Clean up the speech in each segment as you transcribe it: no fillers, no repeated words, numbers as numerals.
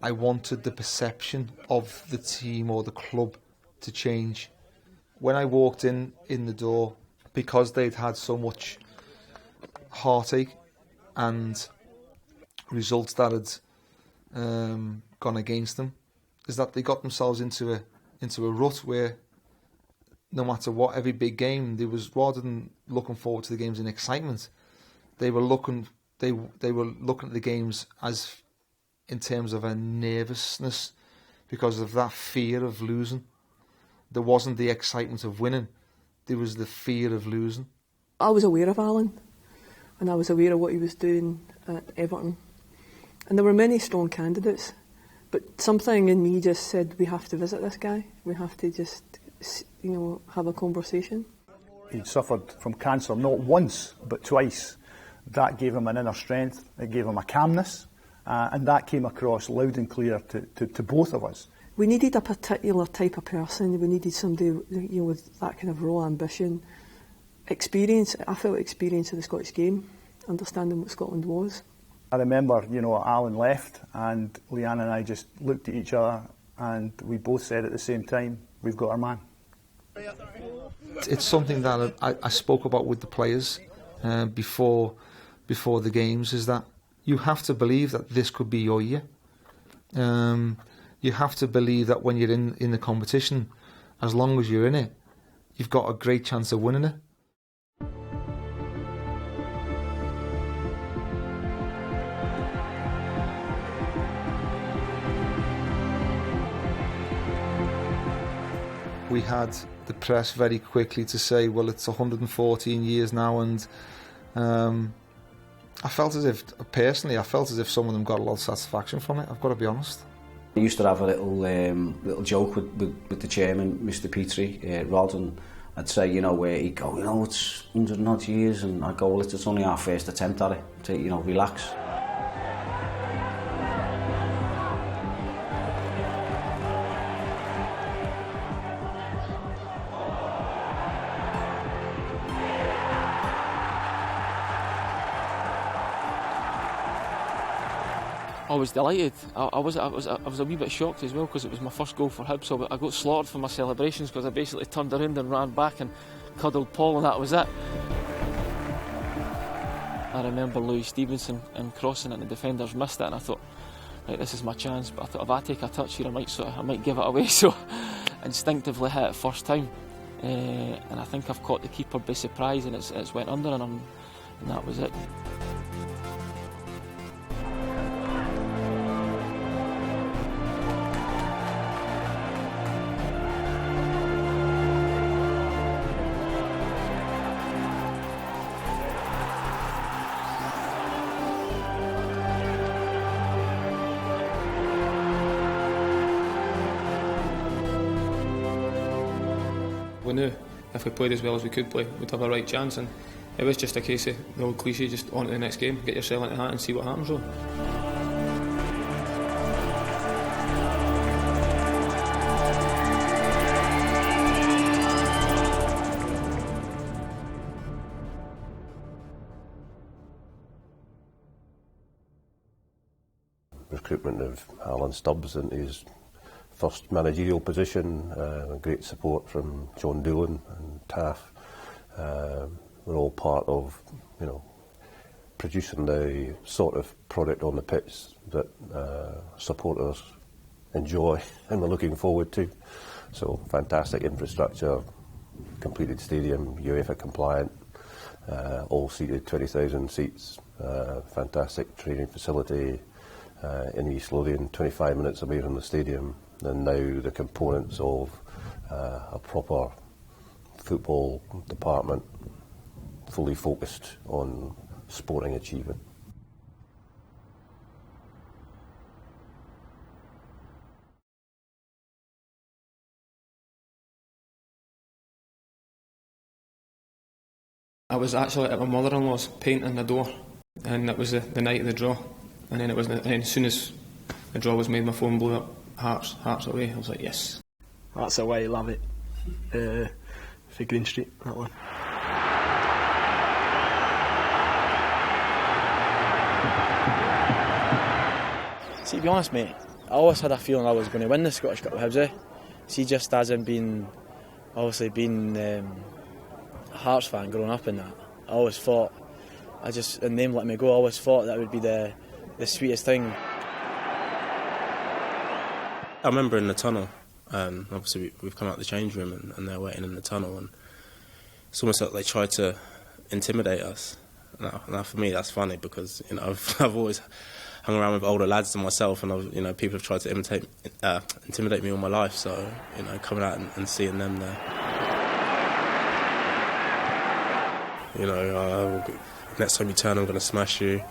I wanted the perception of the team or the club to change. When I walked in the door, because they'd had so much heartache and results that had gone against them, is that they got themselves into a rut where no matter what, every big game, there was, rather than looking forward to the games in excitement, they were looking at the games as in terms of a nervousness because of that fear of losing. There wasn't the excitement of winning, there was the fear of losing. I was aware of Alan, and I was aware of what he was doing at Everton. And there were many strong candidates, but something in me just said, we have to visit this guy. We have to just, have a conversation. He'd suffered from cancer not once, but twice. That gave him an inner strength, it gave him a calmness, and that came across loud and clear to both of us. We needed a particular type of person. We needed somebody with that kind of raw ambition. Experience, I felt experience of the Scottish game, understanding what Scotland was. I remember, Alan left and Leanne and I just looked at each other and we both said at the same time, we've got our man. It's something that I spoke about with the players before the games, is that you have to believe that this could be your year. You have to believe that when you're in the competition, as long as you're in it, you've got a great chance of winning it. We had the press very quickly to say, well, it's 114 years now, and I felt as if some of them got a lot of satisfaction from it, I've got to be honest. I used to have a little joke with the chairman, Mr. Petrie, Rod, and I'd say, he'd go, it's 100 and odd years, and I'd go, well, it's only our first attempt at it, to, relax. I was delighted. I was a wee bit shocked as well because it was my first goal for Hibs, so I got slaughtered for my celebrations because I basically turned around and ran back and cuddled Paul, and that was it. I remember Louis Stevenson and crossing it and the defenders missed it, and I thought, right, this is my chance, but I thought if I take a touch here I might give it away, so instinctively hit it first time, and I think I've caught the keeper by surprise and it's went under, and that was it. We knew if we played as well as we could play, we'd have a right chance, and it was just a case of the old cliche, just on to the next game, get yourself into the hat and see what happens. Really. Recruitment of Alan Stubbs into his first managerial position, great support from John Doolan and Taff. We're all part of, producing the sort of product on the pitch that supporters enjoy and we're looking forward to. So fantastic infrastructure, completed stadium, UEFA compliant, all seated, 20,000 seats, fantastic training facility in East Lothian, 25 minutes away from the stadium. And now the components of a proper football department fully focused on sporting achievement. I was actually at my mother-in-law's painting the door, and it was the night of the draw, and then as soon as the draw was made, my phone blew up. Hearts away. I was like, yes. That's the way I love it. For Green Street, that one. See, to be honest, mate, I always had a feeling I was going to win the Scottish Cup with Hibs. See, just as in being a Hearts fan growing up in that, I always thought, and them letting me go, I always thought that would be the sweetest thing. I remember in the tunnel, obviously we've come out the change room and they're waiting in the tunnel, and it's almost like they tried to intimidate us. Now for me that's funny because I've always hung around with older lads than myself, and people have tried to intimidate me all my life. So coming out and seeing them there, next time you turn, I'm going to smash you.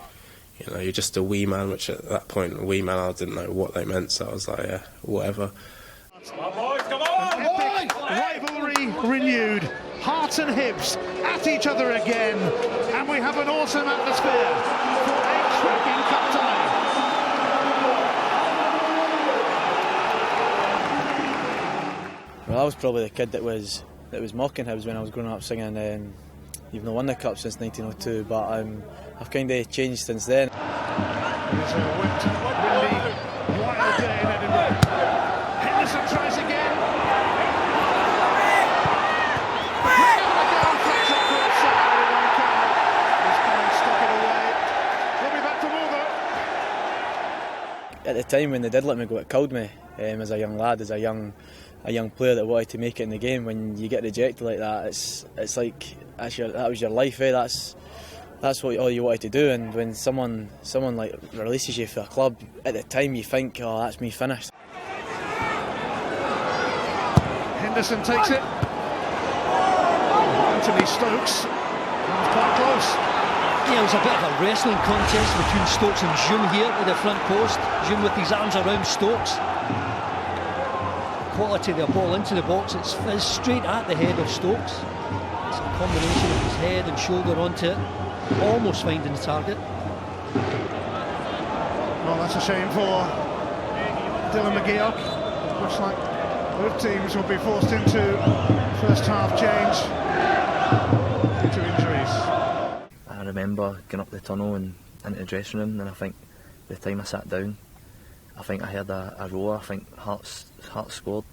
You're just a wee man, which at that point, a wee man, I didn't know what they meant. So I was like, yeah, whatever. Come on! Epic rivalry renewed. Hearts and Hibs at each other again, and we have an awesome atmosphere for a cracking cup tie. Well, I was probably the kid that was mocking Hibs when I was growing up, singing "You've not won the cup since 1902," but I've kind of changed since then. It is a windy, wild day in Edinburgh. Henderson tries again. At the time when they did let me go, it killed me as a young lad, as a young player that wanted to make it in the game. When you get rejected like that, it's like that was your life. That's what all you wanted to do. And when someone like releases you for a club, at the time you think, oh, that's me finished. Henderson takes it. Anthony Stokes comes quite close. Yeah, it was a bit of a wrestling contest between Stokes and Djoum here at the front post. Djoum with his arms around Stokes. Quality of the ball into the box, it's straight at the head of Stokes. It's a combination of his head and shoulder onto it, almost finding the target. Well, that's a shame for Dylan McGeoch. Looks like both teams will be forced into first half change due to injuries. I remember going up the tunnel and into the dressing room, and I think the time I sat down, I think I heard a roar. I think Hearts scored.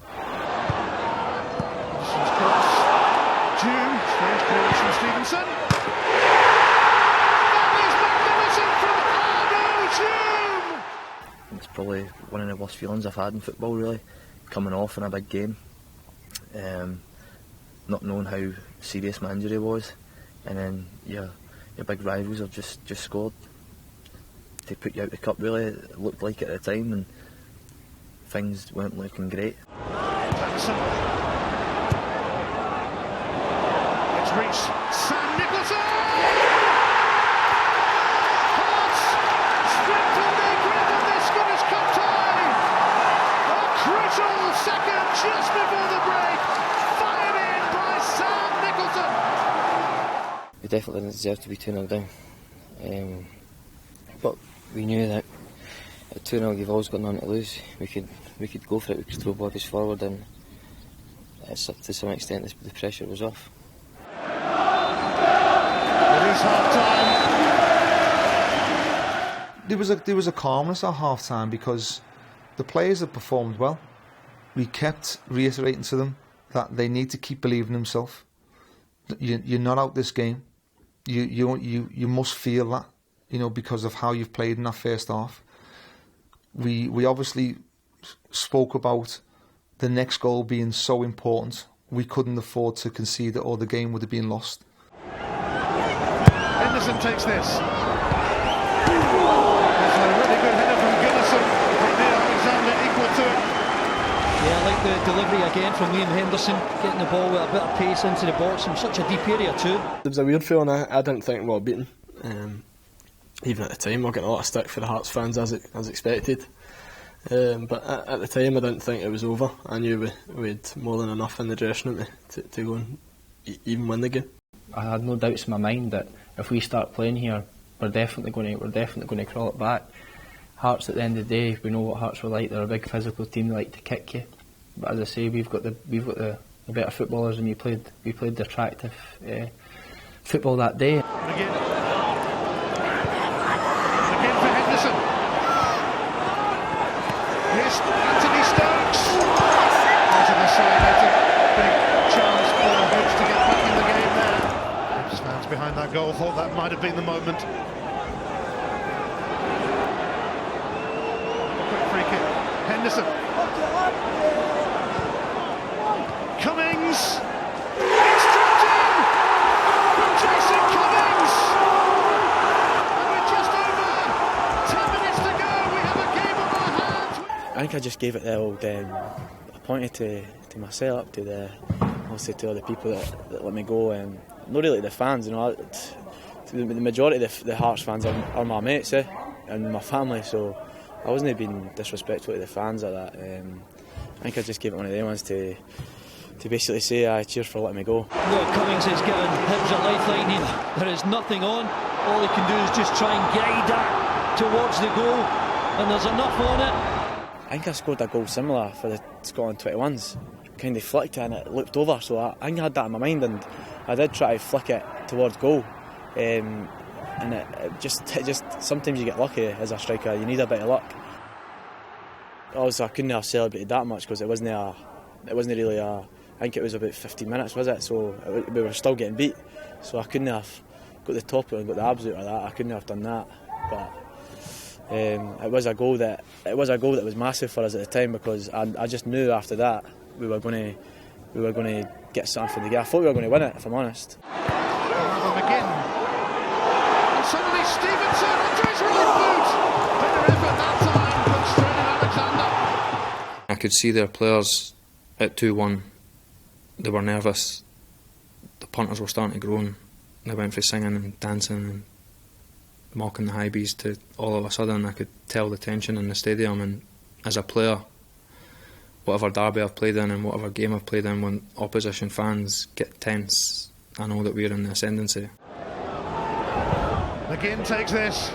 Djoum, strange clearance from Stevenson. That is magnificent from Arnaud Djoum! It's probably one of the worst feelings I've had in football, really, coming off in a big game, not knowing how serious my injury was, and then your big rivals have just scored to put you out the cup. Really, it looked like it at the time, and things weren't looking great. Patterson. It's reached Sam Nicholson. Hearts strengthen their grip on this Scottish Cup tie. A crucial second just before the break, fired in by Sam Nicholson. We definitely didn't deserve to be 2-0 down, but we knew that at 2-0 you've always got nothing to lose. We could go for it, we could throw bodies forward, and to some extent the pressure was off. It is half time. There was a calmness at half time because the players had performed well. We kept reiterating to them that they need to keep believing in themselves. You're not out this game. You must feel that, because of how you've played in that first half. We obviously spoke about the next goal being so important. We couldn't afford to concede it or the game would have been lost. Henderson takes this. There's a really good header from Gunnison. Alexander equal to it. Yeah, I like the delivery again from Liam Henderson, getting the ball with a bit of pace into the box from such a deep area too. It was a weird feeling. I didn't think we were beaten. Even at the time, we're getting a lot of stick for the Hearts fans as expected. But at the time, I didn't think it was over. I knew we had more than enough in the dressing room to go and even win the game. I had no doubts in my mind that if we start playing here, we're definitely going to crawl it back. Hearts, at the end of the day, we know what Hearts were like. They're a big physical team. They like to kick you. But as I say, we've got the better footballers, and we played the attractive football that day. Again for Henderson. assist. Anthony Stokes. Into the side. It's a big chance for Hibs to get back in the game there. Hibs fans behind that goal thought that might have been the moment. Quick free kick. Henderson. Cummings. It's dropped in. Jason Cummings. And with just over 10 minutes to go, we have a game on our hands. I think I just gave it the old. I pointed to myself, obviously to all the people that let me go, and not really the fans. You know, the majority of the Hearts fans are my mates, and my family. So I wasn't being disrespectful to the fans like that. I think I just gave it one of them ones to basically say, cheers for letting me go. Well, Cummings has given Hibs a lifeline. There is nothing on. All he can do is just try and guide that towards the goal, and there's enough on it. I think I scored a goal similar for the Scotland 21s. Kind of flicked it and it looped over, so I think I had that in my mind, and I did try to flick it towards goal. And it just sometimes you get lucky as a striker. You need a bit of luck. Also, I couldn't have celebrated that much because it wasn't really a. I think it was about 15 minutes, was it? So we were still getting beat. So I couldn't have got the top and got the abs out of that. I couldn't have done that. But it was a goal that was massive for us at the time, because I just knew after that we were going to get something for the game. I thought we were going to win it, if I'm honest. McGinn. And suddenly Stevenson onto his right boot. Better effort that time from Strennan Alexander. I could see their players at 2-1. They were nervous. The punters were starting to groan. They went for singing and dancing and mocking the high bees to all of a sudden I could tell the tension in the stadium. And as a player, whatever derby I've played in and whatever game I've played in, when opposition fans get tense, I know that we're in the ascendancy. McGinn takes this.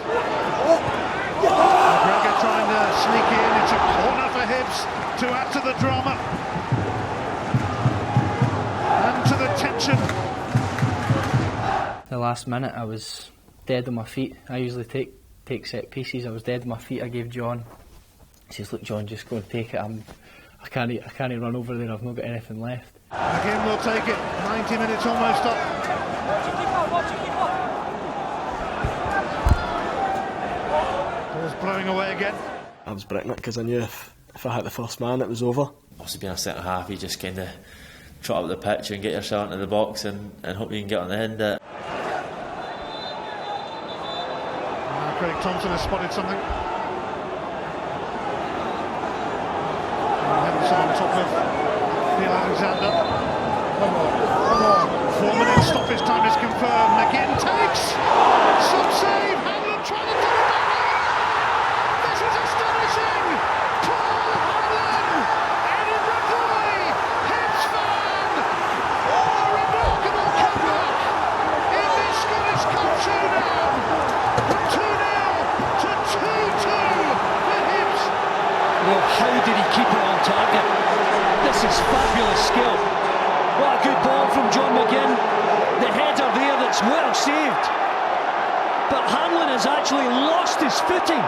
McGregor trying to sneak in. It's a corner for Hibs to add to the drama and to the tension. The last minute I was dead on my feet. I usually take set pieces. I was dead on my feet. I gave John. He says, "Look, John, just go and take it. I can't run over there. I've not got anything left." McGinn will take it. 90 minutes almost up. Ball's blowing away again. I was bricking it because I knew if I hit the first man, it was over. Obviously, being a centre half, you just kind of trot up the pitch and get yourself into the box and hope you can get on the end of it. Craig Thompson has spotted something. Henderson on top of Neil Alexander. Come on. 4 minutes stoppage time is confirmed. McGinn takes. Some save. Hanlon trying to do it back. This is astonishing. Paul Hanlon. Eddie Bradley. Hibs fan. Oh, a remarkable comeback in this Scottish Cup showdown. From 2-0 to 2-2 for Hibs. Well, how did he keep it on target? This is fabulous skill. What a good ball from John McGinn. The header there that's well saved. But Hanlon has actually lost his footing.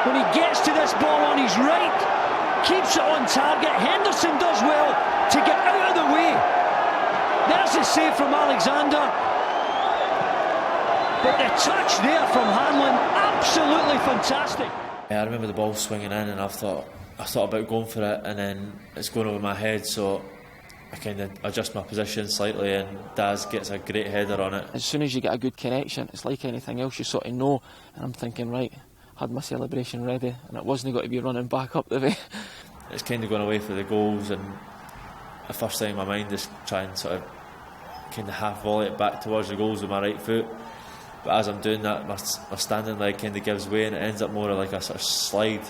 When he gets to this ball on his right, keeps it on target. Henderson does well to get out of the way. There's the save from Alexander. But the touch there from Hanlon, absolutely fantastic. I remember the ball swinging in, and I thought about going for it, and then it's going over my head, so I kind of adjust my position slightly, and Daz gets a great header on it. As soon as you get a good connection, it's like anything else, you sort of know, and I'm thinking, right, I had my celebration ready, and it wasn't going to be running back up the way. It's kind of going away for the goals, and the first thing in my mind is try and sort of kind of half volley it back towards the goals with my right foot. But as I'm doing that, my standing leg kind of gives way, and it ends up more like a sort of slide.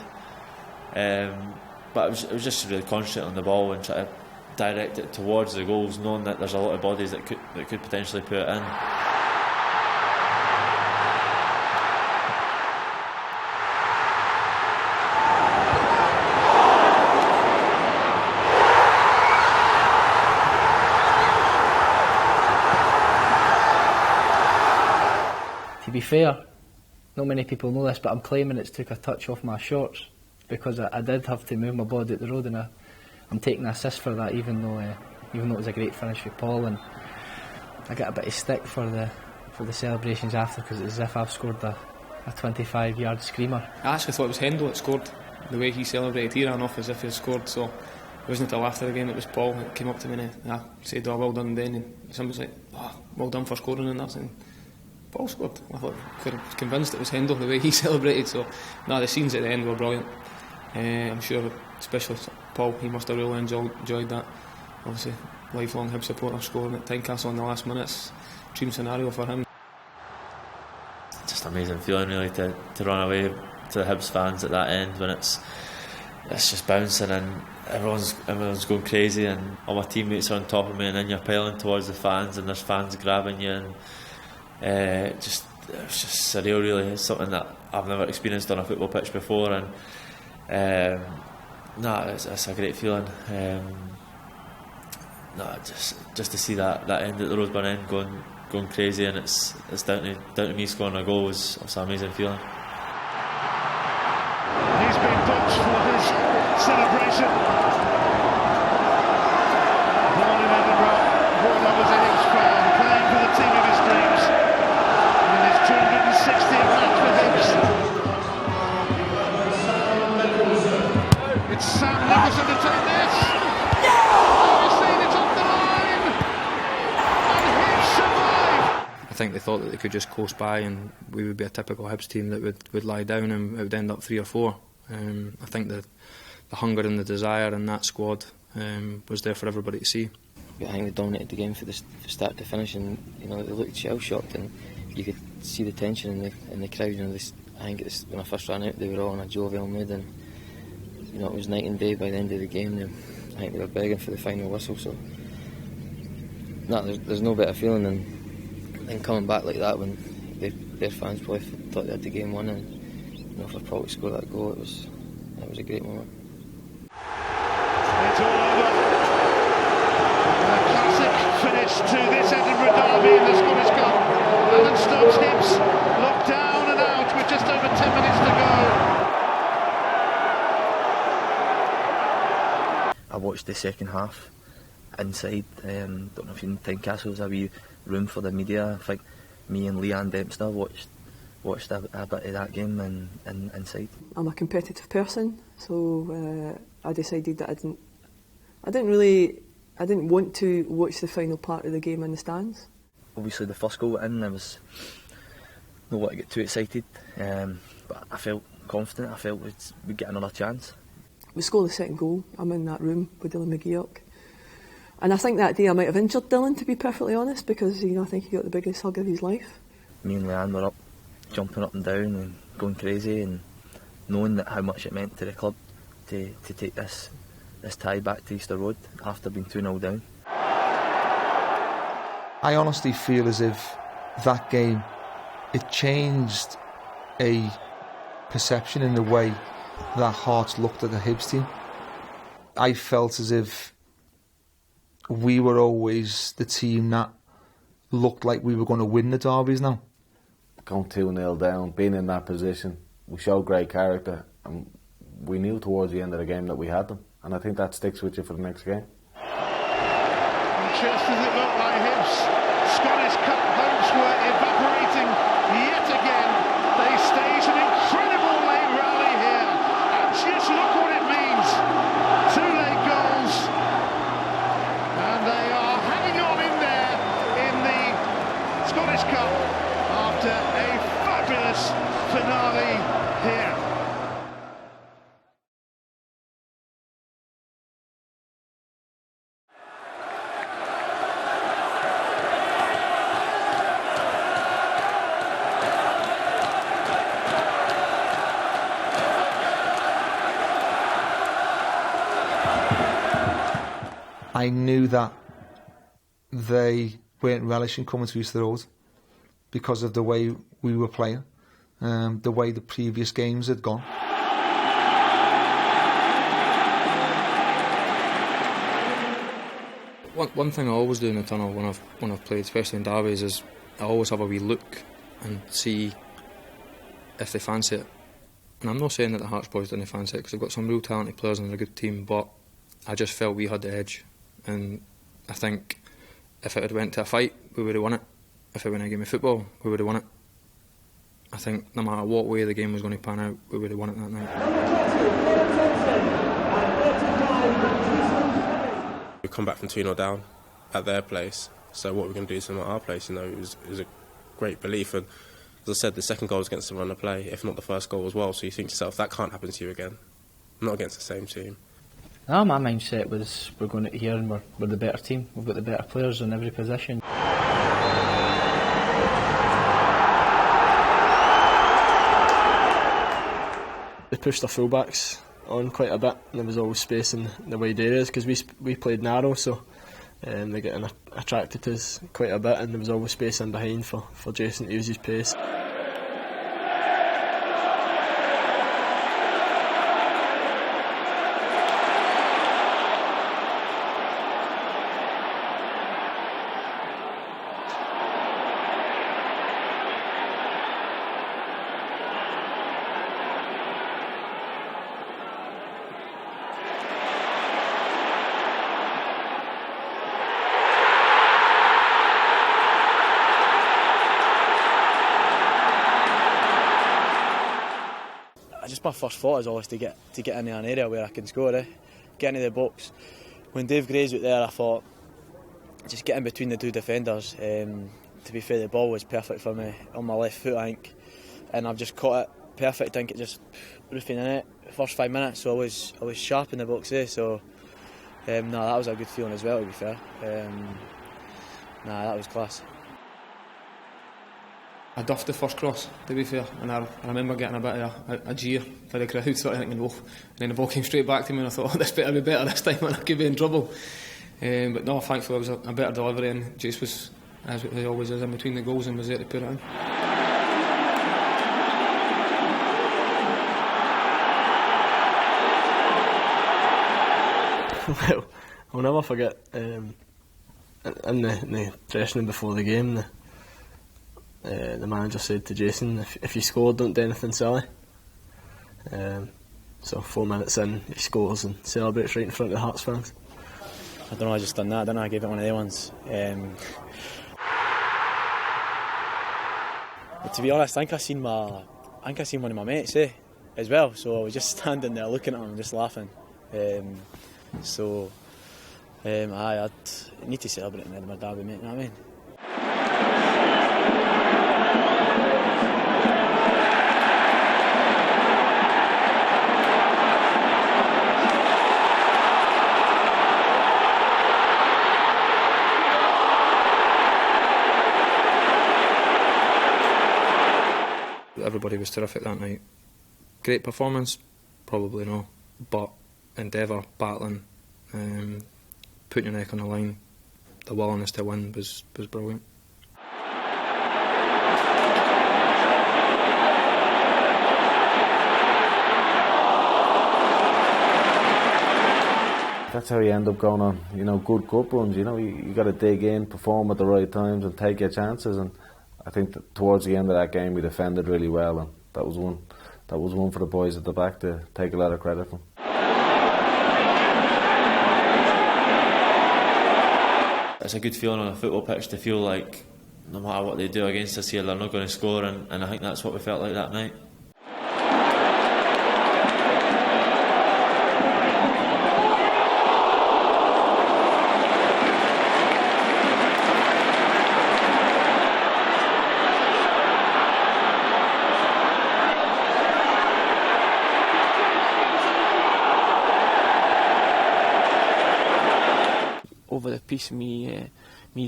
But it was just really concentrate on the ball and try to direct it towards the goals, knowing that there's a lot of bodies that could potentially put it in. To be fair, not many people know this, but I'm claiming it's took a touch off my shorts. because I did have to move my body at the road, and I'm taking the assist for that, even though it was a great finish with Paul, and I got a bit of stick for the celebrations after, because it's as if I've scored a 25-yard screamer. I actually thought it was Hendo that scored. The way he celebrated, he ran off as if he had scored, so it wasn't until after the game it was Paul that came up to me and I said, "Oh, well done, Ben," and somebody was like, "Oh, well done for scoring," and that, and Paul scored. I thought, I was convinced it was Hendo the way he celebrated. So the scenes at the end were brilliant. I'm sure, especially Paul, he must have really enjoyed that. Obviously, lifelong Hibs supporter, scoring at Tynecastle in the last minutes, dream scenario for him. Just amazing feeling, really, to run away to the Hibs fans at that end when it's just bouncing and everyone's going crazy and all my teammates are on top of me, and then you're piling towards the fans and there's fans grabbing you, and it was just surreal, really. It's something that I've never experienced on a football pitch before, and it's a great feeling. Just to see that end at the Roseburn end going crazy, and it's down to me scoring a goal was an amazing feeling. He's been booked for his celebration. Born in Edinburgh, born up as a Hibs fan, playing for the team of his dreams in his 260th match for Hibs. It's Sam Nicholson to take this. Obviously it's off the line, and Hibs survive. I think they thought that they could just coast by and we would be a typical Hibs team that would lie down and it would end up 3 or 4. I think the hunger and the desire in that squad was there for everybody to see. I think they dominated the game from start to finish, and they looked shell-shocked, and you could see the tension in the crowd. I think when I first ran out, they were all in a jovial mood, and it was night and day by the end of the game. I think they were begging for the final whistle. So there's no better feeling than coming back like that when their fans probably thought they had the game won, and for Paul to score that goal, it was a great moment. It's all over. A classic finish to this Edinburgh derby in the Scottish Cup. Alan Stokes Hibs locked down and out with just over 10 minutes to go. I watched the second half inside. Don't know if you know, Tynecastle was a wee room for the media. I think me and Leanne Dempster watched a bit of that game and inside. I'm a competitive person, so I decided that I didn't want to watch the final part of the game in the stands. Obviously the first goal went in, I was not want to get too excited, but I felt confident. I felt we'd get another chance. We scored the second goal. I'm in that room with Dylan McGeoch, and I think that day I might have injured Dylan, to be perfectly honest, because I think he got the biggest hug of his life. Me and Leanne were up, jumping up and down and going crazy, and knowing that how much it meant to the club to take this tie back to Easter Road after being 2-0 down. I honestly feel as if that game, it changed a perception in the way that Hearts looked at the Hibs team. I felt as if we were always the team that looked like we were going to win the derbies now. Going 2-0 down, being in that position, we showed great character, and we knew towards the end of the game that we had them, and I think that sticks with you for the next game. And just as it looked like Hibs' Scottish Cup hopes were evaporating yet again, they staged an incredible late rally here, and just look what it means. 2 late goals, and they are hanging on in there in the Scottish Cup after a fabulous finale here. I knew that they weren't relishing coming to Easter Road because of the way we were playing, the way the previous games had gone. One thing I always do in the tunnel when I've played, especially in derbies, is I always have a wee look and see if they fancy it. And I'm not saying that the Hearts boys didn't fancy it, because they've got some real talented players and they're a good team, but I just felt we had the edge. And I think if it had went to a fight, we would have won it. If it went a game of football, we would have won it. I think no matter what way the game was going to pan out, we would have won it that night. We come back from 2-0 down at their place, so what we're going to do is at our place, you know, it was a great belief. And as I said, the second goal was against the run of play, if not the first goal as well, so you think to yourself, that can't happen to you again. Not against the same team. No, my mindset was we're going out here and we're the better team. We've got the better players in every position. They pushed our fullbacks on quite a bit, and there was always space in the wide areas because we played narrow, so they get attracted to us quite a bit, and there was always space in behind for Jason to use his pace. Just my first thought is always to get into an area where I can score, get into the box. When Dave Gray's out there, I thought just get in between the two defenders. To be fair, the ball was perfect for me on my left foot, I think, and I've just caught it perfect. I think it just roofing in it. First 5 minutes, so I was sharp in the box there. So that was a good feeling as well. To be fair, that was class. I duffed the first cross, to be fair, and I remember getting a bit of a jeer for the crowd, sort of thinking, oh, and then the ball came straight back to me and I thought, oh, this better be better this time and I could be in trouble. But no, thankfully it was a better delivery, and Jace was, as he always is, in between the goals and was there to put it in. Well, I'll never forget, in the dressing room before the game, the manager said to Jason, if you scored, don't do anything silly. So 4 minutes in, he scores and celebrates right in front of the Hearts fans. I don't know, I just done that, didn't I? I gave it one of the ones. But to be honest, I think I seen one of my mates as well. So I was just standing there looking at him and just laughing. I need to celebrate with my derby, mate. You know what I mean? Everybody was terrific that night. Great performance? Probably no. But endeavour, battling, putting your neck on the line, the willingness to win was brilliant. That's how you end up going on, good cup runs. You got to dig in, perform at the right times, and take your chances. And I think that towards the end of that game, we defended really well, and that was one for the boys at the back to take a lot of credit from. It's a good feeling on a football pitch to feel like no matter what they do against us here, they're not going to score, and I think that's what we felt like that night. Over the piece, me,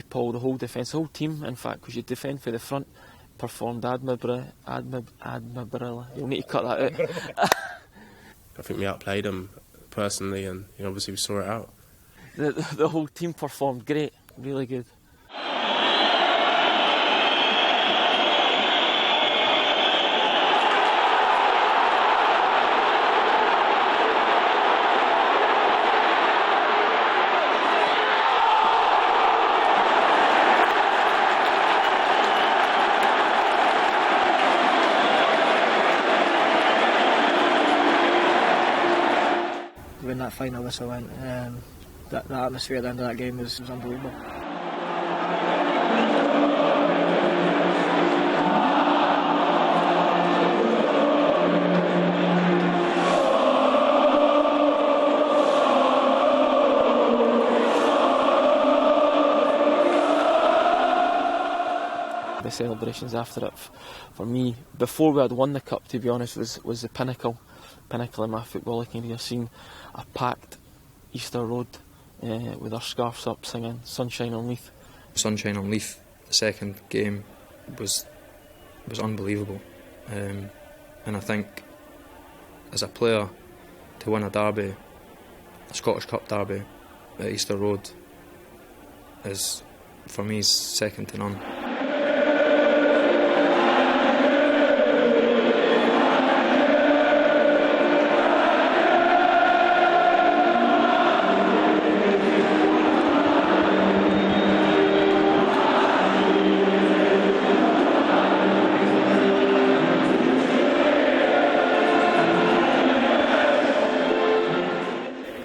Paul, the whole defence, the whole team, in fact, because you defend for the front, performed admirably. You'll need to cut that out. I think we outplayed them personally, and obviously we saw it out. The whole team performed great, really good. that final whistle went, the atmosphere at the end of that game was unbelievable. The celebrations after it, for me, before we had won the cup, to be honest, was the pinnacle of my footballing career. Seeing a packed Easter Road with our scarves up, singing "Sunshine on Leith." Sunshine on Leith, the second game was unbelievable, and I think as a player to win a derby, a Scottish Cup derby at Easter Road, is for me second to none.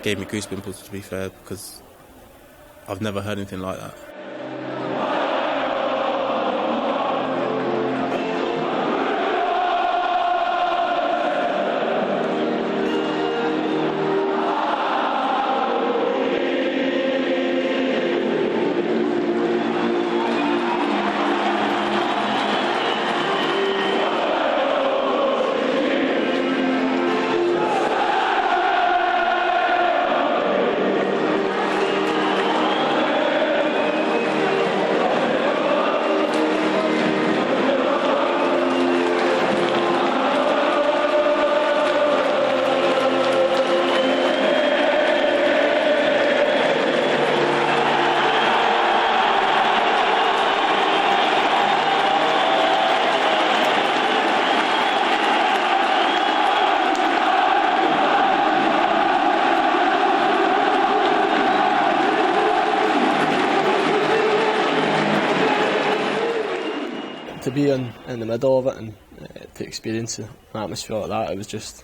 Gave me goosebumps, to be fair, because I've never heard anything like that. To be in the middle of it and to experience an atmosphere like that, it was just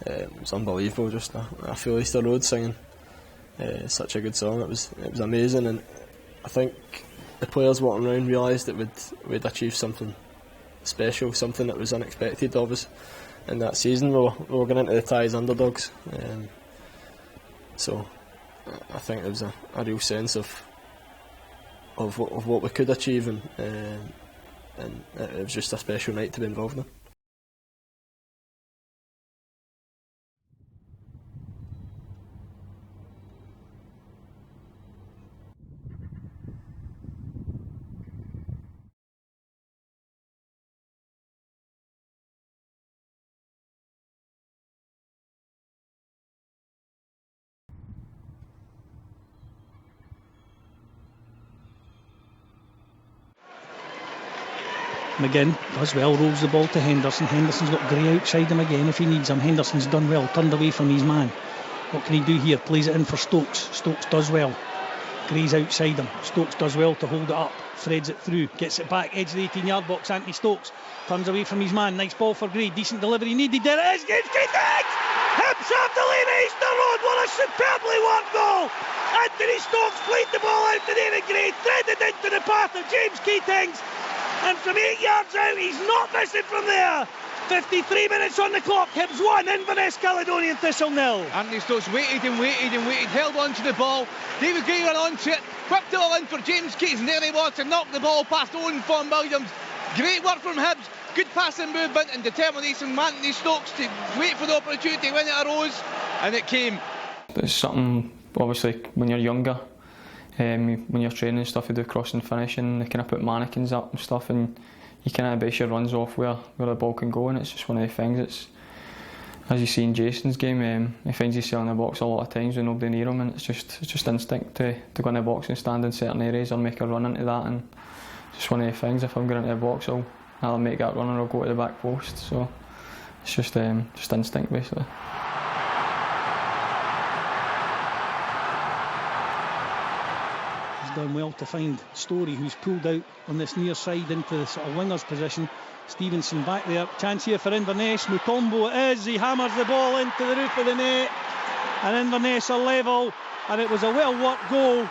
it was unbelievable. Just I feel Easter Road singing such a good song. It was amazing, and I think the players walking around realised that we'd achieved something special, something that was unexpected of us in that season. We were going into the tie as underdogs, so I think there was a real sense of what we could achieve, and it was just a special night to be involved in. McGinn does well, rolls the ball to Henderson. Henderson's got Gray outside him again if he needs him. Henderson's done well, turned away from his man. What can he do here? Plays it in for Stokes. Stokes does well. Gray's outside him. Stokes does well to hold it up. Threads it through. Gets it back. Edge of the 18-yard box. Anthony Stokes turns away from his man. Nice ball for Gray. Decent delivery needed. There it is. James Keating! Hibs have the lead at Easter Road. What a superbly worked goal! Anthony Stokes played the ball out to David Gray. Threaded into the path of James Keating. And from 8 yards out, he's not missing from there. 53 minutes on the clock. Hibs 1, Inverness Caledonian Thistle 0. Anthony Stokes waited, held on to the ball. David Gray ran on to it, whipped it all in for James Keating, and there he was to knock the ball past Owen Vaughan Williams. Great work from Hibs, good passing movement and determination from Anthony Stokes to wait for the opportunity when it arose, and it came. It's something, obviously, when you're younger, when you're training and stuff, you do crossing finishing, they kind of put mannequins up and stuff, and you kind of base your runs off where the ball can go, and it's just one of the things. It's, as you see in Jason's game, he finds himself in the box a lot of times with nobody near him, and it's just instinct to go in the box and stand in certain areas or make a run into that, and it's just one of the things. If I'm going into the box, I'll make that run or I'll go to the back post. So it's just instinct basically. Done well to find Storey, who's pulled out on this near side into the sort of winger's position. Stevenson back there. Chance here for Inverness. Mutombo it is. He hammers the ball into the roof of the net. and Inverness are level, and it was a well-worked goal.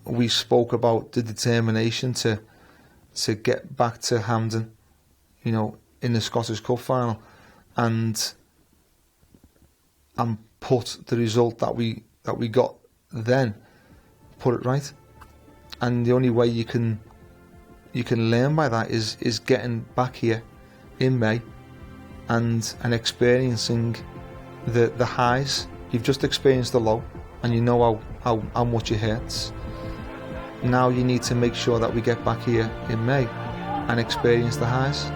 We spoke about the determination to get back to Hampden, you know, in the Scottish Cup final, and put the result that we got then, put it right. And the only way you can learn by that is getting back here in May and experiencing the highs. You've just experienced the low, and you know how much it hurts. Now you need to make sure that we get back here in May and experience the highs.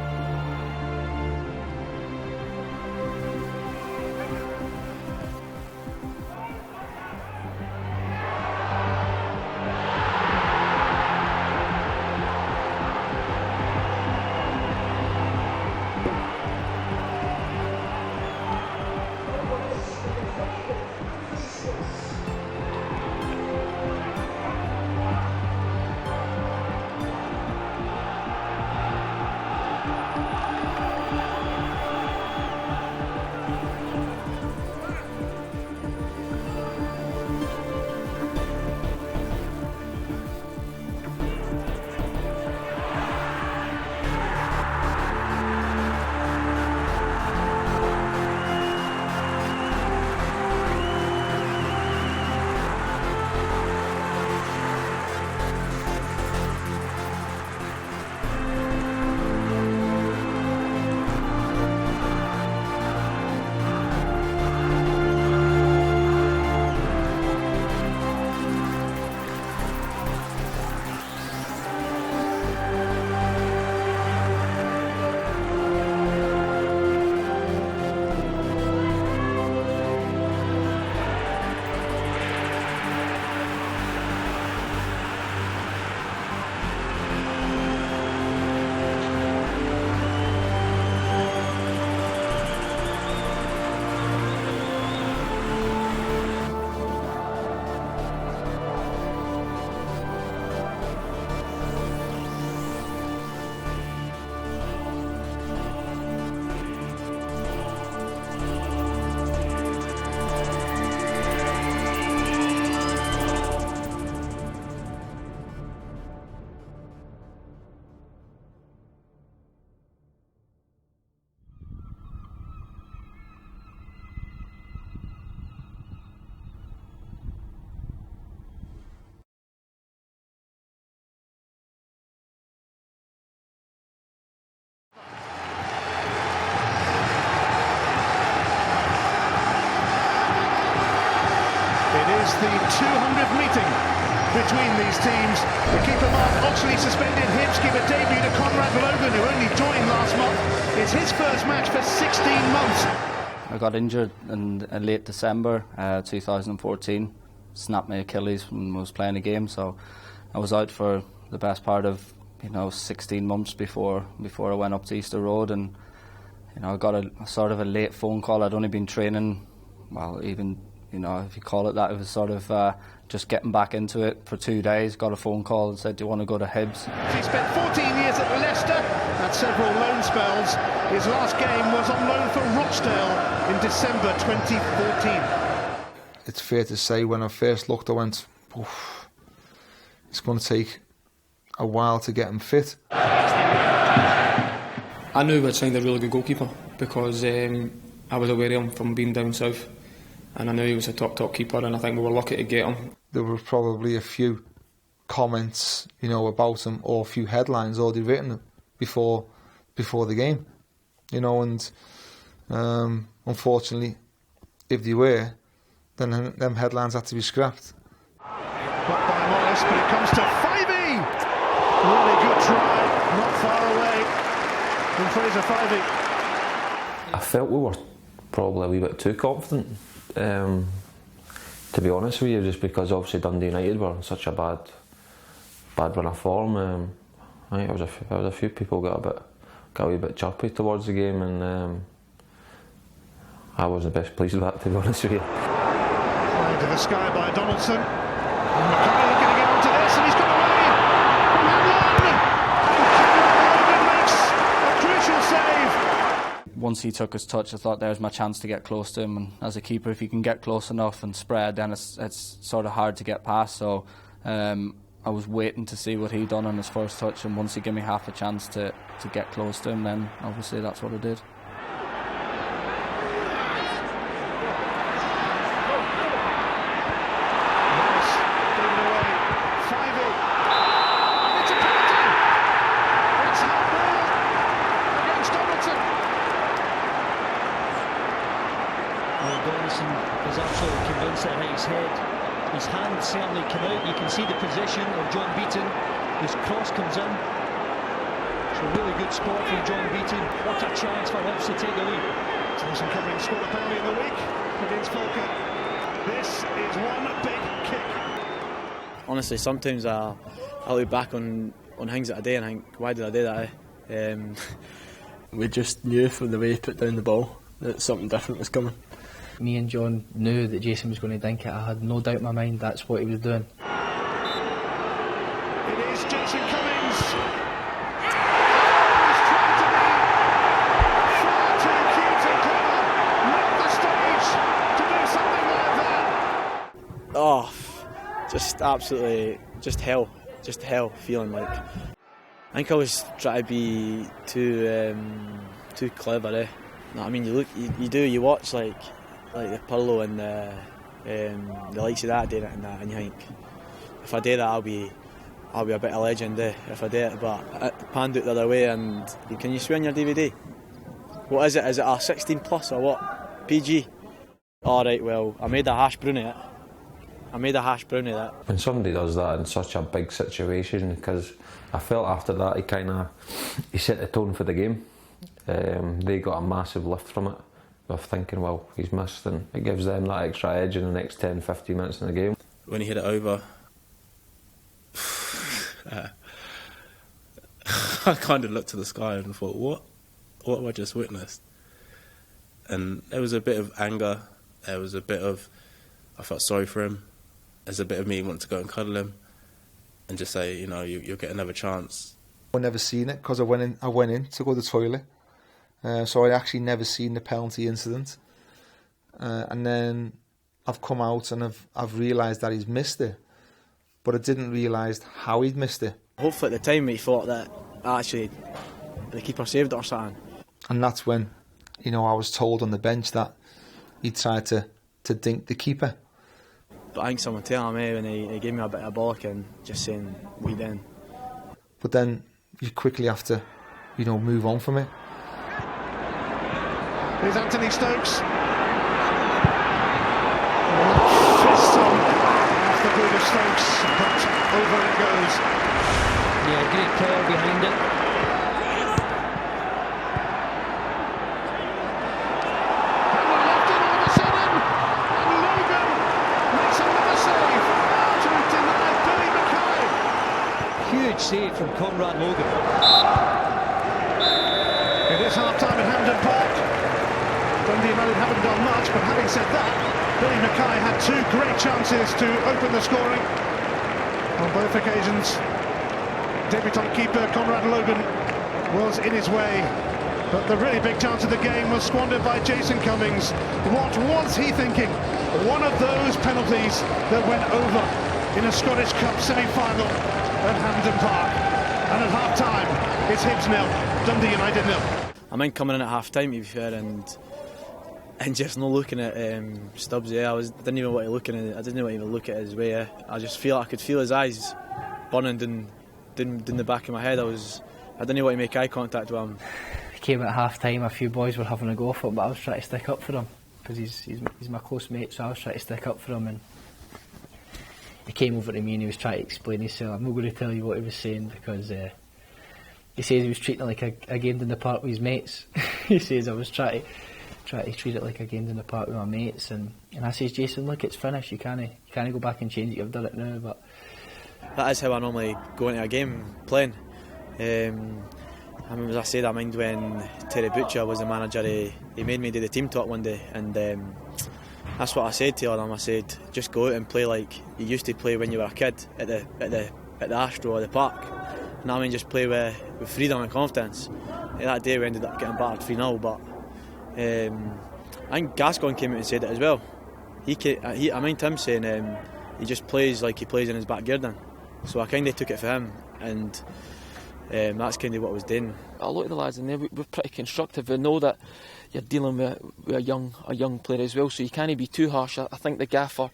The 200th meeting between these teams. The keeper Mark Oxley suspended. Hibs give a debut to Conrad Logan, who only joined last month. It's his first match for 16 months. I got injured in late December 2014. Snapped my Achilles when I was playing a game, so I was out for the best part of 16 months before I went up to Easter Road, and I got a sort of a late phone call. I'd only been training, well, even if you call it that, it was sort of just getting back into it for 2 days. Got a phone call and said, do you want to go to Hibs? He spent 14 years at Leicester, had several loan spells. His last game was on loan for Rochdale in December 2014. It's fair to say when I first looked, I went, oof, it's going to take a while to get him fit. I knew we'd signed a really good goalkeeper because I was aware of him from being down south. And I knew he was a top keeper, and I think we were lucky to get him. There were probably a few comments, about him, or a few headlines already written before the game, and unfortunately, if they were, then them headlines had to be scrapped. Well, cross, but it comes to Fyvie. Really good try, not far away from Fraser Fyvie. I felt we were probably a wee bit too confident, to be honest with you, just because obviously Dundee United were in such a bad run of form. I think there was a few people got a wee bit chirpy towards the game, and I wasn't best pleased with that, to be honest with you. Played to the sky by Donaldson. And McKay looking to get onto this, and he's got away from Hamlin. And makes a crucial save. Once he took his touch, I thought there's my chance to get close to him. And as a keeper, if you can get close enough and spread, then it's sort of hard to get past. So I was waiting to see what he'd done on his first touch, and once he gave me half a chance to get close to him, then obviously that's what I did. Is absolutely convinced that hit his head. His hand certainly came out. You can see the position of John Beaton. His cross comes in. It's a really good spot from John Beaton. What a chance for Hibs to take the lead. Jason Cummings scored a penalty in the week against Falkirk. This is one big kick. Honestly, sometimes I look back on things that I did and think, why did I do that? We just knew from the way he put down the ball that something different was coming. Me and John knew that Jason was going to dink it. I had no doubt in my mind that's what he was doing. It is Jason Cummings. He's trying to be far too cute and clever. Not the stage to do something like that. Oh, just absolutely, just hell feeling like. I think I was trying to be too clever, eh? No, I mean, you watch like the Pirlo and the likes of that doing it and that, and you think, if I do that, I'll be a bit of a legend, eh? If I do it, but I panned out the other way. And can you swear on your DVD? What is it? Is it a 16 plus or what? PG? All right, well, I made a hash brown of it. When somebody does that in such a big situation, because I felt after that he set the tone for the game. They got a massive lift from it, of thinking, well, he's missed, and it gives them that extra edge in the next 10-15 minutes in the game. When he hit it over, I kind of looked to the sky and thought, what have I just witnessed? And there was a bit of anger, there was a bit of, I felt sorry for him, there's a bit of me wanting to go and cuddle him and just say, you'll get another chance. I've never seen it because I went in to go to the toilet. So I'd actually never seen the penalty incident. And then I've come out and I've realised that he's missed it. But I didn't realise how he'd missed it. Hopefully at the time he thought that actually the keeper saved it or something. And that's when, I was told on the bench that he tried to dink the keeper. But I think someone telling me when he gave me a bit of bollock and just saying, we then. But then you quickly have to, move on from it. Here's Anthony Stokes. Fist on off the boot of Stokes, but over it goes. Yeah, great player behind it. Hamlin left in all of a sudden, and Logan makes another save to deny Billy Mackay. Huge save from Conrad Logan. It is half-time at Hampden Park. Dundee United haven't done much, but having said that, Billy Mackay had two great chances to open the scoring on both occasions. Debutant keeper Conrad Logan was in his way, but the really big chance of the game was squandered by Jason Cummings. What was he thinking? One of those penalties that went over in a Scottish Cup semi-final at Hampden Park. And at half-time, it's Hibs 0, Dundee United 0. I mind coming in at half-time, to be fair, and just not looking at Stubbs. I didn't even want to look at it. I didn't want to even look at his way. I just I could feel his eyes burning down the back of my head. I didn't want to make eye contact with him. He came at half-time. A few boys were having a go for it, but I was trying to stick up for him because he's my close mate. So I was trying to stick up for him, and he came over to me and he was trying to explain himself. I'm not going to tell you what he was saying because he says he was treating it like a game in the park with his mates. He says I was trying to treat it like a game in the park with my mates, and I says, Jason, look, it's finished. You can't go back and change it. You've done it now. But that is how I normally go into a game playing. I mean, as I said, I mind when Terry Butcher was the manager, he made me do the team talk one day, and that's what I said to him. I said, just go out and play like you used to play when you were a kid at the Astro or the park. And I mean, just play with freedom and confidence. That day we ended up getting battered 3-0, but I think Gascoigne came out and said it as well. I mind him saying he just plays like he plays in his backyard then. So I kind of took it for him, and that's kind of what I was doing. A lot of the lads in there, we're pretty constructive. We know that you're dealing with a young player as well, so you can't be too harsh. I think the gaffer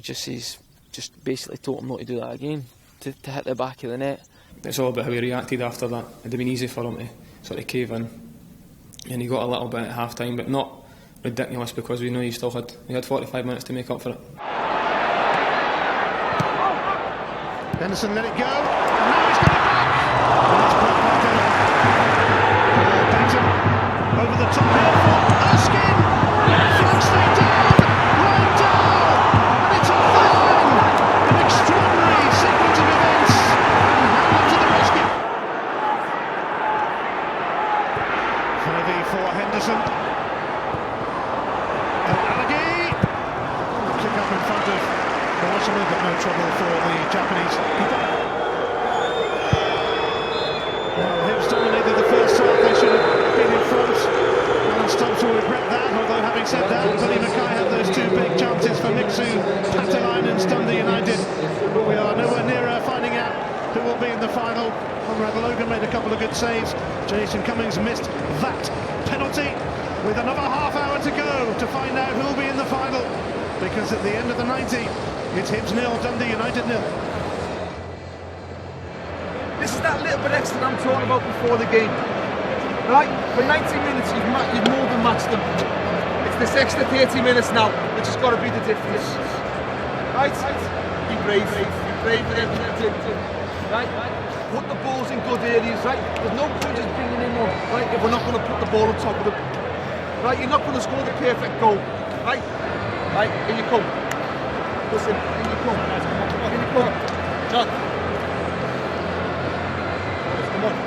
just basically told him not to do that again, to hit the back of the net. It's all about how he reacted after that. It'd have been easy for him to sort of cave in, and he got a little bit at half time, but not ridiculous, because we know he had 45 minutes to make up for it. Henderson let it go, and now he's got it back. And it's blocked by Dillon. Dayton over the top here for Erskine. Flaxley down, Ryan down, and it's off the line. An extraordinary sequence of events, and Hamlet to the rescue. Heavy for Henderson. And Alagi. Kick up in front of Arsenal, but no trouble for the Japanese keeper. Well, Hibs dominated the first half. They should have been in front. Alan Stubbs will regret that, although having said that, Billy Mackay had those two big chances for Mixu, Pantalainen and Dundee United. We are nowhere nearer finding out who will be in the final. Conrad Logan made a couple of good saves. Jason Cummings missed that penalty, with another half hour to go to find out who will be in the final, because at the end of the 90, it's Hibs 0, Dundee United 0. This is that little bit extra that I'm talking about before the game. Right? For 90 minutes, you've more than matched them. It's this extra 30 minutes now, which has got to be the difference. Right? Be brave. Be brave with everything. Right? Put the balls in good areas, right? There's no point in bringing in one, right? If we're not going to put the ball on top of them. Right? You're not going to score the perfect goal. Right? Right? Here you come. Listen, here you come. Here you come. John. Come on.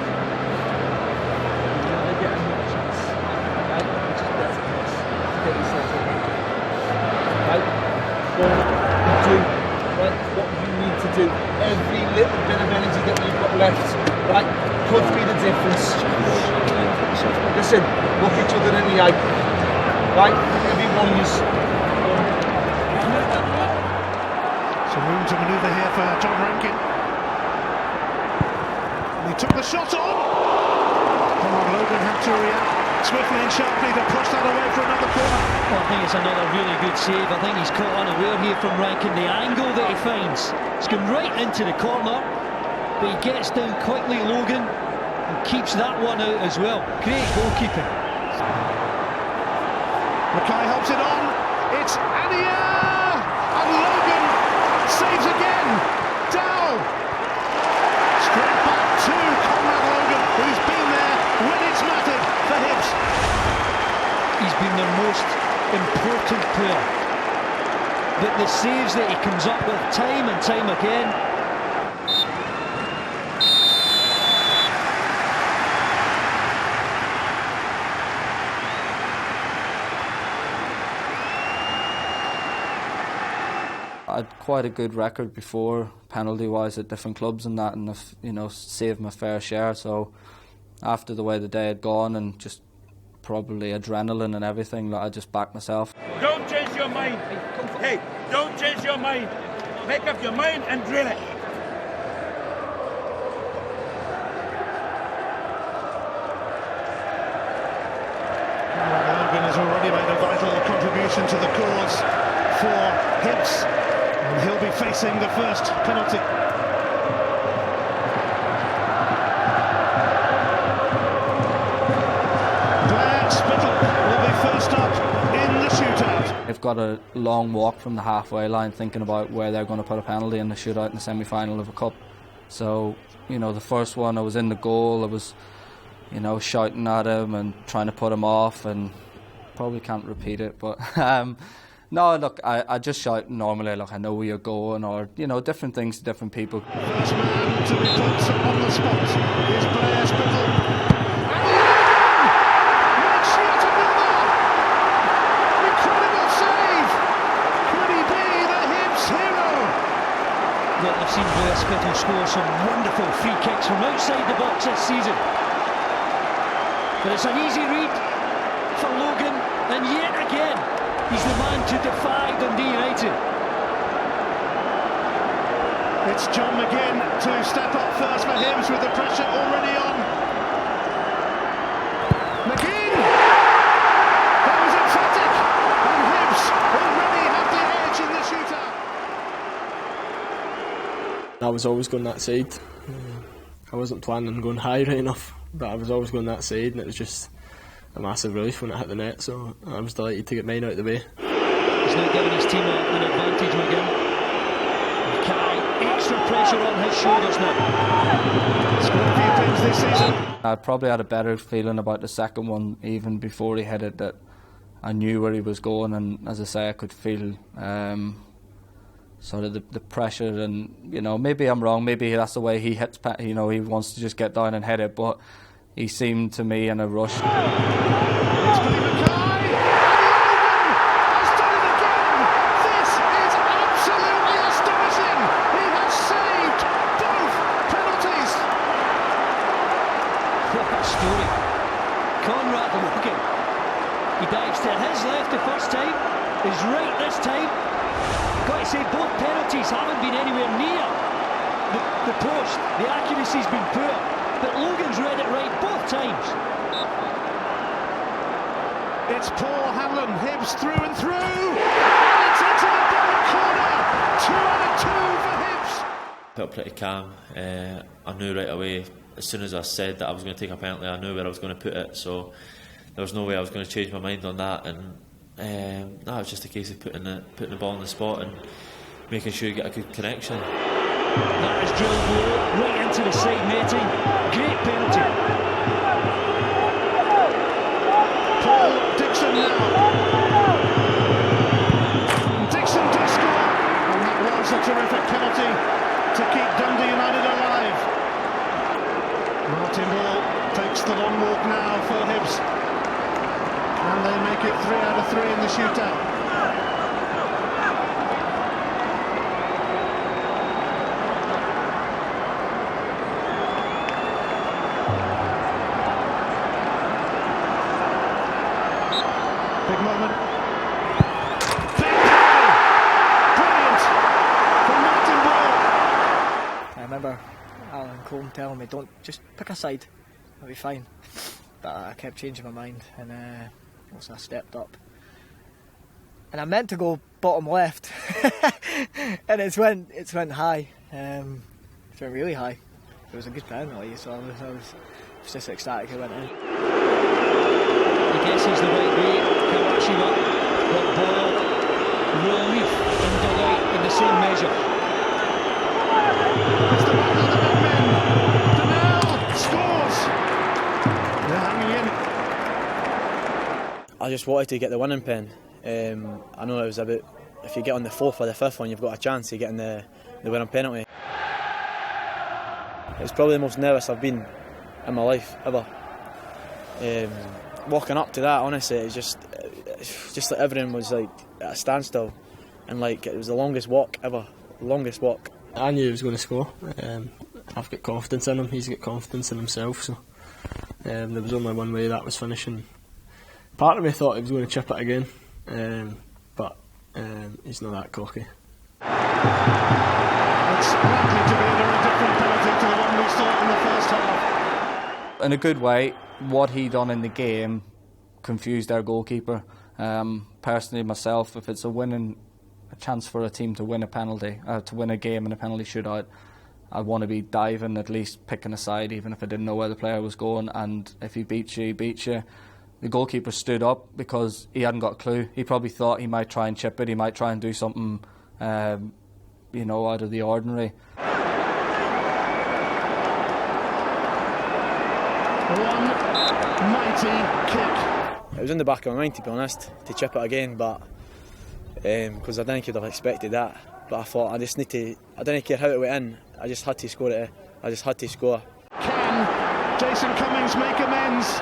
You're never getting more chance. Right? Which is better for us. Get yourself in. Right? Go and do what you need to do. Every little bit of energy that you've got left, right, could be the difference. Listen, look each other in the eye. Right? Everyone is. Some room to manoeuvre here for John Rankin. And he took the shot on. Conrad Logan had to react swiftly and sharply to push that away for another corner. Well, I think it's another really good save. I think he's caught unaware here from Rankin. The angle that he finds, it's gone right into the corner, but he gets down quickly, Logan, and keeps that one out as well. Great goalkeeping. Mackay helps it on. It's Ania, and Logan saves again. Dow. Straight back to Conrad Logan, who's been there when it's mattered for Hibs. He's been their most important player. But the saves that he comes up with time and time again. I had quite a good record before, penalty-wise, at different clubs and that, and I've, saved my fair share. So after the way the day had gone, and just probably adrenaline and everything, I just backed myself. Don't change your mind. Hey, don't change your mind. Make up your mind and drill it. Logan has already made a vital contribution to the cause for Hibs, and he'll be facing the first penalty. they've got a long walk from the halfway line thinking about where they're going to put a penalty in the shootout in the semi-final of a cup. So, you know, the first one I was in the goal, I was, you know, shouting at him and trying to put him off, and probably can't repeat it, but no, look, I just shout normally, like, I know where you're going, or, you know, different things to different people. First man to be put on the spot is Blair Spittle. Look, I've seen Blair Spittle score some wonderful free kicks from outside the box this season. But it's an easy read for Logan, and yet again, he's the man to defy Dundee United. It's John McGinn to step up first for Hibs with the pressure already on. McGinn! That was emphatic, and Hibs already have the edge in the shootout. I was always going that side. I wasn't planning on going high right enough, but I was always going that side, and it was just a massive relief when it hit the net, so I was delighted to get mine out of the way. He's not giving his team an advantage, McGinn. Extra pressure on his shoulders now. Scored a few things this season. I probably had a better feeling about the second one even before he hit it, that I knew where he was going, and as I say, I could feel sort of the pressure, and, you know, maybe I'm wrong, maybe that's the way he hits, you know, he wants to just get down and hit it, but he seemed to me in a rush. It's Billy Mackay, and Logan has done it again. This is absolutely astonishing. He has saved both penalties. What a story. Conrad Logan. He dives to his left the first time, his right this time. Got to say, both penalties haven't been anywhere near the post. The accuracy's been poor, but Logan's read it right both times. It's Paul Hanlon, Hibs through and through, and it's into the bottom corner. 2 out of 2 for Hibs. Felt pretty calm. I knew right away, as soon as I said that I was going to take a penalty, I knew where I was going to put it, so there was no way I was going to change my mind on that. And no, it was just a case of putting the ball on the spot and making sure you get a good connection. That is drilled low, right into the side netting. Great penalty. Paul Dixon now. Dixon does score, and that was a terrific penalty to keep Dundee United alive. Martin Ball takes the long walk now for Hibs. And they make it 3 out of 3 in the shootout. Big moment. Big play. Brilliant from Martin Ball. I remember Alan Coleman telling me, don't just pick a side, it'll be fine. But I kept changing my mind, and so I stepped up, and I meant to go bottom left, and it went high. It went really high. It was a good penalty, so I was just ecstatic it went in. He guesses the right way. Kawashima, Rob Boyle, relief and delight in the same measure. It's the battle of the big men. Donnell scores. They're hanging in. I just wanted to get the winning pen. I know it was about, if you get on the 4th or the 5th one, you've got a chance of getting the winning penalty. It's probably the most nervous I've been in my life ever. Walking up to that, honestly, it's just like everything was like at a standstill, and like it was the longest walk ever. Longest walk. I knew he was going to score. I've got confidence in him. He's got confidence in himself. So there was only one way that was finishing. Part of me thought he was going to chip it again, but he's not that cocky. It's likely to be a very different penalty to the one we saw in the first half. In a good way, what he done in the game confused our goalkeeper. Personally, myself, if it's a chance for a team to win a penalty, to win a game in a penalty shootout, I want to be diving, at least picking a side, even if I didn't know where the player was going. And if he beats you, he beats you. the goalkeeper stood up because he hadn't got a clue. He probably thought he might try and chip it, he might try and do something, out of the ordinary. One mighty kick. It was in the back of my mind, to be honest, to chip it again, but because I didn't could have expected that. But I thought I didn't care how it went in. I just had to score it. I just had to score. Can Jason Cummings make amends?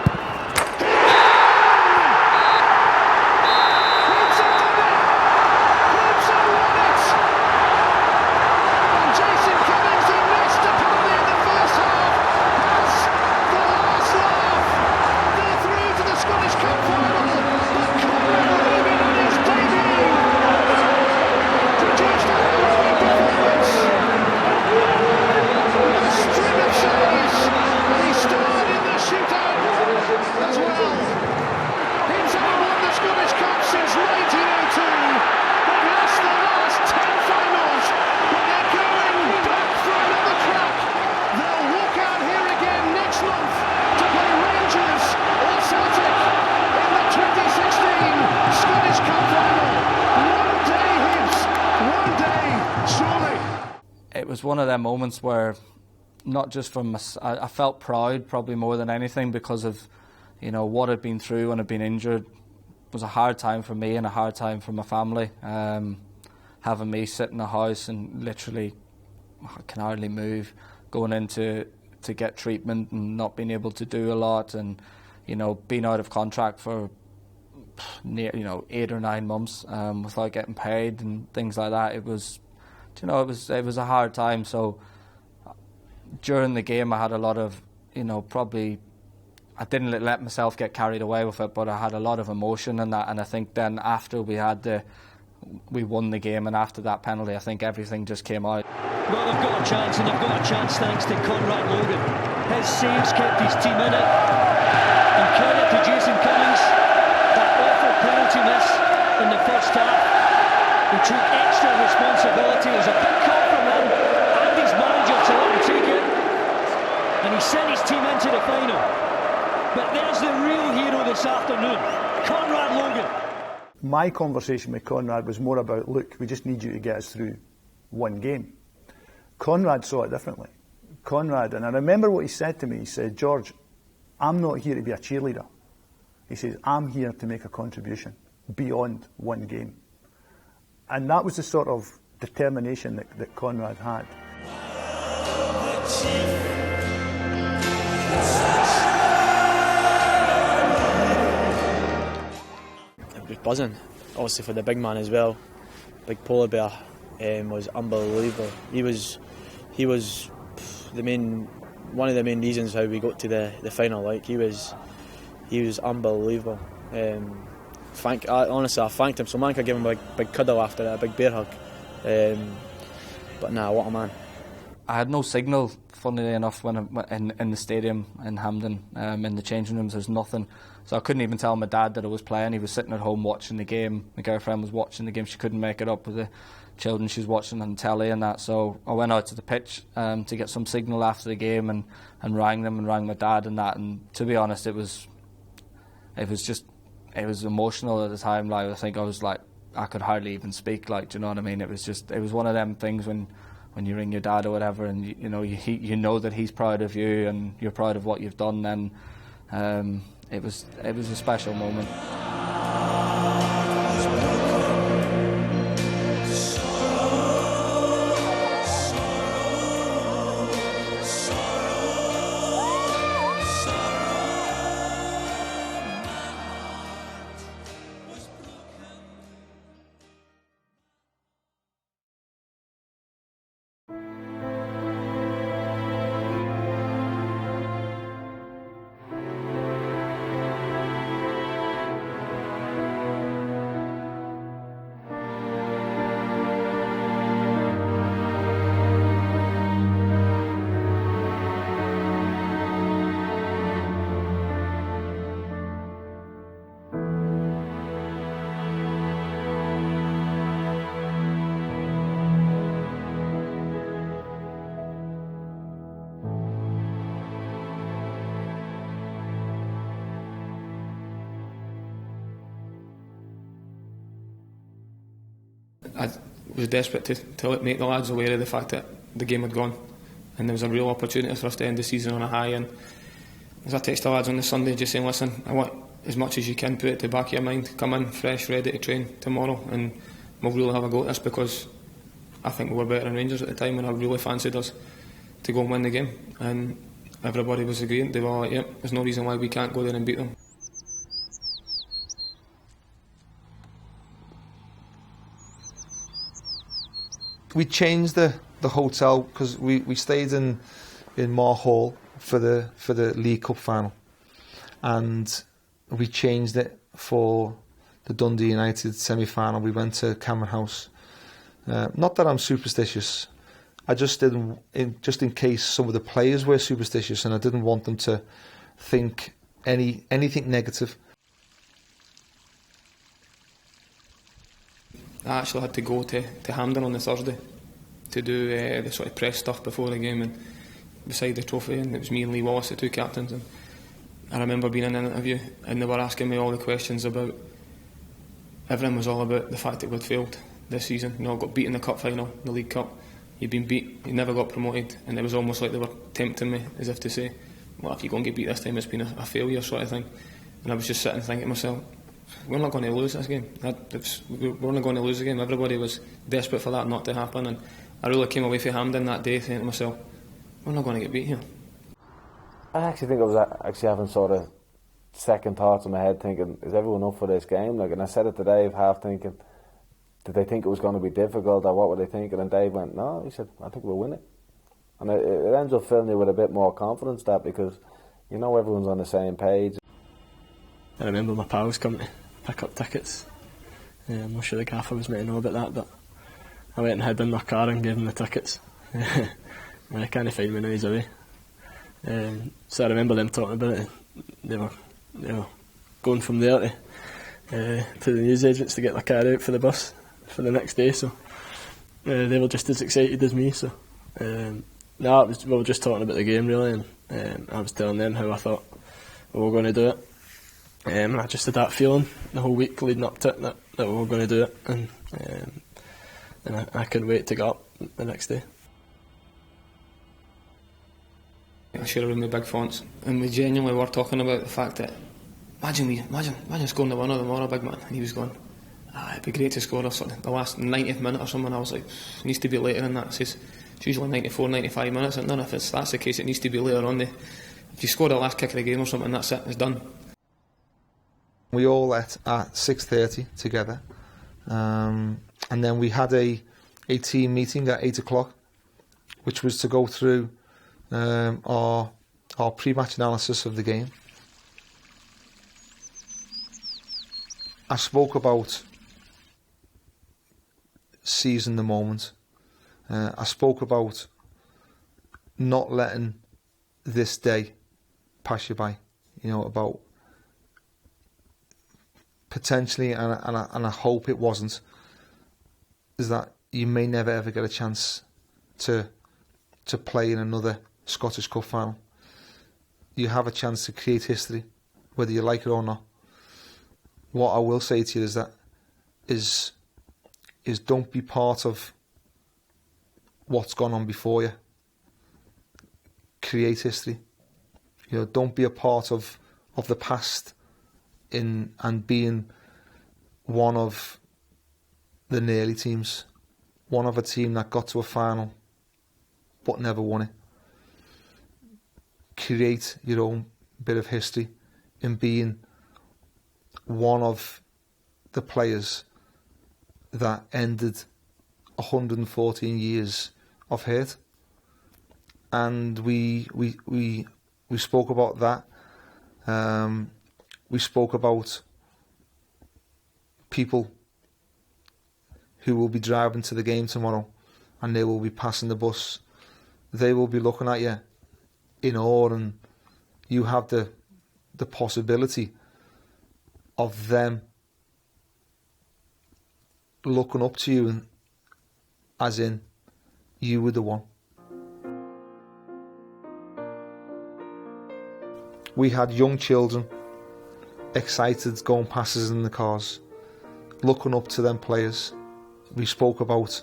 It was one of them moments where, not just I felt proud probably more than anything because of, what I'd been through when I'd been injured. It was a hard time for me and a hard time for my family. Having me sit in the house and literally I can hardly move, going in to get treatment and not being able to do a lot, and being out of contract for near 8 or 9 months without getting paid and things like that. It was a hard time. So during the game I had a lot of, probably I didn't let myself get carried away with it, but I had a lot of emotion in that. And I think then after we won the game, and after that penalty, I think everything just came out. Well, they've got a chance, and they've got a chance thanks to Conrad Logan. His saves kept his team in it. And credit to Jason Cummings, that awful penalty miss in the first half. He took extra responsibility. It was a big call from him and his manager to let him take it. And he sent his team into the final. But there's the real hero this afternoon, Conrad Logan. My conversation with Conrad was more about, look, we just need you to get us through one game. Conrad saw it differently. Conrad, and I remember what he said to me, he said, George, I'm not here to be a cheerleader. He says, I'm here to make a contribution beyond one game. And that was the sort of determination that Conrad had. It was buzzing, obviously for the big man as well. Big polar bear was unbelievable. He was one of the main reasons how we got to the final. Like he was unbelievable. Honestly, I thanked him so much. I gave him a big cuddle after that, a big bear hug. But what a man. I had no signal, funnily enough, when in the stadium in Hampden, in the changing rooms. There's nothing, so I couldn't even tell my dad that I was playing. He was sitting at home watching the game. My girlfriend was watching the game. She couldn't make it up with the children. She was watching on telly and that. So I went out to the pitch to get some signal after the game and rang them and rang my dad and that. And to be honest, it was emotional at the time. Like I think I was like, I could hardly even speak. Like, do you know what I mean? It was one of them things when you ring your dad or whatever, and you know that he's proud of you and you're proud of what you've done. Then it was a special moment. I was desperate to make the lads aware of the fact that the game had gone, and there was a real opportunity for us to end the season on a high. And as I texted the lads on the Sunday, just saying, listen, I want as much as you can put it to the back of your mind, come in fresh, ready to train tomorrow, and we'll really have a go at this, because I think we were better than Rangers at the time, and I really fancied us to go and win the game. And everybody was agreeing. They were all like, yep, there's no reason why we can't go there and beat them. We changed the hotel because we stayed in Moore Hall for the League Cup final, and we changed it for the Dundee United semi-final. We went to Cameron House. Not that I'm superstitious. I just didn't, just in case some of the players were superstitious, and I didn't want them to think anything negative. I actually had to go to Hampden on the Thursday to do the sort of press stuff before the game, and beside the trophy, and it was me and Lee Wallace, the two captains, and I remember being in an interview and they were asking me all the questions about, everything was all about the fact that we'd failed this season. You know, got beat in the cup final, the League Cup, you'd been beat, you never got promoted, and it was almost like they were tempting me, as if to say, well, if you go and get beat this time, it's been a failure sort of thing. And I was just sitting thinking to myself, we're not going to lose this game. We're not going to lose the game. Everybody was desperate for that not to happen, and I really came away from Hampden that day thinking to myself, we're not going to get beat here. I actually think I was actually having sort of second thoughts in my head, thinking, is everyone up for this game? Like, and I said it to Dave, half thinking, did they think it was going to be difficult, or what were they thinking? And Dave went, no, he said, I think we'll win it. And it ends up filling you with a bit more confidence, that, because you know everyone's on the same page. I remember my pals coming to pick up tickets. I'm not sure the gaffer was meant to know about that, but I went and hid in their car and gave them the tickets. And I can't find me now, he's away. So I remember them talking about it. They were going from there to the newsagents to get their car out for the bus for the next day. So they were just as excited as me. So we were just talking about the game really, and I was telling them how I thought we were going to do it. I just had that feeling the whole week leading up to it that we were going to do it, and I couldn't wait to go up the next day. I share a room with big fonts, and we genuinely were talking about the fact that imagine scoring the winner tomorrow, big man. And he was going, it'd be great to score the last 90th minute or something. I was like, it needs to be later than that. It's usually 94, 95 minutes, and none if that's the case, it needs to be later on. If you score the last kick of the game or something, that's it, it's done. We all ate at 6:30 together, and then we had a team meeting at 8 o'clock, which was to go through our pre-match analysis of the game. I spoke about seizing the moment. I spoke about not letting this day pass you by. You know, about potentially, and I hope it wasn't, is that you may never ever get a chance to play in another Scottish Cup final. You have a chance to create history, whether you like it or not. What I will say to you is don't be part of what's gone on before you. Create history. You know, don't be a part of the past and being one of the nearly teams, one of a team that got to a final but never won it. Create your own bit of history in being one of the players that ended 114 years of hate. And we spoke about that. We spoke about people who will be driving to the game tomorrow, and they will be passing the bus. They will be looking at you in awe, and you have the possibility of them looking up to you, and as in you were the one. We had young children excited going past us in the cars, looking up to them players we spoke about,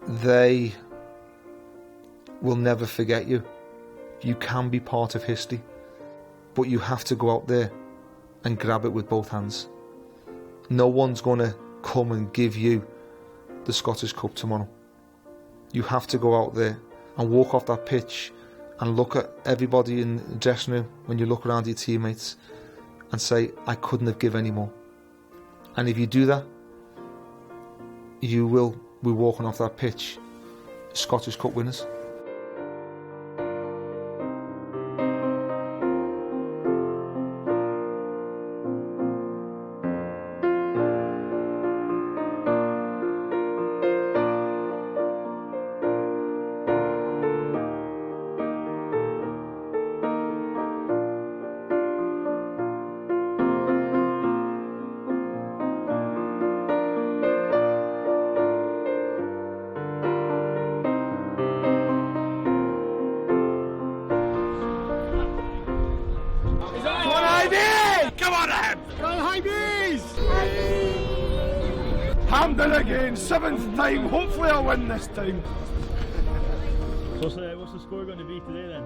they will never forget you. You can be part of history, but you have to go out there and grab it with both hands. No one's going to come and give you the Scottish Cup tomorrow. You have to go out there and walk off that pitch and look at everybody in the dressing room when you look around your teammates and say, I couldn't have given any more. And if you do that, you will be walking off that pitch Scottish Cup winners. Hampden again, 7th time. Hopefully I'll win this time. What's the score going to be today then?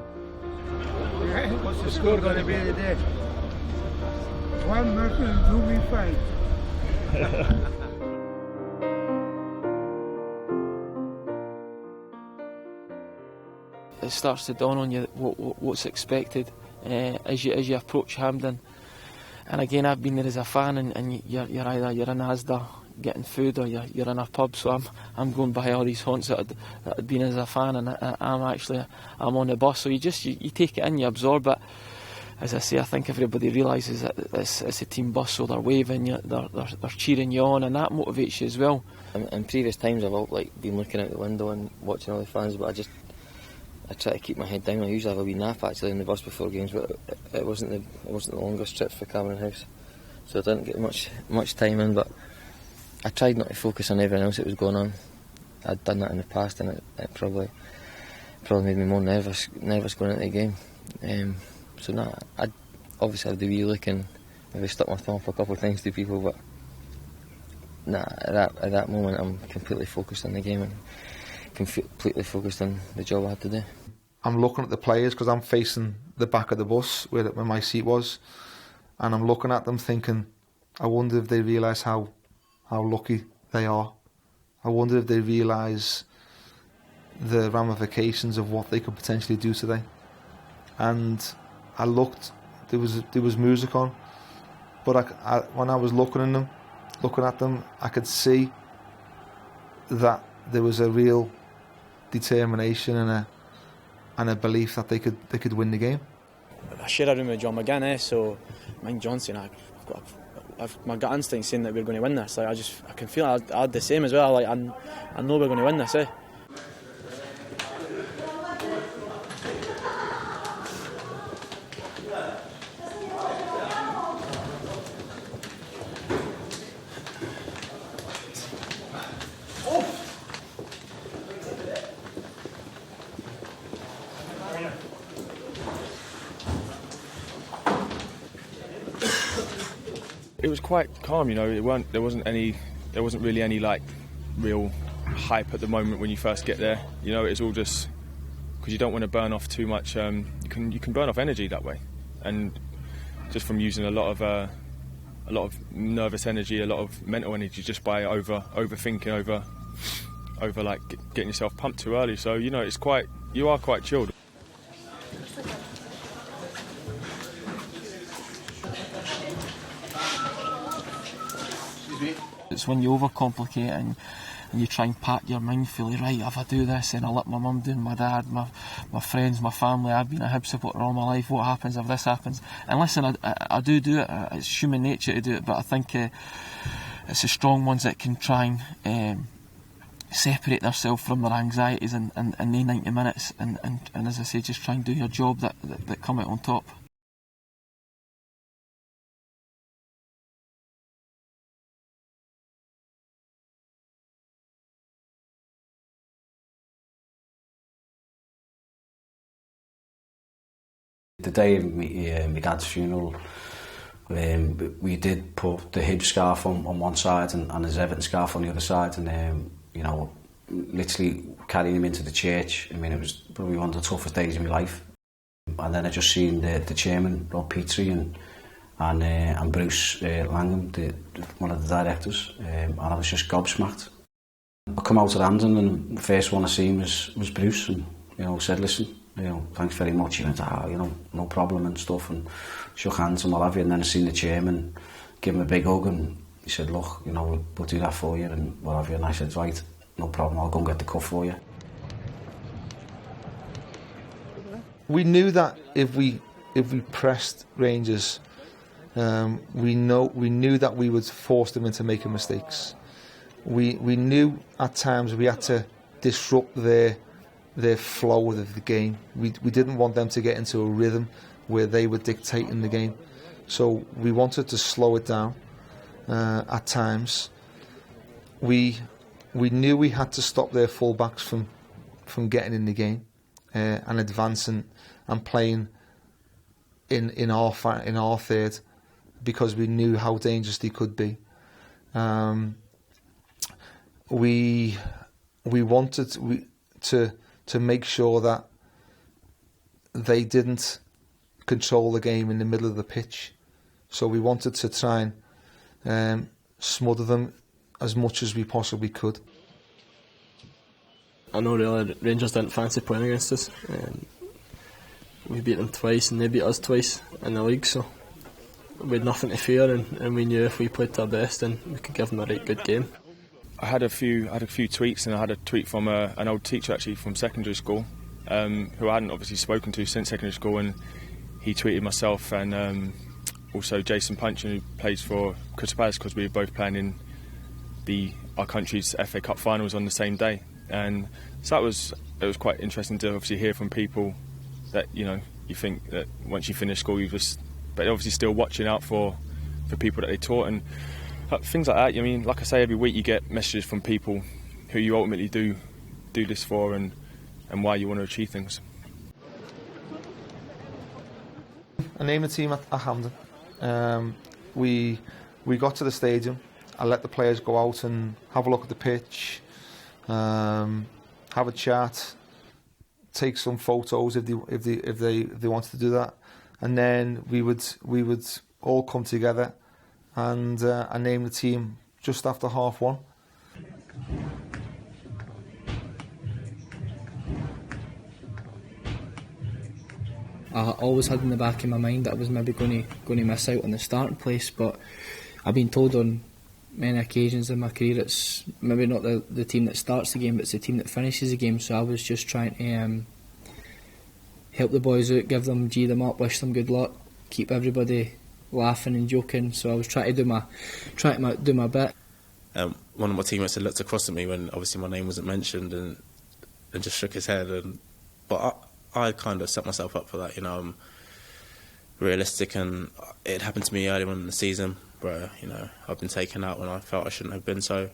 What's the score going to be today? 1-0 to me fight. It starts to dawn on you what's expected as you approach Hampden. And again, I've been there as a fan, and you're in Asda getting food, or you're in a pub. So I'm going by all these haunts that I'd been as a fan, and I'm on the bus. So you take it in, you absorb. But as I say, I think everybody realises that it's a team bus, so they're waving you, they're cheering you on, and that motivates you as well. In previous times, I've been looking out the window and watching all the fans, but I try to keep my head down. I usually have a wee nap actually in the bus before games, but it wasn't the longest trip for Cameron House, so I didn't get much time in. But I tried not to focus on everything else that was going on. I'd done that in the past, and it probably made me more nervous going into the game. So no, I'd obviously have the wee look and maybe stuck my thumb up a couple of times to people, but nah, at that moment I'm completely focused on the game and completely focused on the job I had to do. I'm looking at the players because I'm facing the back of the bus where my seat was, and I'm looking at them thinking, I wonder if they realise how lucky they are. I wonder if they realise the ramifications of what they could potentially do today. And I looked, there was music on, but when I was looking at them, I could see that there was a real determination and a belief that they could win the game. I share a room with John McGinn, so Mike Johnson, my gut instinct saying that we're going to win this. I can feel I had the same as well. I know we're going to win this. It was quite calm, there wasn't really any real hype at the moment when you first get there. It's all just because you don't want to burn off too much. You can burn off energy that way, and just from using a lot of nervous energy, a lot of mental energy, just by overthinking, over getting yourself pumped too early. So you are quite chilled. It's when you overcomplicate and you try and pack your mind fully, right, if I do this, then I'll let my mum do, my dad, my friends, my family, I've been a Hibs supporter all my life, what happens if this happens? And listen, I do it, it's human nature to do it, but I think it's the strong ones that can try and separate themselves from their anxieties in the 90 minutes and as I say, just try and do your job that come out on top. The day of my dad's funeral We did put the Hibs scarf on one side and his Everton scarf on the other side, and you know, literally carrying him into the church. I mean, it was probably one of the toughest days of my life. And then I just seen the chairman, Rob Petrie, and Bruce Langham, one of the directors, and I was just gobsmacked. I come out of Hampden, and the first one I seen was Bruce, and you know, said, listen, you know, thanks very much. He went, you know, no problem and stuff, and shook hands and what have you. And then I seen the chairman, give him a big hug, and he said, look, you know, we'll do that for you and what have you. And I said, right, no problem, I'll go and get the cup for you. We knew that if we pressed Rangers, we knew that we would force them into making mistakes. We knew at times we had to disrupt their flow of the game. We didn't want them to get into a rhythm where they were dictating the game. So we wanted to slow it down at times. We knew we had to stop their full-backs from getting in the game and advancing and playing in our third, because we knew how dangerous they could be. We wanted to make sure that they didn't control the game in the middle of the pitch. So we wanted to try and smother them as much as we possibly could. I know really Rangers didn't fancy playing against us. We beat them twice and they beat us twice in the league, so we had nothing to fear, and we knew if we played our best then we could give them a right good game. I had a few tweets, and I had a tweet from an old teacher actually from secondary school, who I hadn't obviously spoken to since secondary school, and he tweeted myself and also Jason Punchin, who plays for Crystal Palace, because we were both playing in our country's FA Cup finals on the same day, and so it was quite interesting to obviously hear from people that, you know, you think that once you finish school but obviously still watching out for people that they taught, and things like that. I mean, like I say, every week you get messages from people who you ultimately do this for, and why you want to achieve things. I named the team at Hampden. We got to the stadium. I let the players go out and have a look at the pitch, have a chat, take some photos if they wanted to do that, and then we would all come together and I named the team just after 1:30. I always had in the back of my mind that I was maybe going to miss out on the starting place, but I've been told on many occasions in my career it's maybe not the team that starts the game, but it's the team that finishes the game. So I was just trying to help the boys out, give them, G them up, wish them good luck, keep everybody laughing and joking. So I was trying to do my bit. One of my teammates had looked across at me when obviously my name wasn't mentioned, and just shook his head. But I kind of set myself up for that. You know, I'm realistic, and it happened to me early on in the season where, you know, I've been taken out when I felt I shouldn't have been. So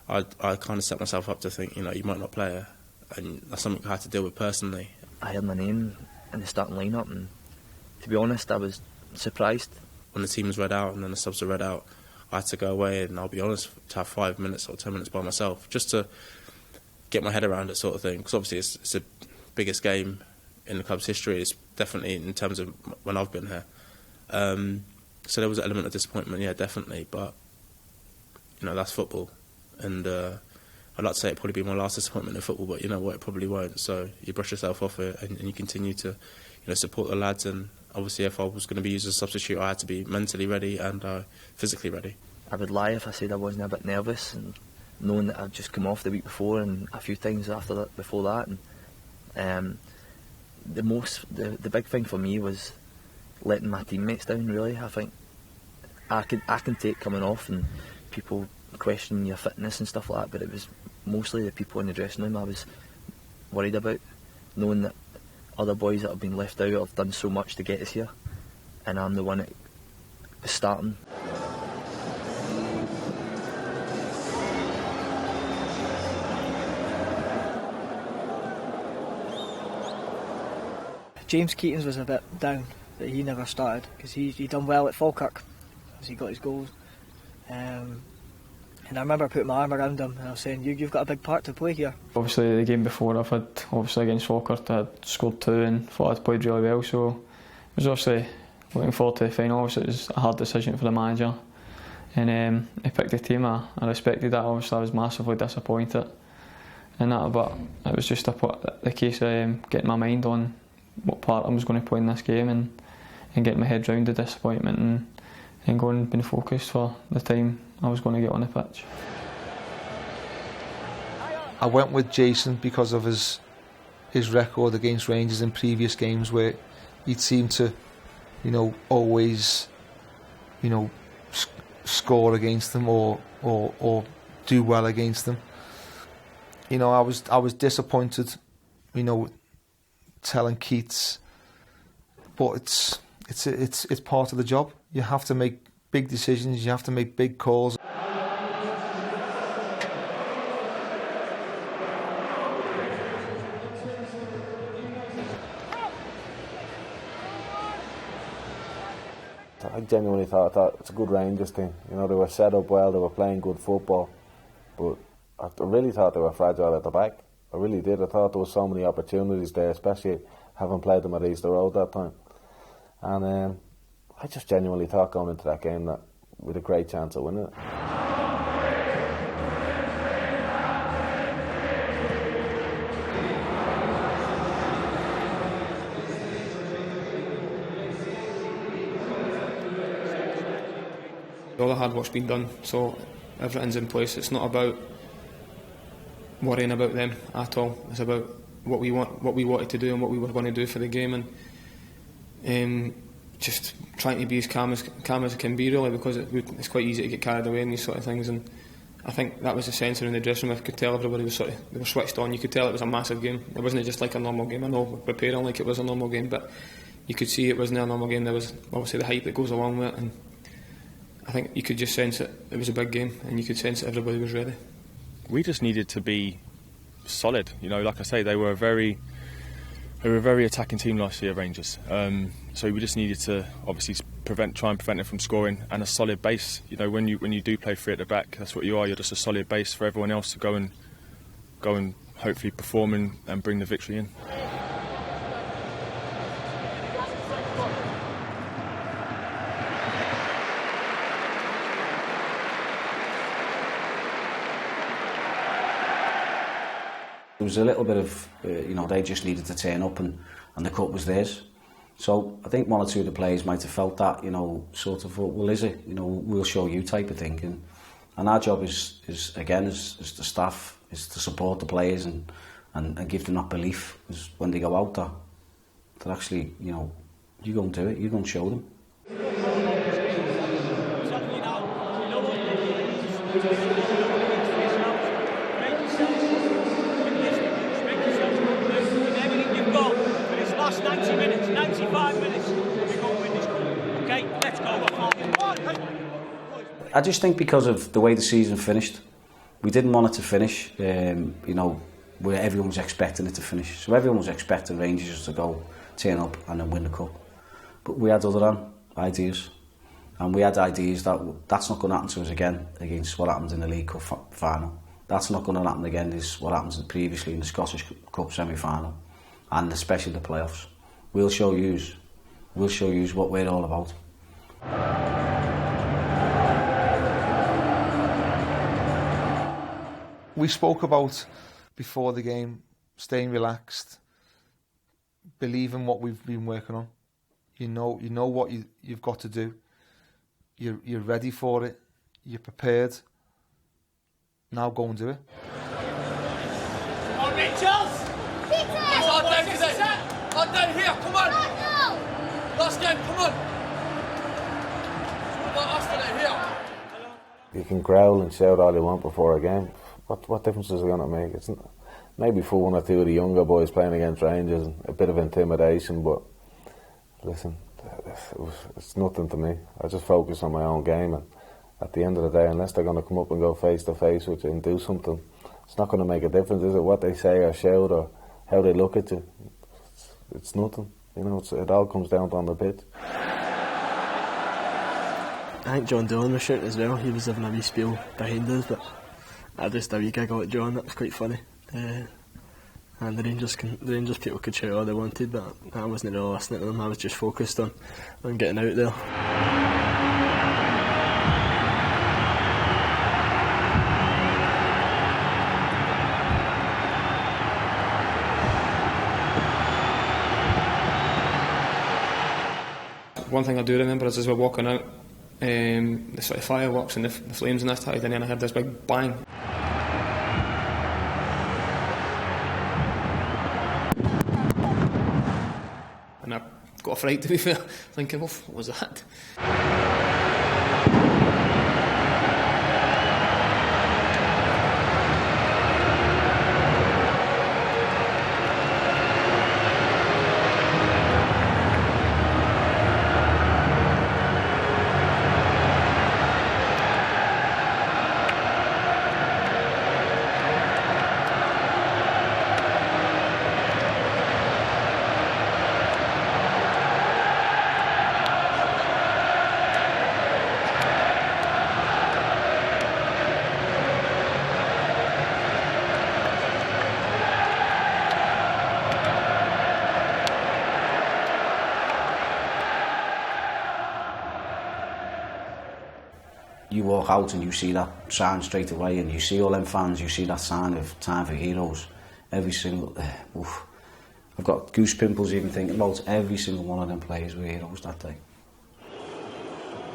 I kind of set myself up to think, you know, you might not play her, and that's something I had to deal with personally. I heard my name in the starting lineup, and to be honest, I was surprised. When the team was read out and then the subs were read out, I had to go away, and I'll be honest, to have 5 minutes or 10 minutes by myself, just to get my head around it, sort of thing. Because obviously it's the biggest game in the club's history. It's definitely in terms of when I've been here. So there was an element of disappointment, yeah, definitely. But you know, that's football, and I'd like to say it'd probably be my last disappointment in football, but you know what, it probably won't. So you brush yourself off it, and you continue to, you know, support the lads. And obviously, if I was going to be used as a substitute, I had to be mentally ready and physically ready. I would lie if I said I wasn't a bit nervous, and knowing that I'd just come off the week before and a few times before that. And the big thing for me was letting my teammates down. Really, I think I can take coming off and people questioning your fitness and stuff like that, but it was mostly the people in the dressing room I was worried about, knowing that other boys that have been left out have done so much to get us here, and I'm the one that is starting. James Keatings was a bit down that he never started, because he done well at Falkirk, as he got his goals. And I remember putting my arm around him and I was saying, you've got a big part to play here. Obviously the game before I've had, obviously against Falkirk, I had scored 2 and thought I'd played really well, so I was obviously looking forward to the final. Obviously it was a hard decision for the manager, and he picked the team. I respected that. Obviously I was massively disappointed in that, but it was just the case of getting my mind on what part I was going to play in this game, and getting my head round the disappointment, and going and being focused for the time I was going to get on the pitch. I went with Jason because of his record against Rangers in previous games, where he'd seemed to, always, score against them or do well against them. I was disappointed, telling Keats, but it's part of the job. You have to make big decisions, you have to make big calls. I genuinely thought it's a good Rangers team. They were set up well, they were playing good football, but I really thought they were fragile at the back. I really did. I thought there was so many opportunities there, especially having played them at Easter Road that time. And I just genuinely thought going into that game that we had a great chance of winning it. All the hard work's been done, so everything's in place. It's not about worrying about them at all. It's about what we wanted to do and what we were going to do for the game, and just trying to be as calm as it can be, really, because it's quite easy to get carried away in these sort of things. And I think that was the sense in the dressing room. I could tell everybody was they were switched on. You could tell it was a massive game. It wasn't just like a normal game. I know we're preparing like it was a normal game, but you could see it wasn't a normal game. There was obviously the hype that goes along with it, and I think you could just sense it. It was a big game, and you could sense that everybody was ready. We just needed to be solid. Like I say, they were a very attacking team last year, Rangers. So we just needed to obviously try and prevent them from scoring, and a solid base. When you do play free at the back, that's what you are. You're just a solid base for everyone else to go and hopefully perform and bring the victory in. There was a little bit of, they just needed to turn up and the cup was theirs. So I think one or two of the players might have felt that, sort of, well, is it? We'll show you type of thing. And our job is again, as the staff, is to support the players and give them that belief is when they go out there, that actually, you go and do it, you go and show them. Last 90 minutes, 95 minutes, we're going to win this cup. Okay, let's go. I just think because of the way the season finished, we didn't want it to finish, where everyone was expecting it to finish. So everyone was expecting Rangers to go, turn up and then win the cup. But we had other ideas. And we had ideas that's not going to happen to us again against what happened in the League Cup final. That's not going to happen again is what happens previously in the Scottish Cup semi-final. And especially the playoffs. We'll show you what we're all about. We spoke about before the game staying relaxed, believing what we've been working on. You know what you've got to do. You're ready for it. You're prepared. Now go and do it. Come on, Mitchells! On down here, come on! Last game, come on! You can growl and shout all you want before a game. What difference is it going to make? It's maybe for one or two of the younger boys playing against Rangers, a bit of intimidation, but listen, it's nothing to me. I just focus on my own game, and at the end of the day, unless they're going to come up and go face to face with you and do something, it's not going to make a difference, is it? What they say or shout or how they look at you. It's nothing, it all comes down on the pitch. I think John Dillon was shooting as well. He was having a wee spiel behind us, but I just a wee giggle at John. That was quite funny. And the Rangers people could shout all they wanted, but I wasn't really listening to them. I was just focused on getting out there. One thing I do remember is as we're walking out, the sort of fireworks and the flames and this started, and then I heard this big bang. And I got a fright, to be fair, thinking, well, what was that? You walk out and you see that sign straight away, and you see all them fans, you see that sign of Time for Heroes. Every single... I've got goose pimples even thinking about every single one of them players were heroes that day.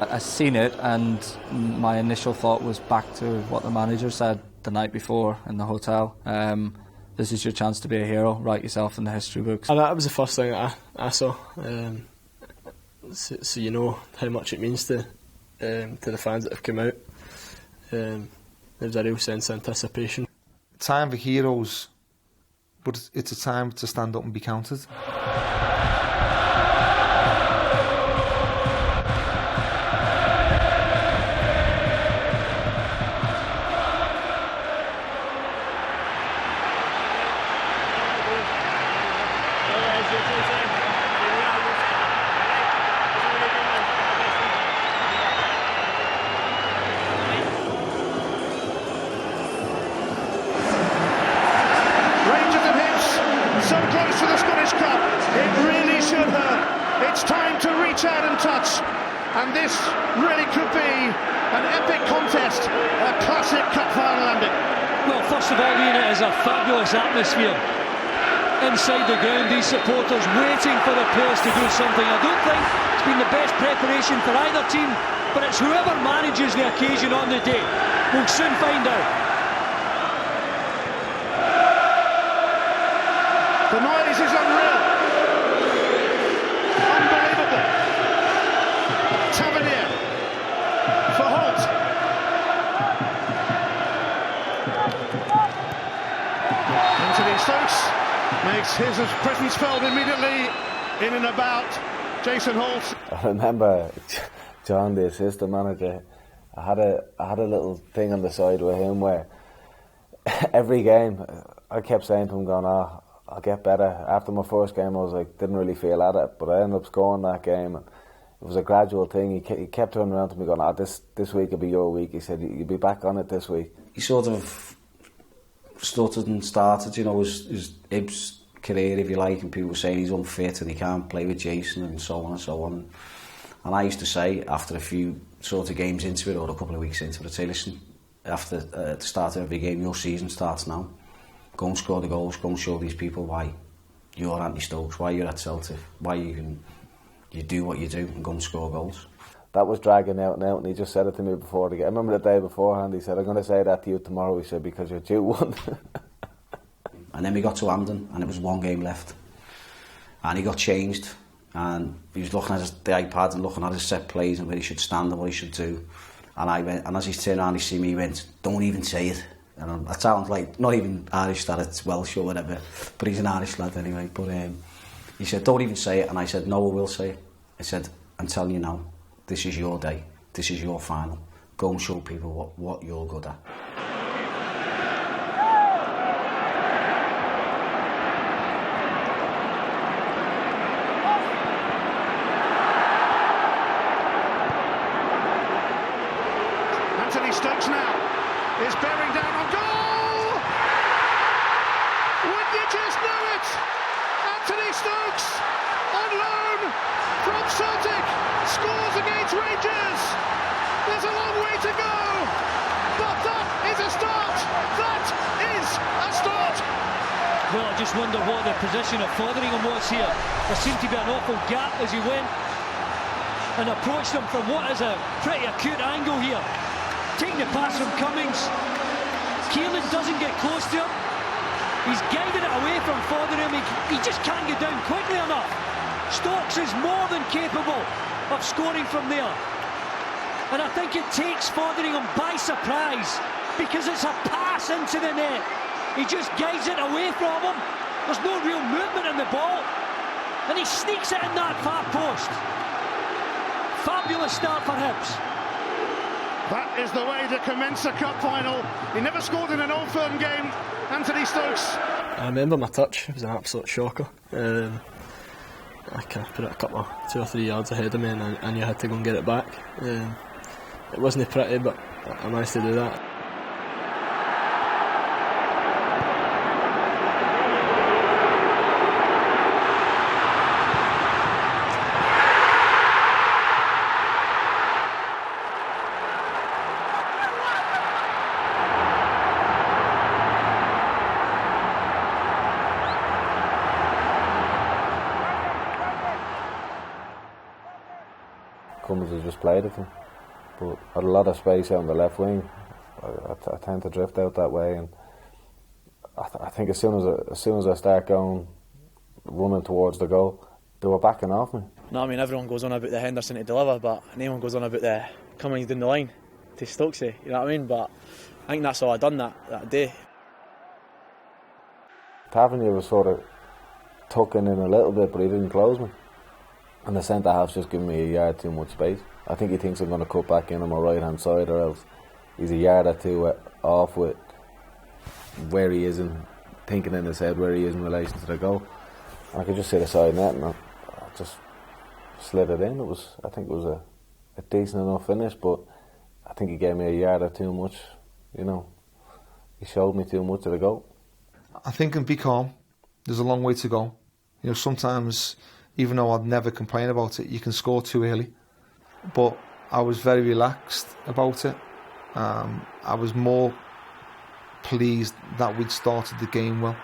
I seen it, and my initial thought was back to what the manager said the night before in the hotel. This is your chance to be a hero. Write yourself in the history books. And that was the first thing that I saw. So you know how much it means to the fans that have come out. There's a real sense of anticipation. Time for Heroes, but it's a time to stand up and be counted. So close to the Scottish Cup, it really should hurt. It's time to reach out and touch, and this really could be an epic contest, a classic cup final ending. Well, first of all, Ian, it is a fabulous atmosphere inside the ground. These supporters waiting for the players to do something. I don't think it's been the best preparation for either team, but it's whoever manages the occasion on the day. We'll soon find out. The noise is unreal. Unbelievable. Tavernier for Holt. Anthony Stokes makes his presence felt immediately in and about Jason Holt. I remember John, the assistant manager, I had a little thing on the side with him where every game I kept saying to him, going, I'll get better. After my first game, I was like, didn't really feel at it, but I ended up scoring that game, and it was a gradual thing. He kept turning around to me, going, this week will be your week. He said, you'll be back on it this week. He sort of stuttered and started, his Ibs career, if you like, and people were saying he's unfit and he can't play with Jason and so on and so on. And I used to say, after a few sort of games into it, or a couple of weeks into it, I'd say, listen, after the start of every game, your season starts now. Go and score the goals, go and show these people why you're Anthony Stokes, why you're at Celtic, why you do what you do and go and score goals. That was dragging out and out, and he just said it to me before the game. I remember the day beforehand, he said, I'm going to say that to you tomorrow, he said, because you're due one. And then we got to Hampden, and it was one game left. And he got changed, and he was looking at the iPad and looking at his set plays and where he should stand and what he should do. And I went, and as he turned around, he see me, he went, don't even say it. And that sounds like, not even Irish, that it's Welsh or whatever, but he's an Irish lad anyway. But he said, don't even say it. And I said, no, I will say it. I said, I'm telling you now, this is your day, this is your final. Go and show people what you're good at. Stokes now is bearing down on goal! Would you just know it? Anthony Stokes on loan from Celtic scores against Rangers. There's a long way to go, but that is a start. That is a start. Well, I just wonder what the position of Fotheringham was here. There seemed to be an awful gap as he went and approached them from what is a pretty acute angle here. Taking the pass from Cummings. Keelan doesn't get close to him. He's guided it away from Fotheringham. He just can't get down quickly enough. Stokes is more than capable of scoring from there. And I think it takes Fotheringham by surprise because it's a pass into the net. He just guides it away from him. There's no real movement in the ball. And he sneaks it in that far post. Fabulous start for Hibs. That is the way to commence a cup final. He never scored in an Old Firm game, Anthony Stokes. I remember my touch. It was an absolute shocker. I kind of put it a couple of 2 or 3 yards ahead of me, and I knew I had to go and get it back. It wasn't pretty, but I managed to do that. Cummins has just played it, but had a lot of space out on the left wing. I tend to drift out that way, and I think as soon as I start going running towards the goal, they were backing off me. No, I mean everyone goes on about the Henderson to deliver, but no one goes on about the Cummings down the line to Stokesy. You know what I mean? But I think that's all I done that day. Tavernier was sort of tucking in a little bit, but he didn't close me. And the centre half's just giving me a yard too much space. I think he thinks I'm going to cut back in on my right hand side, or else he's a yard or two off with where he is and thinking in his head where he is in relation to the goal. And I could just see the side net and I just slid it in. I think it was a decent enough finish, but I think he gave me a yard or too much. You know, he showed me too much of the goal. I think and be calm. There's a long way to go. You know, sometimes, even though I'd never complain about it, you can score too early. But I was very relaxed about it. I was more pleased that we'd started the game well.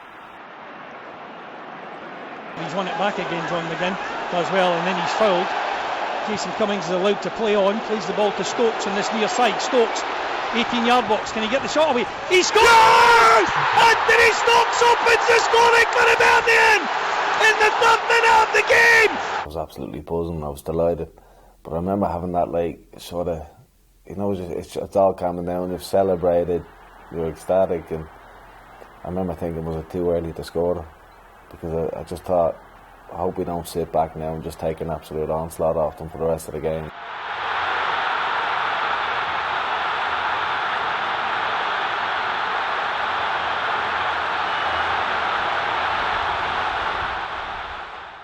He's won it back again, John McGinn does well, and then he's fouled. Jason Cummings is allowed to play on, plays the ball to Stokes on this near side. Stokes, 18-yard box, can he get the shot away? He scores! Yes! Anthony Stokes opens the scoring for Hibernian in the 3rd minute of the game! I was absolutely buzzing, I was delighted. But I remember having that, like, sort of, you know, it's all calming down, you've celebrated, you're ecstatic, and I remember thinking, was it too early to score? Because I just thought, I hope we don't sit back now and just take an absolute onslaught off them for the rest of the game.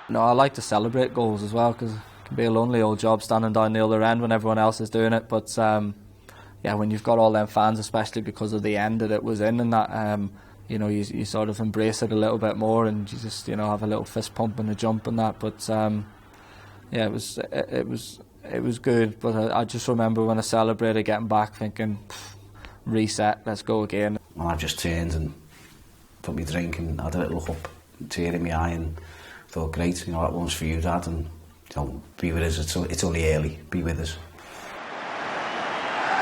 No, I like to celebrate goals as well, because it can be a lonely old job standing down the other end when everyone else is doing it. But yeah, when you've got all them fans, especially because of the end that it was in, and that you know, you sort of embrace it a little bit more, and you just, you know, have a little fist pump and a jump and that. But yeah, it was good. But I just remember when I celebrated getting back, thinking, reset, let's go again. And I just turned and put my drink and had a little look up, tear in my eye, and thought, great, you know, that one's for you, Dad, and you know, be with us. It's only early. Be with us.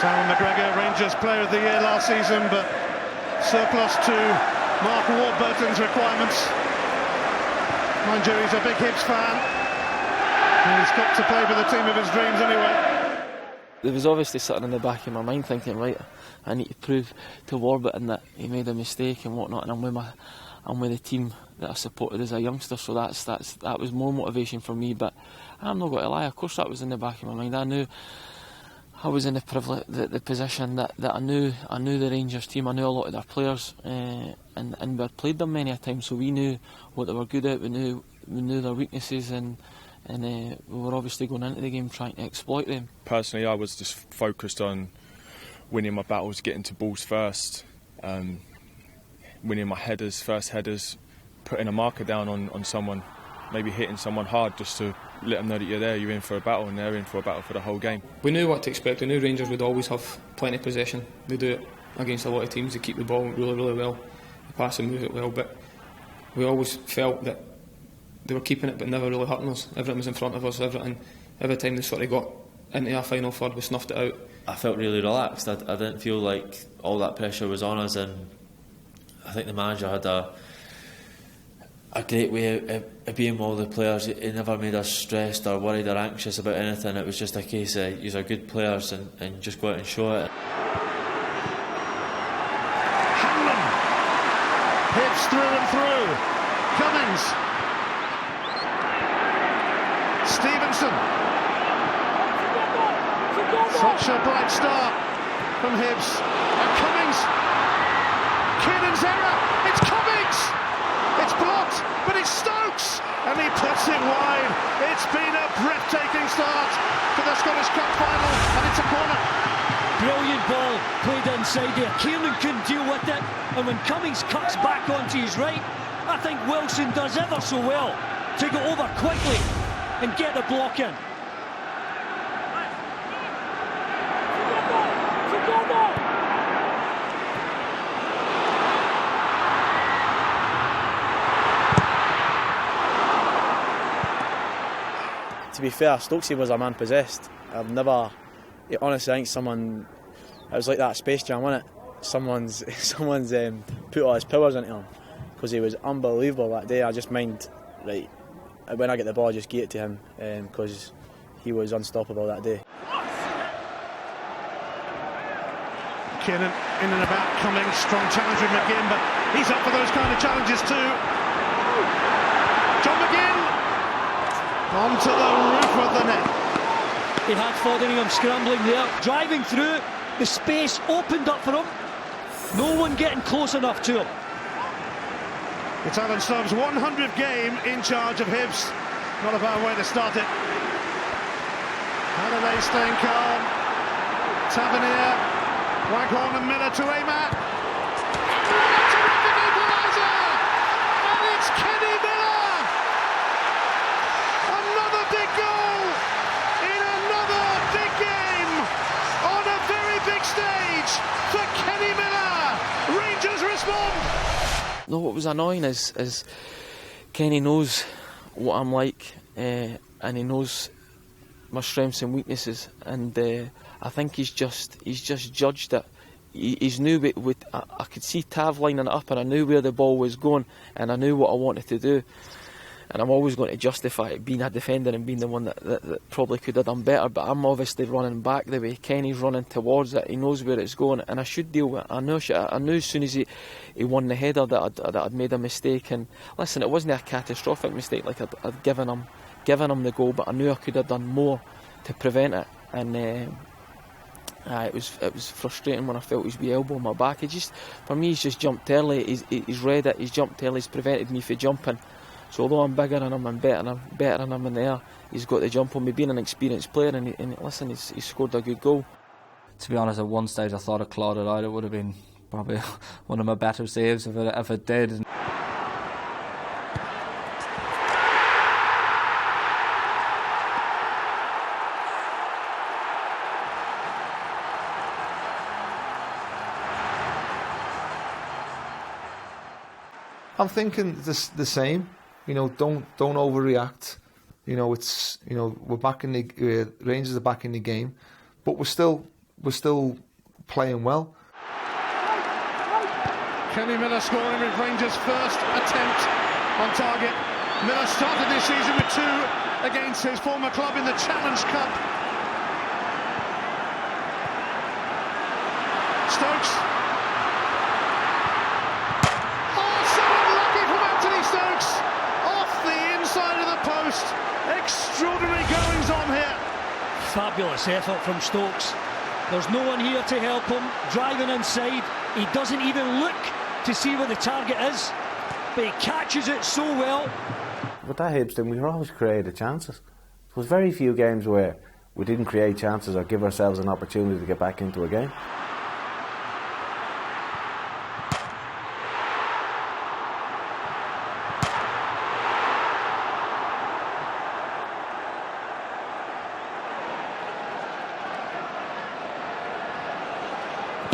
Darren McGregor, Rangers Player of the Year last season, but surplus to Mark Warburton's requirements. Mind you, he's a big Hibs fan, and he's got to play for the team of his dreams anyway. There was obviously sitting in the back of my mind thinking, right, I need to prove to Warburton that he made a mistake and whatnot, and I'm with the team that I supported as a youngster, so that was more motivation for me. But I'm not going to lie, of course that was in the back of my mind. I knew I was in the position that I knew the Rangers team, I knew a lot of their players, and we'd played them many a time, so we knew what they were good at, we knew their weaknesses, and we were obviously going into the game trying to exploit them. Personally, I was just focused on winning my battles, getting to balls first, winning my headers, first headers, putting a marker down on someone, maybe hitting someone hard just to let them know that you're there, you're in for a battle, and they're in for a battle for the whole game. We knew what to expect. We knew Rangers would always have plenty of possession. They do it against a lot of teams. They keep the ball really, really well. They pass and move it well, but we always felt that they were keeping it but never really hurting us. Everything was in front of us, every time they sort of got into our final third, we snuffed it out. I felt really relaxed. I didn't feel like all that pressure was on us, and I think the manager had a great way of being with all the players. He never made us stressed or worried or anxious about anything. It was just a case of these are good players and just go out and show it. Hanlon hits through and through. Cummings. Stevenson. Such a bright start from Hibs. And Cummings. Kiernan's error. It's Cummings. It's blocked, but it's Stokes. And he puts it wide. It's been a breathtaking start for the Scottish Cup final. And it's a corner. Brilliant ball played inside there. Kiernan couldn't deal with it. And when Cummings cuts back onto his right, I think Wilson does ever so well to go over quickly and get the block in. To be fair, Stokesy was a man possessed. I've never, honestly, I think someone, it was like that Space Jam, wasn't it? Someone's put all his powers into him, because he was unbelievable that day. I just mind, right, when I get the ball, I just give it to him, because he was unstoppable that day. Kiernan in and about, Cummings, strong challenge with McGinn, but he's up for those kind of challenges too. John McGinn onto the roof of the net. He had Foderingham scrambling there, driving through, the space opened up for him, no one getting close enough to him. It's Alan Stubbs' 100th game in charge of Hibs. Not a bad way to start it. Halliday staying calm. Tavernier, Waghorn and Miller to Amat. Terrific equaliser! And it's Kenny Miller! Another big goal in another big game on a very big stage for Kenny Miller. Rangers respond. No, what was annoying is Kenny knows what I'm like, and he knows my strengths and weaknesses, and I think he's just judged it. He's knew I could see Tav lining it up, and I knew where the ball was going, and I knew what I wanted to do. And I'm always going to justify it being a defender and being the one that probably could have done better, but I'm obviously running back the way Kenny's running towards it. He knows where it's going, and I should deal with it. I knew as soon as he won the header that I'd made a mistake. And listen, it wasn't a catastrophic mistake, like I'd given him the goal, but I knew I could have done more to prevent it. And it was frustrating when I felt his wee elbow on my back. For me, he's just jumped early. He's read it. He's jumped early. He's prevented me from jumping. So although I'm bigger than him and better than him in the air, he's got the jump on me. Being an experienced player, and listen, he's scored a good goal. To be honest, at one stage I thought it clawed it out. It would have been probably one of my better saves if it did. I'm thinking the same. Don't overreact. We're back in the Rangers are back in the game, but we're still playing well. Kenny Miller scoring with Rangers' first attempt on target. Miller started this season with 2 against his former club in the Challenge Cup. Stokes. Extraordinary goings on here. Fabulous effort from Stokes. There's no one here to help him. Driving inside, he doesn't even look to see where the target is, but he catches it so well. But that Hibs team, we always created chances. There was very few games where we didn't create chances or give ourselves an opportunity to get back into a game.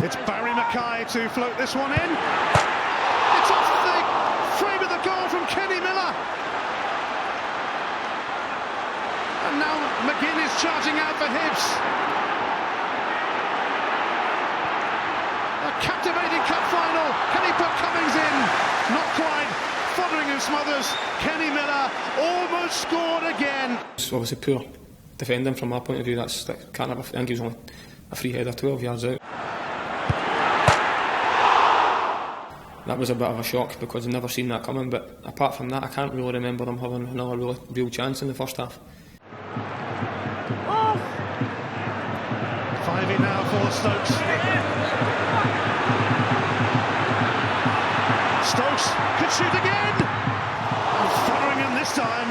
It's Barry Mackay to float this one in. It's off the frame of the goal from Kenny Miller. And now McGinn is charging out for Hibs. A captivating cup final. Can he put Cummings in? Not quite. Fotheringham smothers. Kenny Miller almost scored again. It's obviously poor defending from my point of view. That can't have. I think he was only a free header 12 yards out. That was a bit of a shock because I've never seen that coming. But apart from that, I can't really remember them having another real chance in the first half. 5 in now for Stokes. Stokes could shoot again. And Fotheringham this time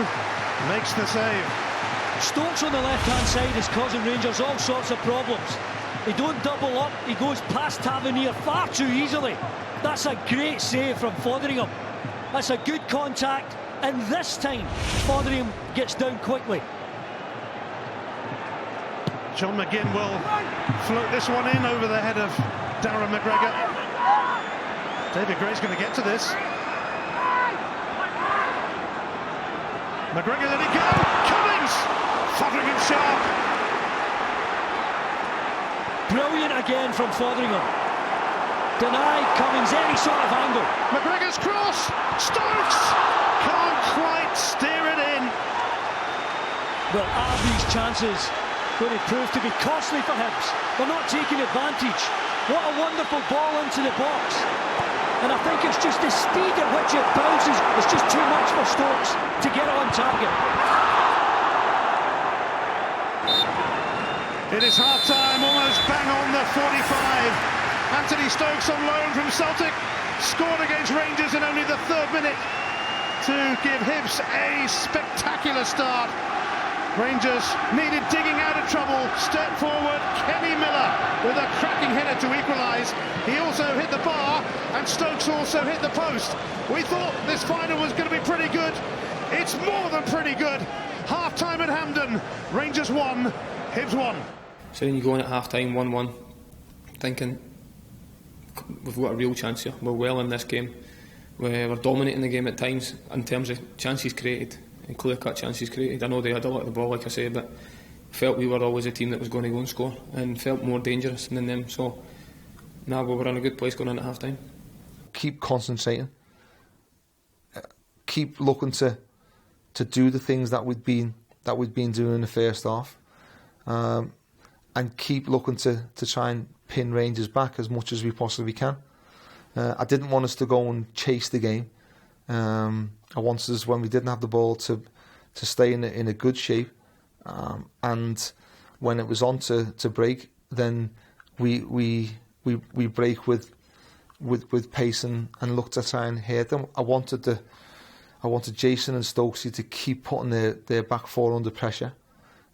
makes the save. Stokes on the left-hand side is causing Rangers all sorts of problems. They don't double up, he goes past Tavernier far too easily. That's a great save from Fotheringham. That's a good contact, and this time Fotheringham gets down quickly. John McGinn will float this one in over the head of Darren McGregor. David Gray's going to get to this. McGregor let it go. Cummings! Fotheringham sharp. Brilliant again from Fotheringham. Denied Cummings any sort of angle. McGregor's cross. Stokes can't quite steer it in. Well, are these chances going to prove to be costly for Hibs? They're not taking advantage. What a wonderful ball into the box. And I think it's just the speed at which it bounces. It's just too much for Stokes to get on target. It is half-time, almost bang on the 45. Anthony Stokes on loan from Celtic scored against Rangers in only the 3rd minute to give Hibs a spectacular start. Rangers needed digging out of trouble. Step forward, Kenny Miller with a cracking header to equalise. He also hit the bar, and Stokes also hit the post. We thought this final was going to be pretty good. It's more than pretty good. Half-time at Hampden. Rangers 1, Hibs 1. So then you go in at half-time 1-1, thinking we've got a real chance here. We're well in this game. We're dominating the game at times in terms of chances created. And clear-cut chances created. I know they had a lot of the ball, like I say, but felt we were always a team that was going to go and score and felt more dangerous than them. So now we were in a good place going in at half-time. Keep concentrating. Keep looking to do the things that we've been doing in the first half, and keep looking to try and pin Rangers back as much as we possibly can. I didn't want us to go and chase the game. I wanted us, when we didn't have the ball, to stay in a good shape, and when it was on to break, then we break with pace and look to try and hit them. I wanted Jason and Stokesy to keep putting their back four under pressure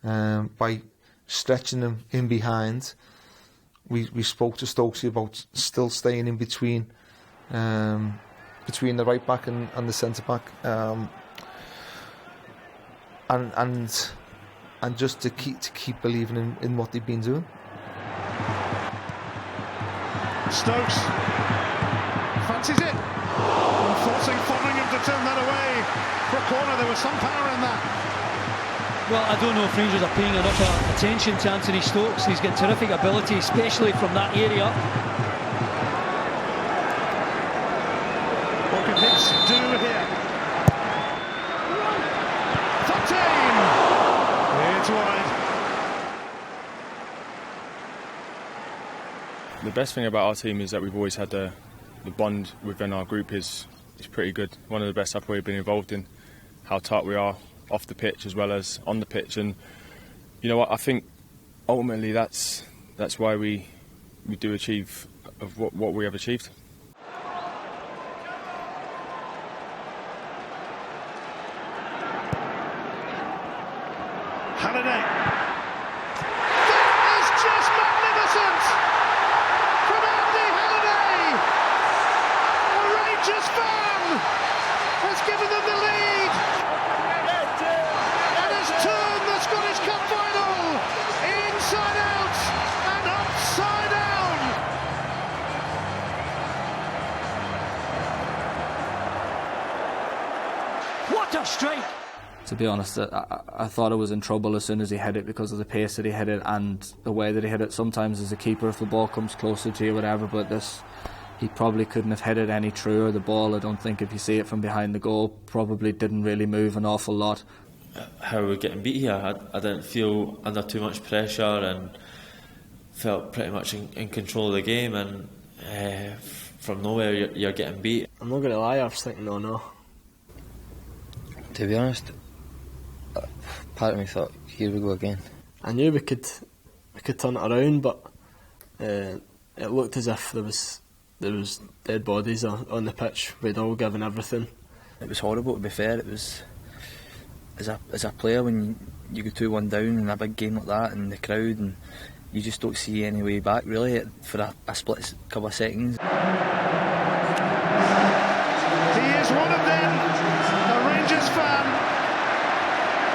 by stretching them in behind. We spoke to Stokesy about still staying in between the right back and the centre back, and just to keep believing in what they've been doing. Stokes fancies it, and forcing Fotheringham to turn that away for a corner. There was some power in that. Well, I don't know if Rangers are paying enough attention to Anthony Stokes. He's got terrific ability, especially from that area. What can Hibs do here? 13! It's wide. The best thing about our team is that we've always had the bond within our group is pretty good. One of the best I've probably been involved in. How tight we are off the pitch as well as on the pitch, and you know what, I think ultimately that's why we do achieve of what we have achieved. Halliday. That is just magnificent from Andy Halliday. A Rangers fan has given them the lead and has turned the Scottish Cup final inside out and upside down. What a strike! To be honest, I thought I was in trouble as soon as he hit it because of the pace that he hit it and the way that he hit it. Sometimes as a keeper, if the ball comes closer to you, whatever, but this, he probably couldn't have hit it any truer. The ball, I don't think, if you see it from behind the goal, probably didn't really move an awful lot. How are we getting beat here? I didn't feel under too much pressure and felt pretty much in control of the game, and from nowhere you're getting beat. I'm not going to lie, I was thinking, no. To be honest, part of me thought, here we go again. I knew we could turn it around, but it looked as if there was dead bodies on the pitch. We'd all given everything. It was horrible, to be fair. It was, as a player, when you go 2-1 down in a big game like that, and the crowd, and you just don't see any way back really for a split couple of seconds. He is one of them, a Rangers fan.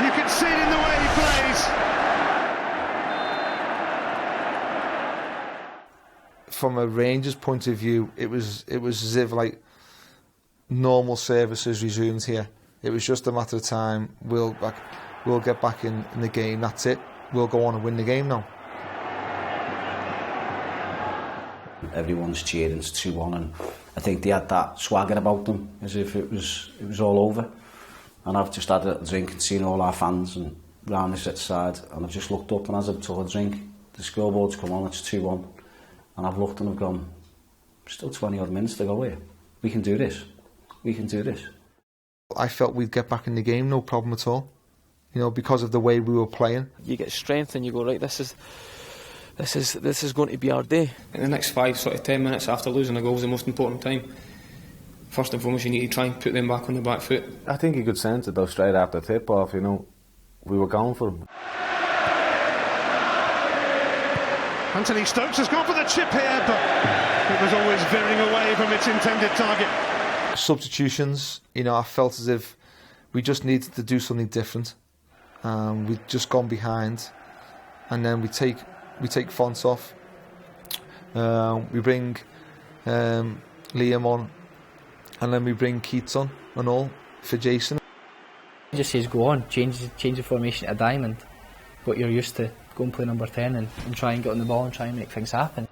You can see it in the way he plays. From a Rangers point of view, it was as if like normal services resumed here. It was just a matter of time. We'll get back in the game. That's it. We'll go on and win the game now. Everyone's cheering, it's 2-1, and I think they had that swagger about them, as if it was all over. And I've just had a drink and seen all our fans and round this side, and I've just looked up, and as I've took a drink, the scoreboard's come on, it's 2-1, and I've looked and I've gone, still 20 odd minutes to go here. We can do this. We can do this. I felt we'd get back in the game, no problem at all. You know, because of the way we were playing. You get strength and you go, right, this is going to be our day. In the next 5-10 minutes after losing a goal is the most important time. First and foremost, you need to try and put them back on the back foot. I think you could sense it though straight after tip-off, you know. We were going for him. Anthony Stokes has gone for the chip here, but it was always veering away from its intended target. Substitutions, you know, I felt as if we just needed to do something different. We'd just gone behind, and then we take Font off. We bring Liam on, and then we bring Keats on and all for Jason. He just says go on, change the formation to a diamond, but you're used to go and play number 10 and try and get on the ball and try and make things happen.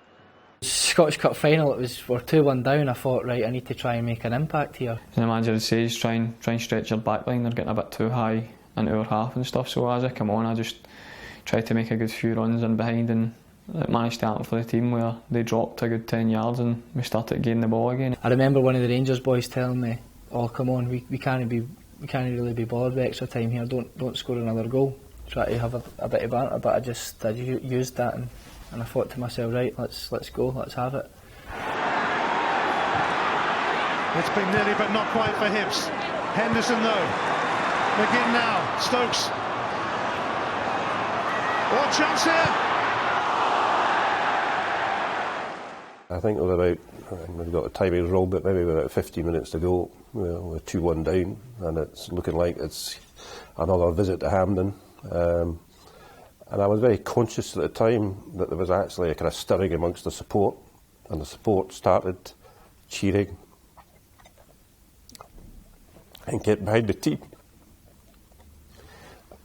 Scottish Cup final, we're 2-1 down. I thought, right, I need to try and make an impact here. And the manager says try and stretch your back line, they're getting a bit too high into our half and stuff, so as I come on I just tried to make a good few runs in behind, and it managed to happen for the team where they dropped a good 10 yards and we started gaining the ball again. I remember one of the Rangers boys telling me, oh come on, we can't really be bothered with extra time here, don't score another goal. Try to have a bit of banter, but I used that and I thought to myself, right, let's go, let's have it. It's been nearly but not quite for Hibs. Henderson though. McGinn now. Stokes. What chance here? I think we've got a timing wrong, but maybe about 15 minutes to go. We're 2-1 down, and it's looking like it's another visit to Hampden. And I was very conscious at the time that there was actually a kind of stirring amongst the support, and the support started cheering and getting behind the team.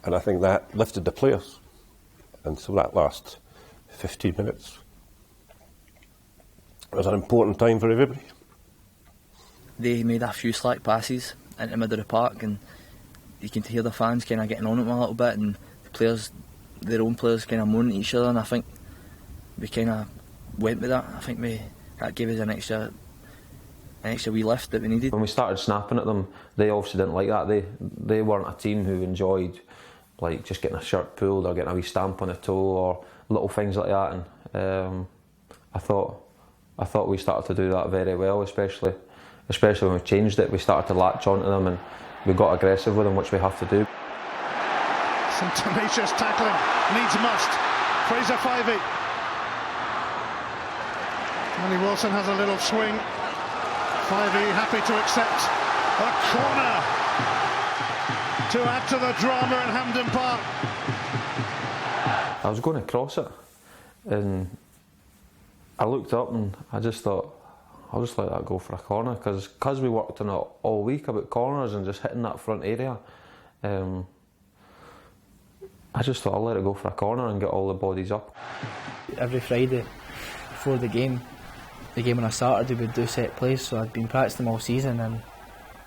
And I think that lifted the players. And so that last 15 minutes was an important time for everybody. They made a few slack passes into the middle of the park, and you can hear the fans kind of getting on it a little bit, and the players, their own players, kind of moaning at each other. And I think we kind of went with that. I think that gave us an extra wee lift that we needed. When we started snapping at them, they obviously didn't like that. They weren't a team who enjoyed like just getting a shirt pulled or getting a wee stamp on a toe or little things like that. And I thought we started to do that very well, especially when we changed it. We started to latch onto them and we got aggressive with them, which we have to do. Some tenacious tackling, needs must. Fraser Fyvie. Andy Wilson has a little swing. Fyvie happy to accept a corner to add to the drama in Hampden Park. I was going to cross it and I looked up and I just thought, I'll just let that go for a corner, because we worked on it all week about corners and just hitting that front area. I just thought I'll let it go for a corner and get all the bodies up. Every Friday before the game on a Saturday we'd do set plays, so I'd been practicing all season, and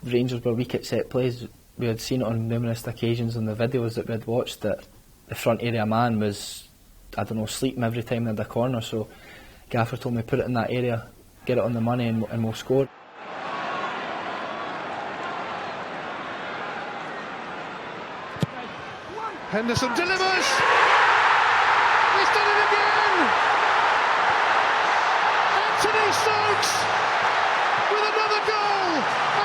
Rangers were weak at set plays. We had seen it on numerous occasions on the videos that we had watched, that the front area man was, I don't know, sleeping every time they had a corner, so Gaffer told me put it in that area, get it on the money and we'll score. Henderson delivers! He's done it again! Anthony Stokes with another goal,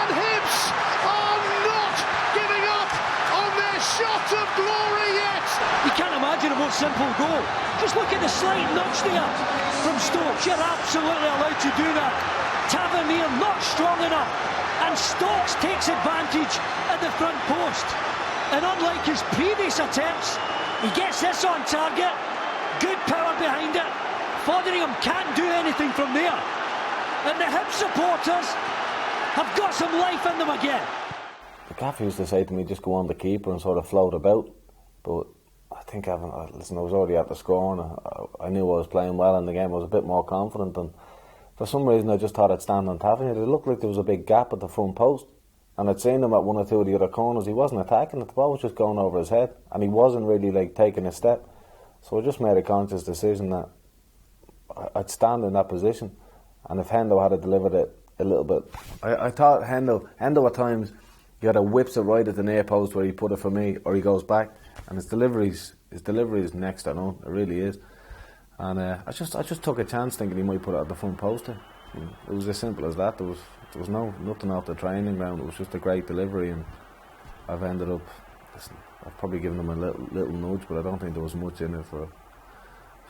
and Hibs are not giving up on their shot of glory yet! You can't imagine a more simple goal. Just look at the slight nudge there from Stokes. You're absolutely allowed to do that. Tavernier not strong enough, and Stokes takes advantage at the front post. And unlike his previous attempts, he gets this on target. Good power behind it. Foderingham can't do anything from there. And the Hibs supporters have got some life in them again. The gaffer used to say to me, just go on the keeper and sort of float about. But I think I was already at the score, and I knew I was playing well in the game. I was a bit more confident, and for some reason I just thought I'd stand on Tavernier. It looked like there was a big gap at the front post. And I'd seen him at one or two of the other corners. He wasn't attacking it, the ball was just going over his head, and he wasn't really like taking a step. So I just made a conscious decision that I'd stand in that position, and if Hendo had delivered it a little bit, I thought Hendo at times, he either whips it right at the near post where he put it for me, or he goes back, and his delivery is next, I know, it really is. And I just took a chance thinking he might put it at the front post there. It was as simple as that. There was nothing off the training ground. It was just a great delivery, and I've ended up. I've probably given them a little nudge, but I don't think there was much in it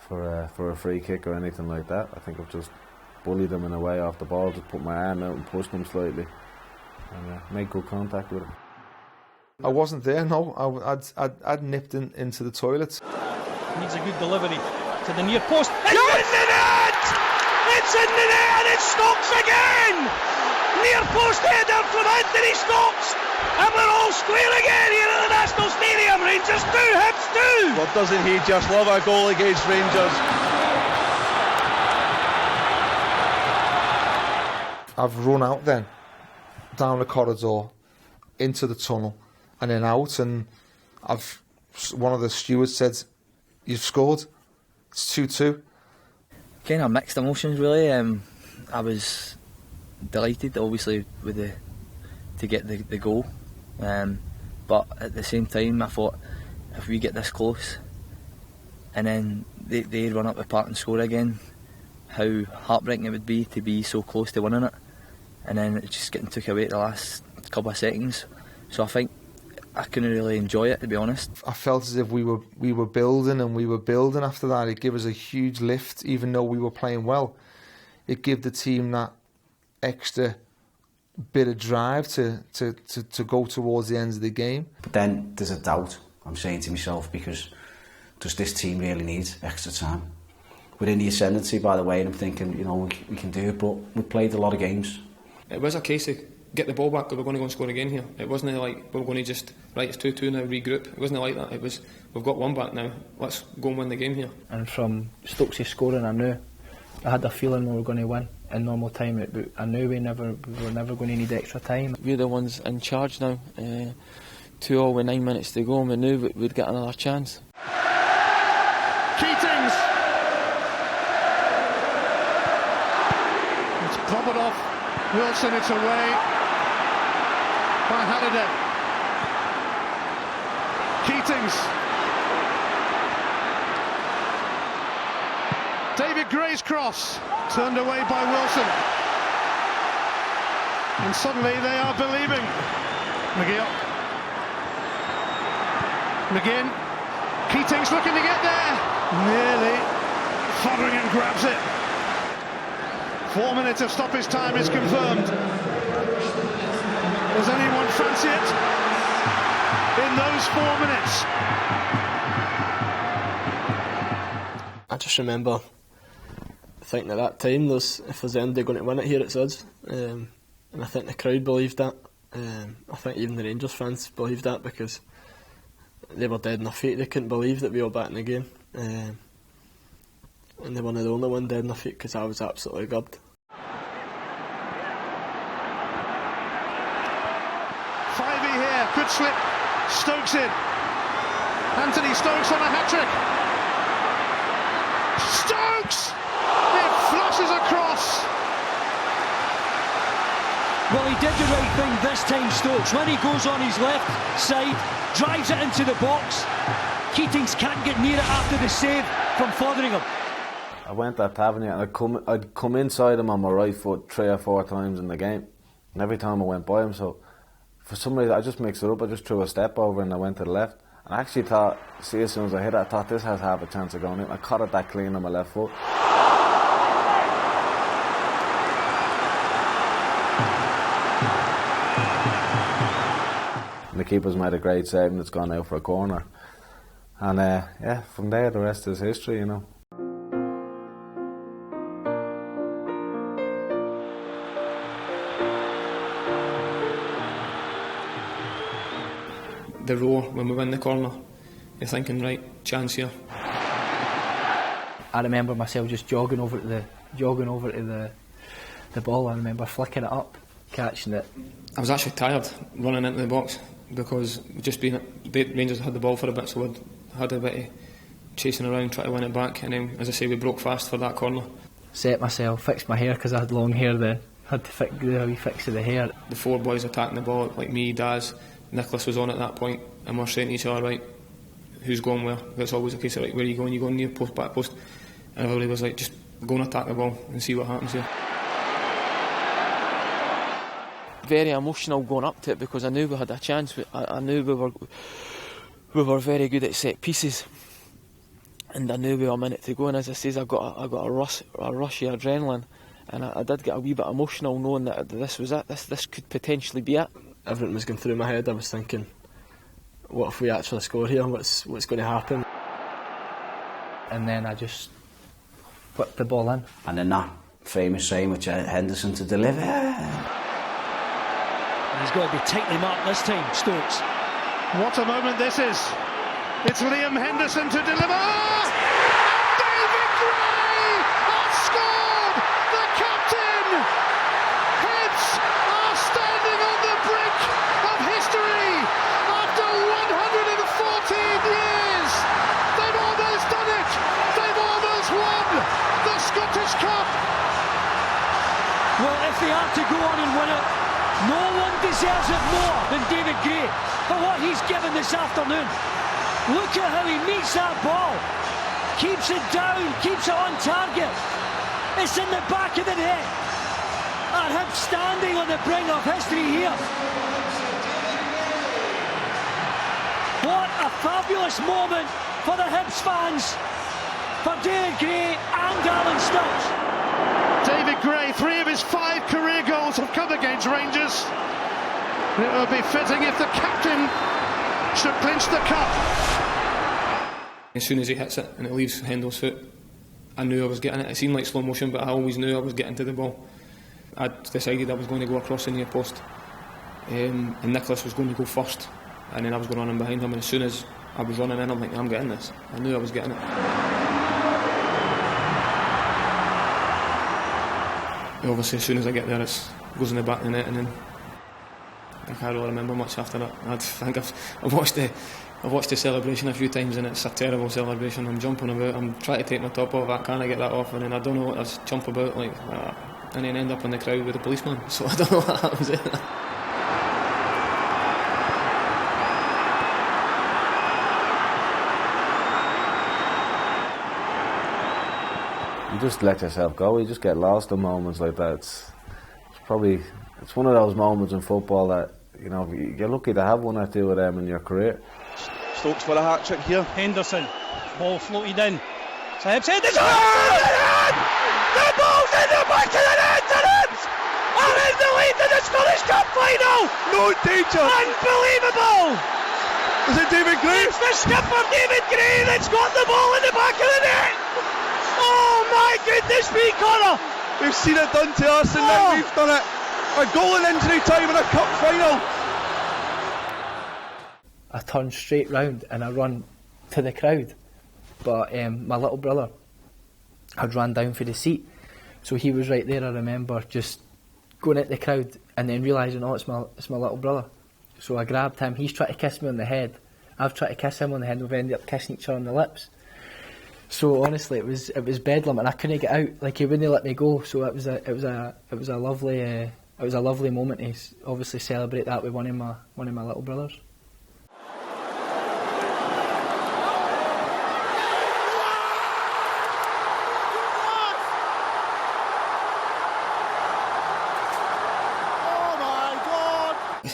for a free kick or anything like that. I think I've just bullied them in a way off the ball, just put my arm out and pushed them slightly, and made good contact with them. I wasn't there. No, I'd nipped into the toilets. Needs a good delivery to the near post. It's in the net! It's in the net, and it's Stokes again! Near post header from Anthony Stokes, and we're all square again here at the National Stadium. Rangers 2, Hibs 2. Well, doesn't he just love a goal against Rangers? I've run out then, down the corridor, into the tunnel, and then out, and one of the stewards said, "You've scored. It's 2-2." Kind of mixed emotions, really. I was delighted, obviously, to get the goal, but at the same time, I thought if we get this close, and then they run up the park and score again, how heartbreaking it would be to be so close to winning it, and then it's just getting took away at the last couple of seconds. So I think I couldn't really enjoy it, to be honest. I felt as if we were building and we were building after that. It gave us a huge lift, even though we were playing well. It gave the team that extra bit of drive to go towards the end of the game. But then there's a doubt, I'm saying to myself, because does this team really need extra time? We're in the ascendancy, by the way, and I'm thinking, we can do it, but we've played a lot of games. It was a case of get the ball back, or we're going to go and score again here. It wasn't like we're going to just, right, it's 2-2 now, regroup. It wasn't like that. It was, we've got one back now, let's go and win the game here. And from Stokes' scoring, I had a feeling we were going to win in normal time, but I knew we were never going to need extra time. We're the ones in charge now. 2-2 with 9 minutes to go, and we knew we'd get another chance. Keatings! It's clobbered off. Wilson, it's away by Halliday. Keatings. David Gray's cross, turned away by Wilson. And suddenly they are believing. McGill. McGinn. Keatings looking to get there. Nearly. Foderingham grabs it. 4 minutes of stoppage time is confirmed. Does anyone fancy it? In those 4 minutes. I just remember think at that time, if there's anybody going to win it here, it's us. And I think the crowd believed that. I think even the Rangers fans believed that, because they were dead in their feet. They couldn't believe that we were back in the game. And they weren't the only one dead in their feet, because I was absolutely gutted. Fivey here, good slip. Stokes in. Anthony Stokes on a hat-trick. Stokes! It flashes across. Well, he did the right thing this time, Stokes. When he goes on his left side, drives it into the box, Keatings can't get near it after the save from Fotheringham. I went at Tavernier and I'd come inside him on my right foot 3 or 4 times in the game, and every time I went by him, so for some reason I just mixed it up. I just threw a step over and I went to the left, and I actually thought, see, as soon as I hit it, I thought this has half a chance of going in. I caught it that clean on my left foot. And the keeper's made a great save and it's gone out for a corner. And yeah, from there the rest is history, you know. The roar when we win the corner, you're thinking, right, chance here. I remember myself just jogging over to the ball. I remember flicking it up, catching it. I was actually tired running into the box, because Rangers had the ball for a bit, so I had a bit of chasing around, trying to win it back, and then, as I say, we broke fast for that corner. Set myself, fixed my hair because I had long hair then. Had to do a wee fix of the hair. The 4 boys attacking the ball, like me, Daz, Nicholas was on at that point, and we're saying to each other, right, who's going where? It's always a case of, right, where are you going? You going near post, back post? And everybody was like, just go and attack the ball and see what happens here. Very emotional going up to it, because I knew we had a chance. I knew we were very good at set pieces, and I knew we were a minute to go. And as I says, I got a rush of adrenaline, and I did get a wee bit emotional knowing that this was it. This could potentially be it. Everything was going through my head. I was thinking, what if we actually score here? What's going to happen? And then I just whipped the ball in. And then that famous saying with Henderson to deliver. He's got to be tightly marked this time, Stokes. What a moment this is. It's Liam Henderson to deliver. And David Gray has scored. The captain. Hibs are standing on the brink of history after 114 years. They've almost done it. They've almost won the Scottish Cup. Well, if they are to go on and win it, no one deserves it more than David Gray for what he's given this afternoon. Look at how he meets that ball. Keeps it down, keeps it on target. It's in the back of the net. And him standing on the brink of history here. What a fabulous moment for the Hibs fans, for David Gray and Alan Sturridge. David Gray, 3 of his 5 career goals have come against Rangers. It would be fitting if the captain should clinch the cup. As soon as he hits it and it leaves Hendo's foot, I knew I was getting it. It seemed like slow motion, but I always knew I was getting to the ball. I decided I was going to go across the near post, and Nicholas was going to go first, and then I was going to run in behind him, and as soon as I was running in, I'm like, I'm getting this. I knew I was getting it. Obviously, as soon as I get there, it goes in the back of the net, and then I can't really remember much after that. I think I've watched the celebration a few times, and it's a terrible celebration. I'm jumping about, I'm trying to take my top off, I can't get that off, and then I don't know what, I just jump about like that, and then end up in the crowd with a policeman. So I don't know what happens there. You just let yourself go. You just get lost in moments like that. It's one of those moments in football that, you know, you're lucky to have one or two of them in your career. Stokes for a hat trick here. Henderson, ball floated in. Hibs Henderson! The ball's in the back of the net, and Hibs are in the lead in the Scottish Cup final. No danger. Unbelievable. Is it David Gray? It's the skipper David Gray that's got the ball in the back of the net. Oh my goodness me, Connor! We've seen it done to us, and now we've done it. A goal in injury time in a cup final. I turn straight round and I run to the crowd, but my little brother had run down for the seat, so he was right there. I remember just going at the crowd and then realising, oh, it's my little brother. So I grabbed him. He's trying to kiss me on the head. I've tried to kiss him on the head, and we've ended up kissing each other on the lips. So honestly, it was bedlam, and I couldn't get out. Like, he wouldn't let me go. So it was a lovely moment to obviously celebrate that with one of my little brothers.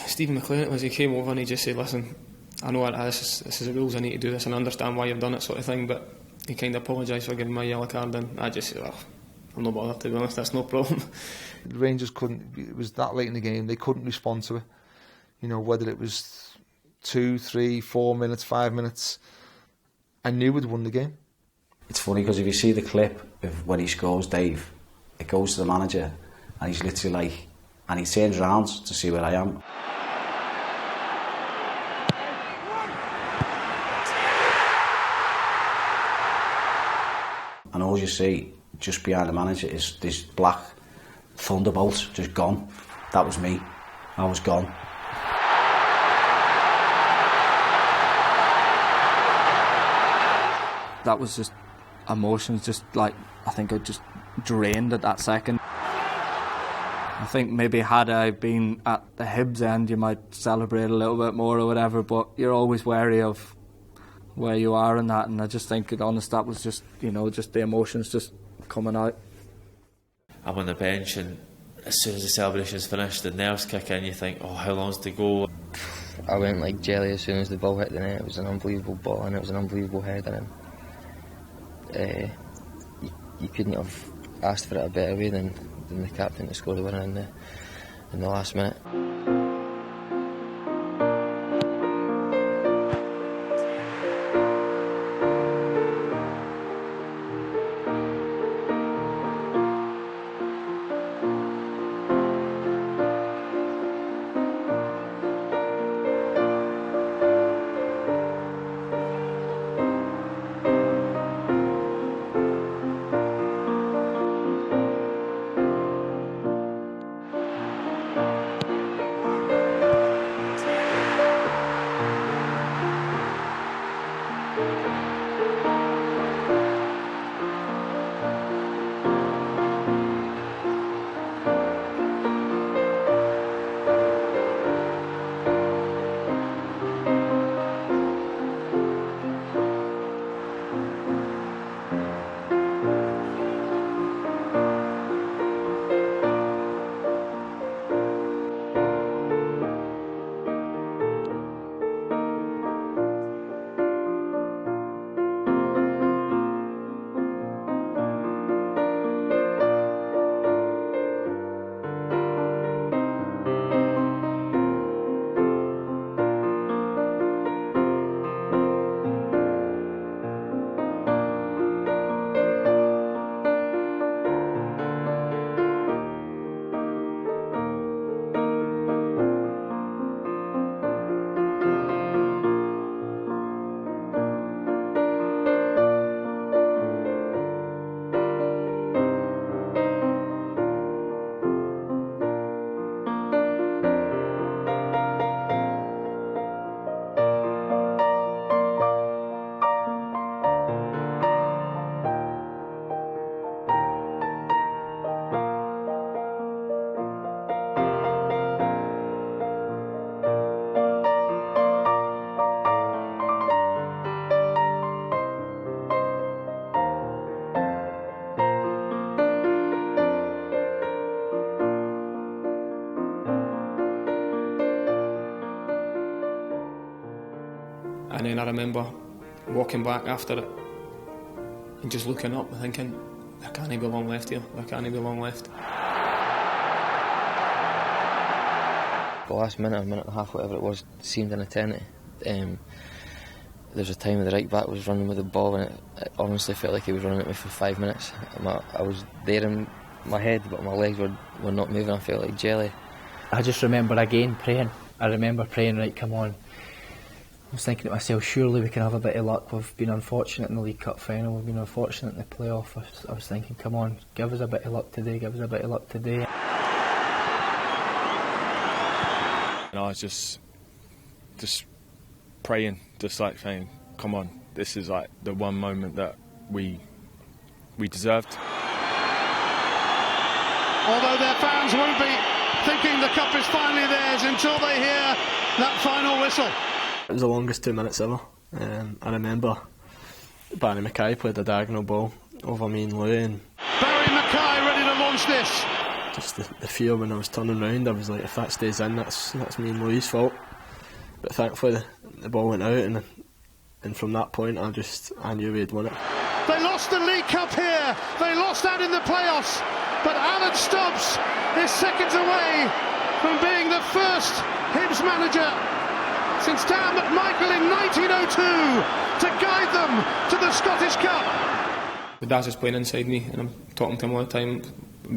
Stephen McLean, as he came over and he just said, listen, I know this is the rules, I need to do this and I understand why you've done it, sort of thing, but he kind of apologised for giving my yellow card, and I just said, I'm not bothered, to be honest, that's no problem. The Rangers couldn't, it was that late in the game, they couldn't respond to it. You know, whether it was 2, 3, 4 minutes, 5 minutes, I knew we'd won the game. It's funny because if you see the clip of when he scores, Dave, it goes to the manager and he's literally like, and he turns around to see where I am. And all you see just behind the manager is this black thunderbolt just gone. That was me. I was gone. That was just emotions, just like, I think I just drained at that second. I think maybe had I been at the Hibs end, you might celebrate a little bit more or whatever, but you're always wary of where you are in that, and I just think, honest, that was just, you know, just the emotions just coming out. I'm on the bench, and as soon as the celebration's finished, the nerves kick in, you think, oh, how long's to go? I went like jelly as soon as the ball hit the net. It was an unbelievable ball and it was an unbelievable header, and you couldn't have asked for it a better way than the captain to score the winner in the last minute. And then I remember walking back after it and just looking up and thinking, there can't be long left here, there can't be long left. The last minute or minute and a half, whatever it was, seemed an eternity. there's a time the right back was running with the ball, and it honestly felt like he was running at me for 5 minutes. I was there in my head, but my legs were not moving. I felt like jelly. I just remember again praying. I remember praying, right, come on. I was thinking to myself, surely we can have a bit of luck. We've been unfortunate in the League Cup final, we've been unfortunate in the playoff. I was thinking, come on, give us a bit of luck today, give us a bit of luck today. And I was just praying, just like saying, come on, this is like the one moment that we deserved. Although their fans won't be thinking the cup is finally theirs until they hear that final whistle. It was the longest 2 minutes ever. I remember Barry Mackay played a diagonal ball over me and Lou, and Barry Mackay ready to launch this. just the fear when I was turning round, I was like, if that stays in, that's me and Lou's fault. But thankfully the ball went out, and from that point I knew we had won it. They lost the League Cup here, they lost out in the playoffs, but Alan Stubbs is seconds away from being the first Hibs manager since Dan McMichael in 1902 to guide them to the Scottish Cup. The dad's just playing inside me, and I'm talking to him all the time,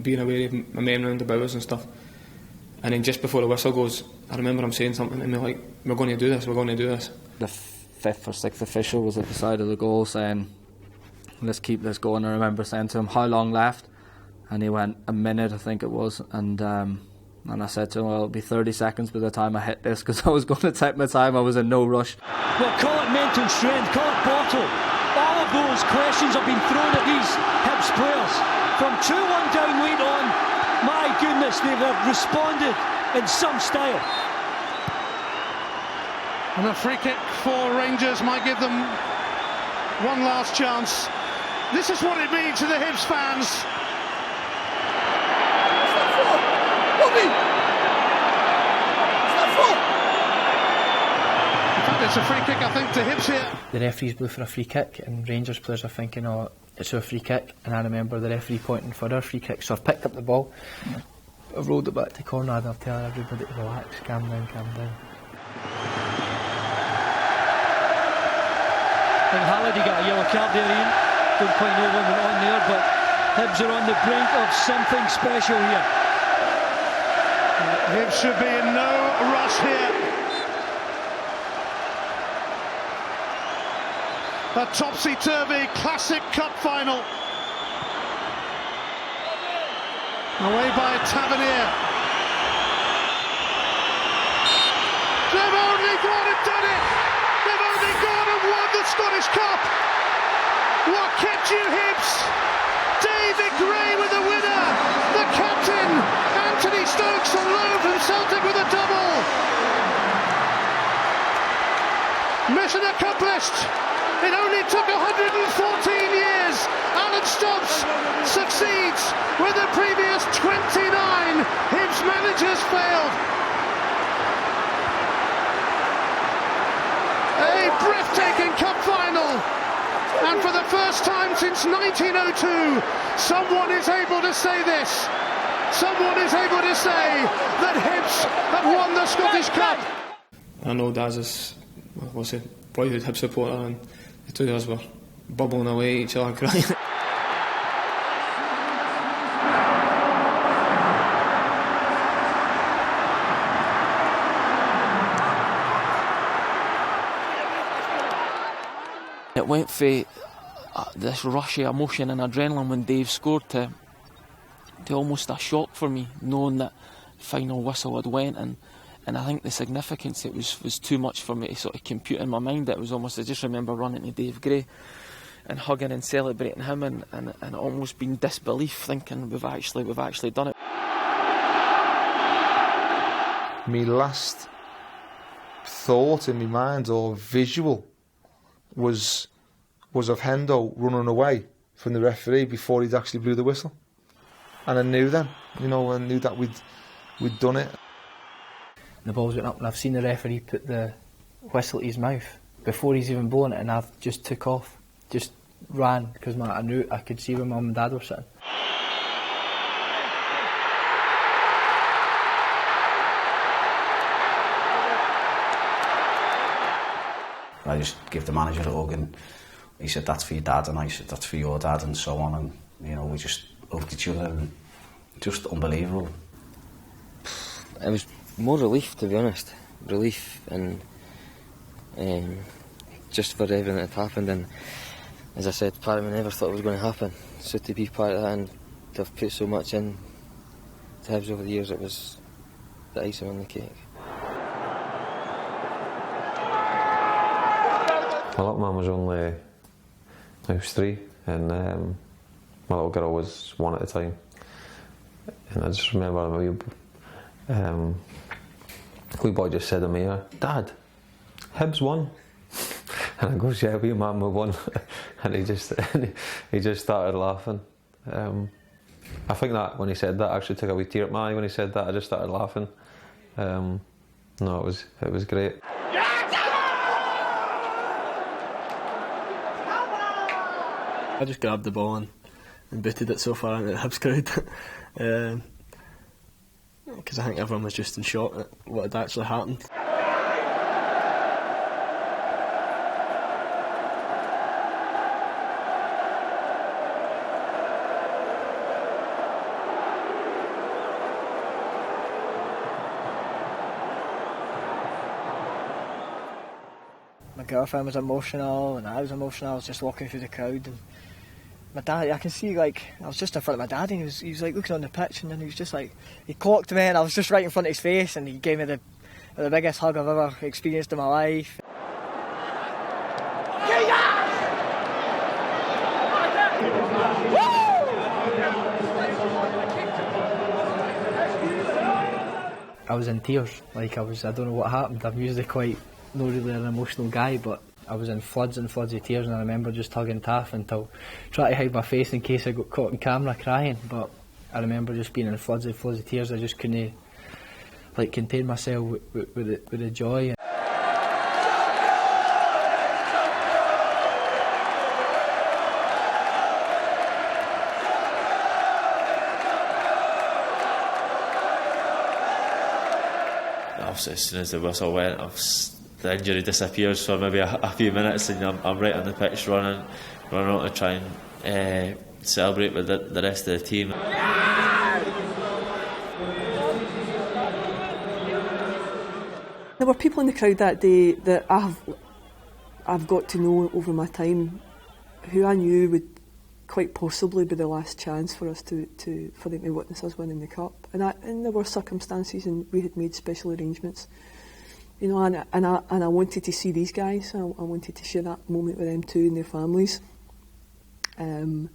being aware of my men round the bows and stuff. And then just before the whistle goes, I remember him saying something to me like, we're going to do this, we're going to do this. The fifth or sixth official was at the side of the goal saying, let's keep this going. I remember saying to him, how long left? And he went, a minute I think it was, and I said to him, well, it'll be 30 seconds by the time I hit this, because I was going to take my time, I was in no rush. Well, call it mental strength, call it bottle. All of those questions have been thrown at these Hibs players. From 2-1 down late on, my goodness, they have responded in some style. And a free kick for Rangers might give them one last chance. This is what it means to the Hibs fans. In fact, it's a free kick, I think, to Hibs here. The referees blew for a free kick, and Rangers players are thinking, oh, it's our free kick. And I remember the referee pointing for our free kick, so I've picked up the ball, I've rolled it back to corner, and I've told everybody to relax, calm down, calm down. I think Halliday got a yellow card there, Ian. Don't quite know what went on there, but Hibs are on the brink of something special here. Hibs should be in no rush here. A topsy-turvy classic cup final. Away by Tavernier. They've only gone and done it! They've only gone and won the Scottish Cup! What kept you, Hibs? David Gray with the winner! The captain, Anthony Stokes alone from Celtic with a double! Mission accomplished! It only took 114 years. Alan Stubbs succeeds where the previous 29 Hibs managers failed. A breathtaking cup final. And for the first time since 1902, someone is able to say this. Someone is able to say that Hibs have won the Scottish Cup. I know Daz is, what's it, boyhood Hibs supporter, and the two of us were bubbling away at each other crying. It went for this rush of emotion and adrenaline when Dave scored to almost a shock for me, knowing that final whistle had went, and I think the significance, it was too much for me to sort of compute in my mind. It was almost, I just remember running to Dave Gray and hugging and celebrating him, and almost being disbelief, thinking we've actually done it. My last thought in my mind, or visual, was of Hendo running away from the referee before he'd actually blew the whistle. And I knew then, I knew that we'd done it. The ball's went up, and I've seen the referee put the whistle at his mouth before he's even blown it, and I've just took off, just ran, because I knew I could see where Mum and Dad were sitting. I just gave the manager a hug, and he said, "That's for your dad," and I said, "That's for your dad," and so on. And you know, we just hugged each other, and just unbelievable. It was more relief, to be honest. Relief, and just for everything that had happened. And as I said, part of me never thought it was going to happen. So to be part of that and to have put so much in to Hibs over the years, it was the icing on the cake. My little man was only, I was 3, and my little girl was 1 at the time. And I just remember my wee boy just said to me, "Dad, Hibs won." And I goes, "Yeah, wee man, we won." And he just started laughing. I think that when he said that, I actually took a wee tear at my eye when he said that. I just started laughing. No, it was great. I just grabbed the ball and booted it so far into the Hibs crowd. Because I think everyone was just in shock at what had actually happened. My girlfriend was emotional, and I was emotional. I was just walking through the crowd, and my dad, I can see, like, I was just in front of my dad, and he was like looking on the pitch, and then he was just like, he clocked me, and I was just right in front of his face, and he gave me the biggest hug I've ever experienced in my life. I was in tears, I don't know what happened. I'm usually not really an emotional guy, but I was in floods and floods of tears, and I remember just hugging Taff until trying to hide my face in case I got caught on camera crying. But I remember just being in floods of tears. I just couldn't contain myself with the joy. Obviously, as soon as the whistle went, the injury disappears for maybe a few minutes, and I'm right on the pitch running on to try and celebrate with the rest of the team. There were people in the crowd that day that I've got to know over my time, who I knew would quite possibly be the last chance for us for them to witness us winning the cup. And there were circumstances, and we had made special arrangements. You know, and I wanted to see these guys. I wanted to share that moment with them too and their families. You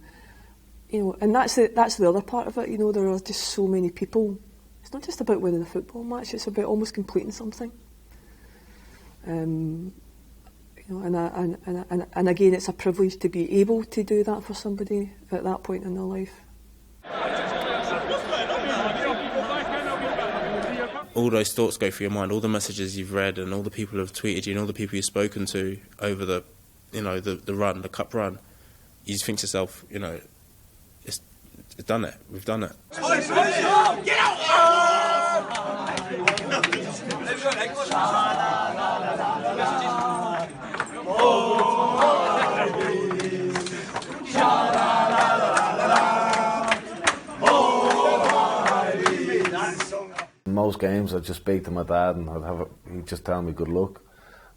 know, and that's the other part of it. You know, there are just so many people. It's not just about winning a football match. It's about almost completing something. You know, and again, it's a privilege to be able to do that for somebody at that point in their life. All those thoughts go through your mind, all the messages you've read and all the people who have tweeted you and all the people you've spoken to over the run, the cup run. You just think to yourself, you know, it's done it, we've done it. Get out! In most games, I'd just speak to my dad, and he'd just tell me good luck,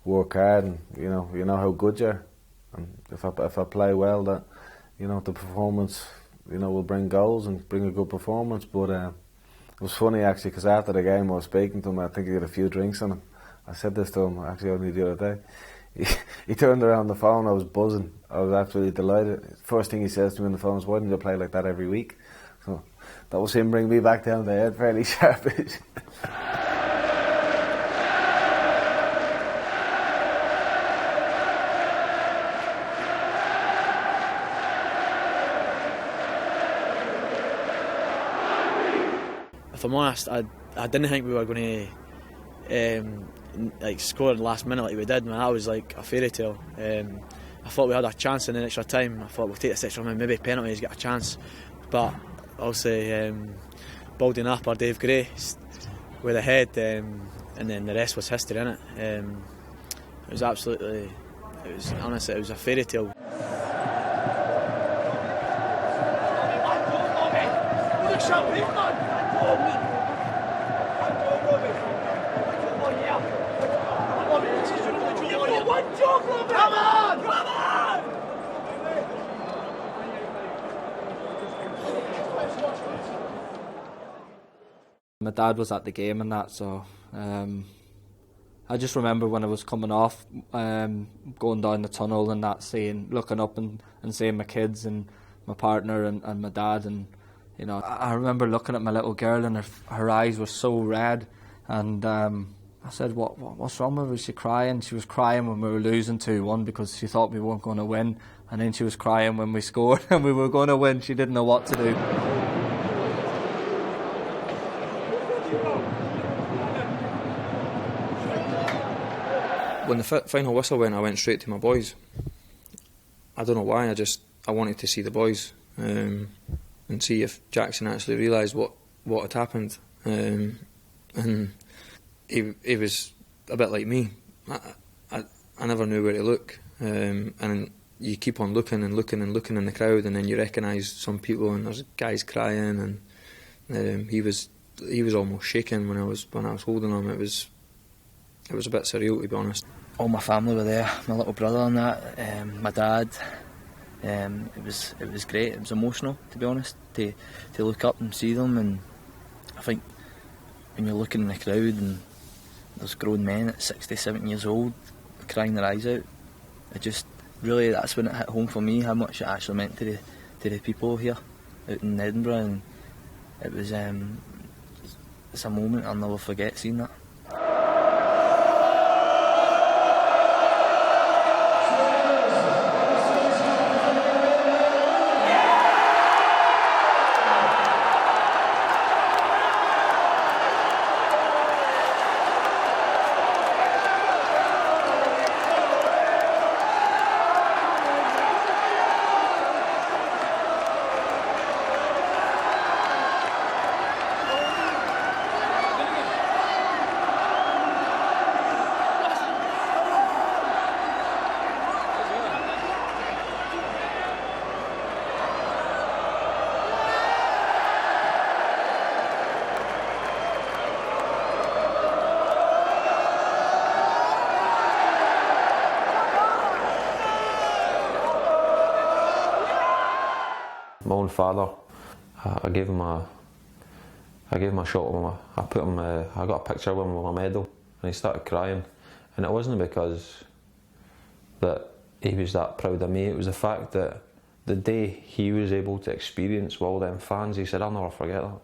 work hard, and you know how good you are. And if I play well, that the performance will bring goals and bring a good performance. But it was funny actually, because after the game I was speaking to him. I think he had a few drinks on him. I said this to him actually only the other day. He turned around the phone. I was buzzing. I was absolutely delighted. First thing he says to me on the phone is, "Why didn't you play like that every week?" So that was him bringing me back down the head fairly sharpish. If I'm honest, I didn't think we were going to score in the last minute like we did. Man, that was like a fairy tale. I thought we had a chance in the extra time. I thought we'll take this extra time, maybe penalties, get a chance. But I'll say Baldy Napper, Dave Gray with a head, and then the rest was history, innit? It was absolutely, honestly, it was a fairy tale. Come on! My dad was at the game and that, so I just remember when I was coming off, going down the tunnel and that, looking up and seeing my kids and my partner and my dad, and you know, I remember looking at my little girl and her eyes were so red, and I said, what's wrong with her? Was she crying? She was crying when we were losing 2-1 because she thought we weren't going to win, and then she was crying when we scored and we were going to win. She didn't know what to do. When the final whistle went, I went straight to my boys. I don't know why, I wanted to see the boys and see if Jackson actually realised what had happened. And he was a bit like me. I never knew where to look. And you keep on looking and looking and looking in the crowd, and then you recognise some people, and there's guys crying, and he was almost shaking when I was holding him. It was a bit surreal, to be honest. All my family were there, my little brother and that, my dad. It was great. It was emotional, to be honest, to look up and see them. And I think when you're looking in the crowd and there's grown men at 67 years old crying their eyes out, it just really, that's when it hit home for me how much it actually meant to the people here out in Edinburgh. And it was it's a moment I'll never forget, seeing that. My own father, I gave him a shot with I got a picture with him with my medal, and he started crying, and it wasn't because that he was that proud of me. It was the fact that the day he was able to experience with all them fans, he said, I'll never forget that.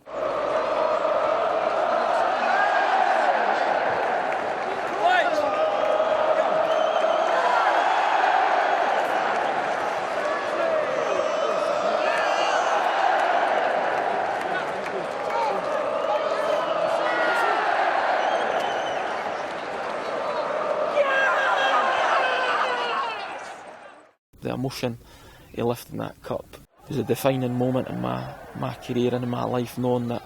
The emotion of lifting that cup was a defining moment in my career and in my life, knowing that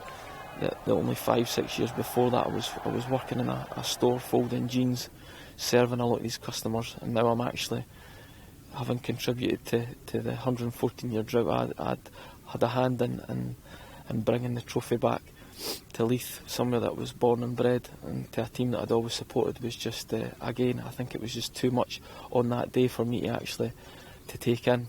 only 5-6 years before that I was working in a store folding jeans, serving a lot of these customers, and now I'm actually having contributed to the 114-year drought. I'd had a hand in bringing the trophy back to Leith, somewhere that was born and bred, and to a team that I'd always supported. Was just again, I think it was just too much on that day for me to actually to take in.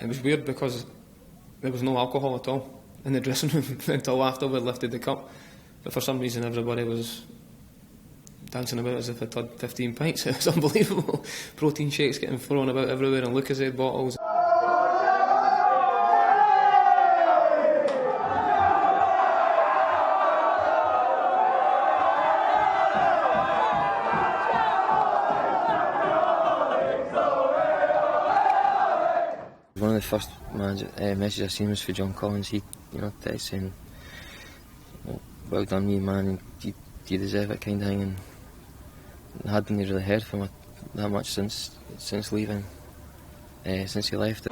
It was weird because there was no alcohol at all in the dressing room until after we lifted the cup. But for some reason everybody was dancing about as if they'd had 15 pints. It was unbelievable. Protein shakes getting thrown about everywhere and Lucozade bottles. one of the first messages I seen was for John Collins. He, texted saying, "Well done, you man, and you deserve it," kind of thing. And I hadn't really heard from him that much since leaving, since he left.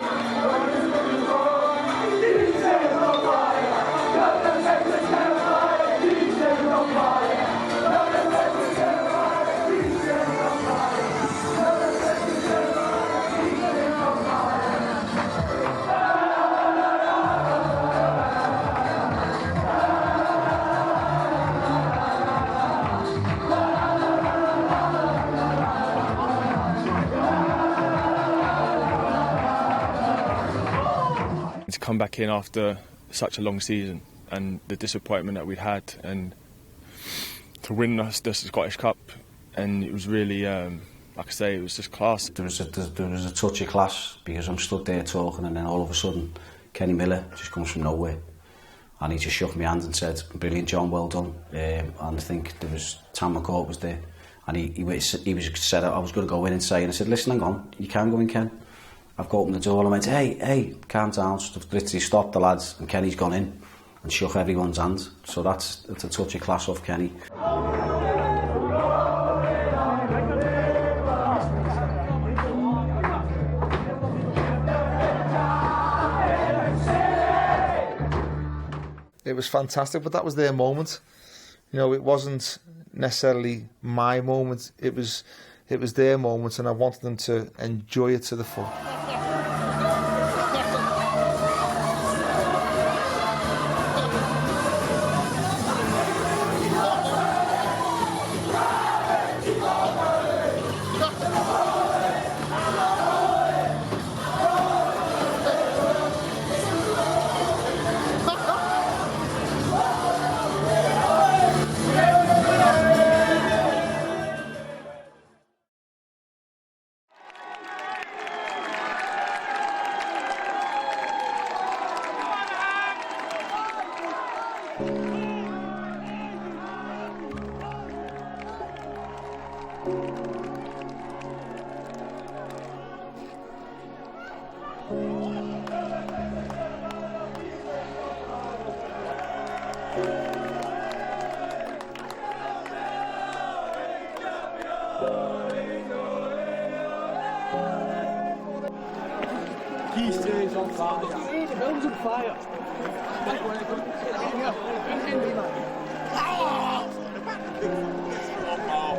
To come back in after such a long season and the disappointment that we'd had, and to win the Scottish Cup, and it was really, like I say, it was just class. There was a touch of class, because I'm stood there talking, and then all of a sudden Kenny Miller just comes from nowhere, and he just shook my hand and said, "Brilliant, John, well done." And I think there was Tam McCourt was there, and he said I was going to go in and say, and I said, "Listen, hang on, you can go in, Ken." I've got opened the door and I went, hey, calm down. So I've literally stopped the lads, and Kenny's gone in and shook everyone's hand. So that's a touch of class off Kenny. It was fantastic, but that was their moment. It wasn't necessarily my moment. It was their moment, and I wanted them to enjoy it to the full. He stays on fire. The building's on fire.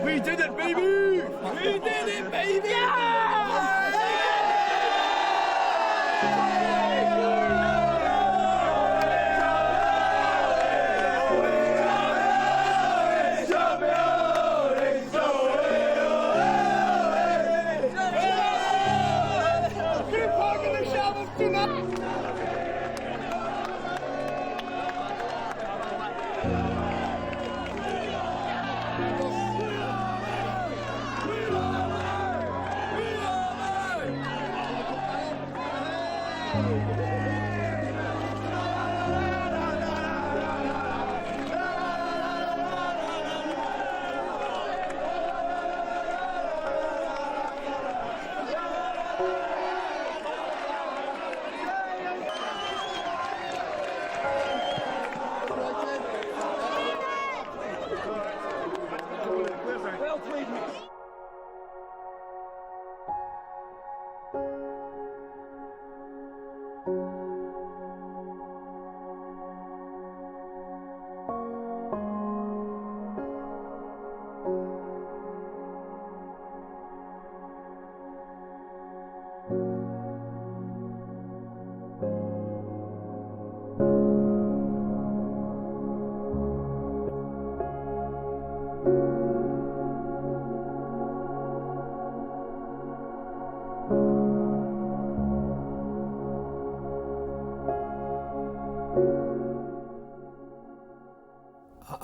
We did it, baby! We did it, baby! Yeah!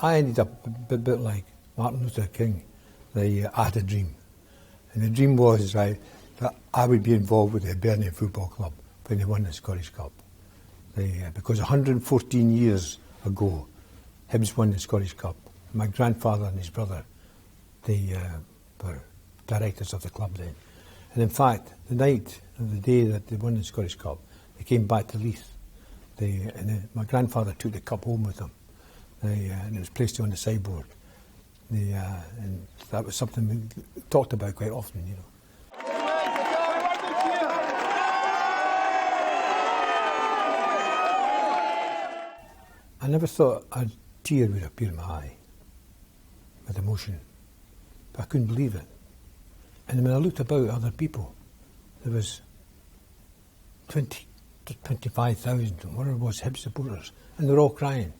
I ended up a bit like Martin Luther King. I had a dream. And the dream was that I would be involved with the Hibernian Football Club when they won the Scottish Cup. Because 114 years ago, Hibs won the Scottish Cup. My grandfather and his brother, they were directors of the club then. And in fact, the night of the day that they won the Scottish Cup, They came back to Leith. My grandfather took the cup home with him, and it was placed on the sideboard. And that was something we talked about quite often, you know. I never thought a tear would appear in my eye with emotion, but I couldn't believe it. And when I looked about at other people, there was 20 to 25,000, whatever it was, Hibs supporters, and they're all crying.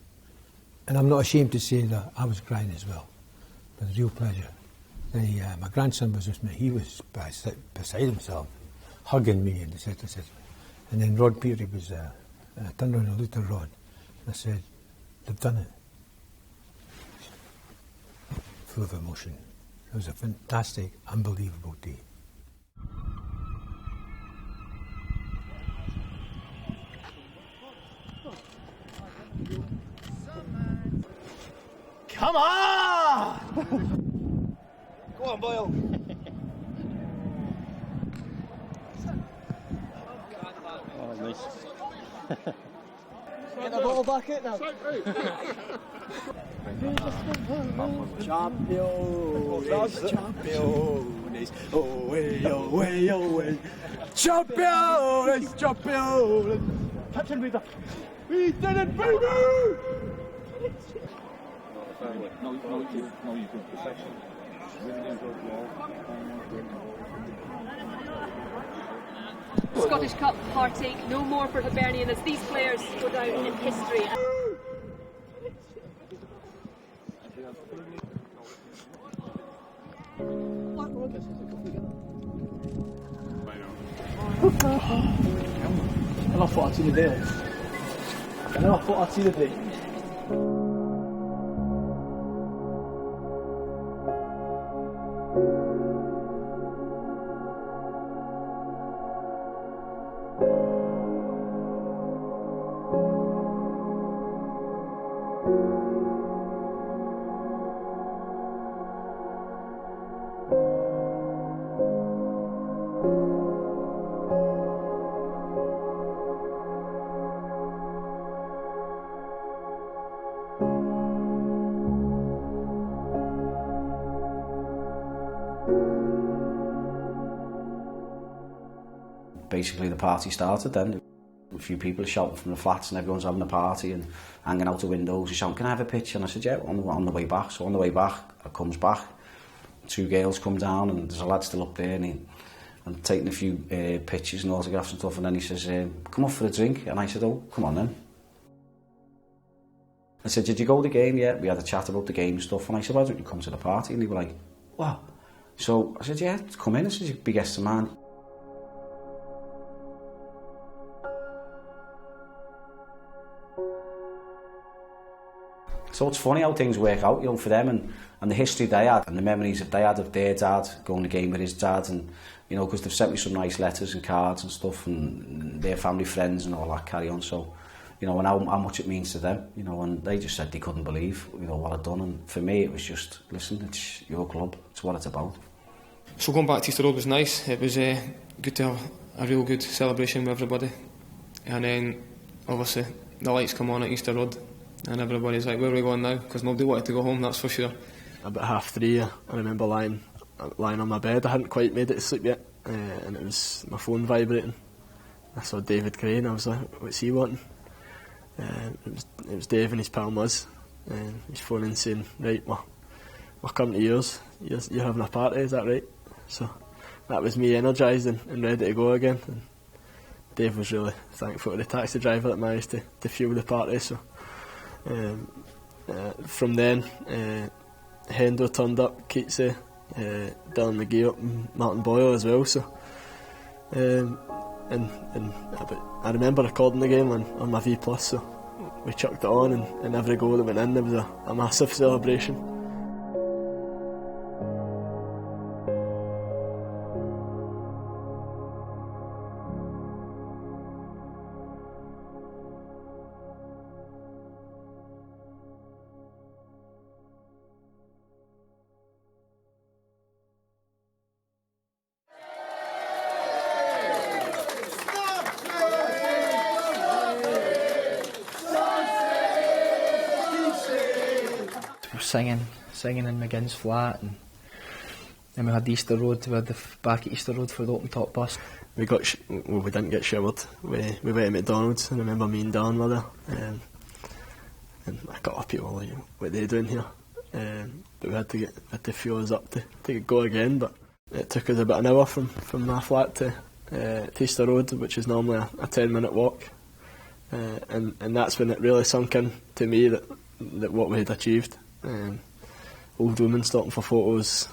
And I'm not ashamed to say that I was crying as well, with real pleasure. My grandson was with me. He was beside himself, hugging me, and etc. And then Rod Peary was, I turned around and looked at Rod, and I said, "They've done it." Full of emotion. It was a fantastic, unbelievable day. Come on! Go on, Boyle. Oh, nice. Get the ball back in now. Champions, champions, away, away, away. Champions, champions. Touch and breathe. We did it, baby! No, you can perfection. Scottish Cup heartache, no more for Hibernian as these players go down in history. I never thought I'd see the day. I never thought I'd see the day. Basically the party started then. A few people are shouting from the flats and everyone's having a party and hanging out the windows and shouting, "Can I have a picture?" And I said, "Yeah," on the way back. So on the way back, I comes back, two girls come down and there's a lad still up there and I'm taking a few pictures and autographs and stuff, and then he says, "Come up for a drink." And I said, "Oh, come on then." I said, "Did you go to the game?" "Yeah." We had a chat about the game and stuff, and I said, "Why don't you come to the party?" And they were like, "What?" So I said, "Yeah, come in." I said, "You could be guest of mine." So it's funny how things work out, you know, for them and the history they had and the memories that they had of their dad going to the game with his dad, and you know, because they've sent me some nice letters and cards and stuff, and their family friends and all that carry on. So, you know, and how much it means to them, you know, and they just said they couldn't believe, you know, what I'd done. And for me, it was just, listen, it's your club, it's what it's about. So going back to Easter Road was nice. It was good to have a real good celebration with everybody, and then obviously the lights come on at Easter Road. And everybody's like, "Where are we going now?" Because nobody wanted to go home, that's for sure. About 3:30, I remember lying on my bed. I hadn't quite made it to sleep yet, and it was my phone vibrating. I saw David Gray and I was like, "What's he wanting?" It was Dave and his pal Muzz, and he's phoning saying, "Right, we're coming to yours. You're having a party, is that right?" So that was me energised and ready to go again. And Dave was really thankful to the taxi driver that managed to fuel the party. So. From then, Hendo turned up, Keatsy, Dylan McGee up, and Martin Boyle as well. So, I remember recording the game on my V+. So we chucked it on, and every goal that went in, there was a massive celebration. singing in McGinn's flat, and then we had Easter Road. We had the back at Easter Road for the open top bus. We didn't get showered. We went to McDonald's, and I remember me and Dan were there, and a couple of people like, what are they doing here? But we had to fuel us up to go again. But it took us about an hour from my flat to Easter Road, which is normally a 10-minute walk, and that's when it really sunk in to me that what we had achieved. Old women stopping for photos,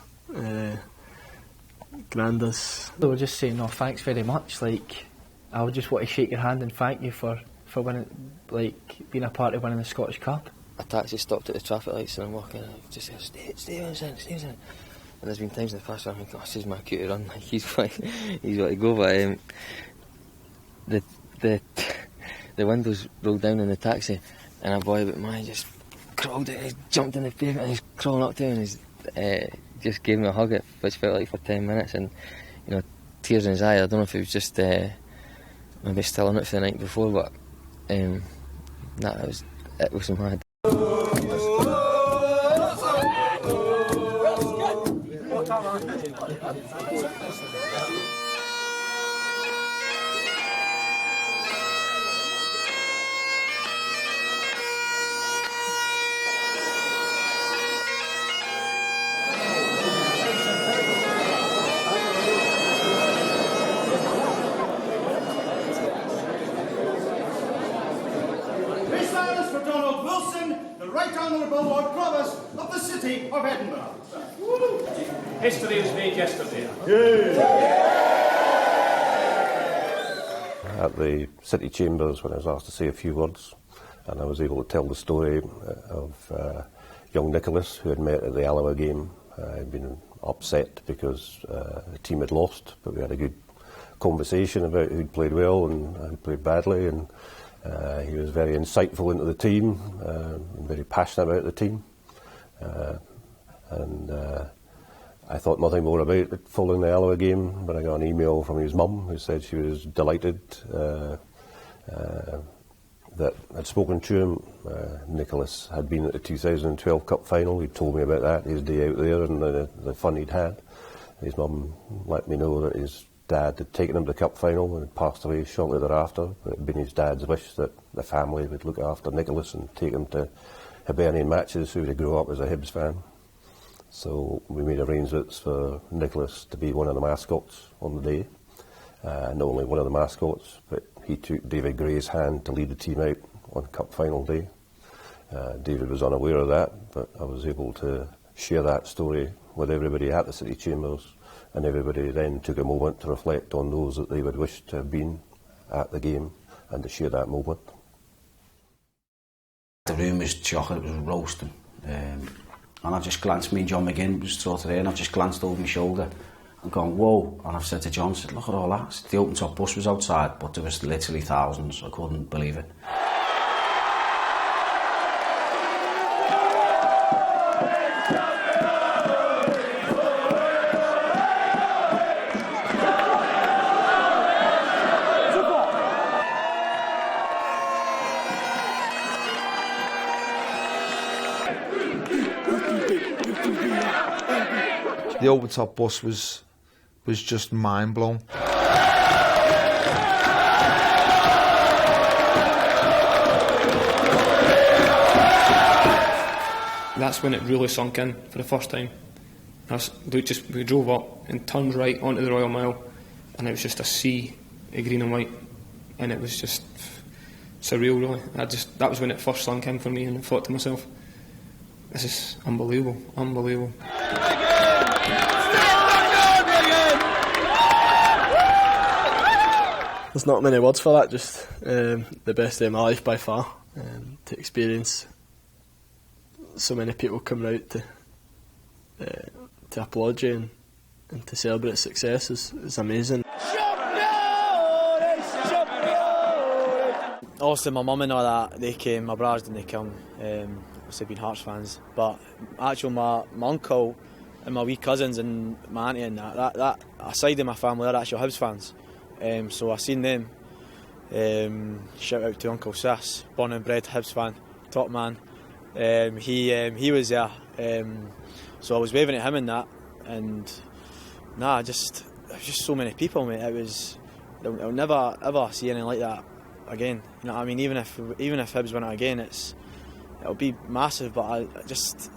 grandas. They were just saying, "No, thanks very much. Like, I would just want to shake your hand and thank you for winning, like being a part of winning the Scottish Cup." A taxi stopped at the traffic lights and I'm walking, and I just said, "Stay on, son, stay on." And there's been times in the past where I think, "Oh, this is my cue to run." Like he's got to go, but the windows rolled down in the taxi, and a boy about mine just crawled out, he jumped in the pavement, and he's crawling up to him, and he's just gave me a hug, which felt like for 10 minutes, and tears in his eye. I don't know if it was just maybe still on it for the night before, but it was mad. History was made yesterday. At the City Chambers, when I was asked to say a few words, and I was able to tell the story of young Nicholas, who had met at the Alloa game. He'd been upset because the team had lost, but we had a good conversation about who'd played well and who'd played badly, and he was very insightful into the team and very passionate about the team. I thought nothing more about it following the Alloa game, but I got an email from his mum who said she was delighted that I'd spoken to him. Nicholas had been at the 2012 Cup final. He told me about that, his day out there and the fun he'd had. His mum let me know that his dad had taken him to the Cup final and passed away shortly thereafter. It had been his dad's wish that the family would look after Nicholas and take him to Hibernian matches so he'd grow up as a Hibs fan. So we made arrangements for Nicholas to be one of the mascots on the day. Not only one of the mascots, but he took David Gray's hand to lead the team out on Cup final day. David was unaware of that, but I was able to share that story with everybody at the City Chambers, and everybody then took a moment to reflect on those that they would wish to have been at the game and to share that moment. The room was chocolate, it was roasting. And I just glanced, me and John McGinn was sort of there, and I've just glanced over my shoulder and gone, whoa. And I've said to John, look at all that. The open top bus was outside, but there was literally thousands. I couldn't believe it. The open top bus was just mind blown. That's when it really sunk in for the first time. We drove up and turned right onto the Royal Mile, and it was just a sea of green and white, and it was just surreal, really. That was when it first sunk in for me, and I thought to myself, this is unbelievable, unbelievable. There's not many words for that, just the best day of my life by far. To experience so many people coming out to applaud you and to celebrate success is amazing. Obviously my mum and all that, they came, my brothers didn't come, obviously being Hearts fans, but actually my uncle and my wee cousins and my auntie and that side of my family are actually Hibs fans. So I seen them. Shout out to Uncle Sis, born and bred Hibs fan, top man. He was there. So I was waving at him in that, and there was just so many people, mate. I'll never ever see anything like that again. You know what I mean? Even if Hibs win it again, it'll be massive. But I just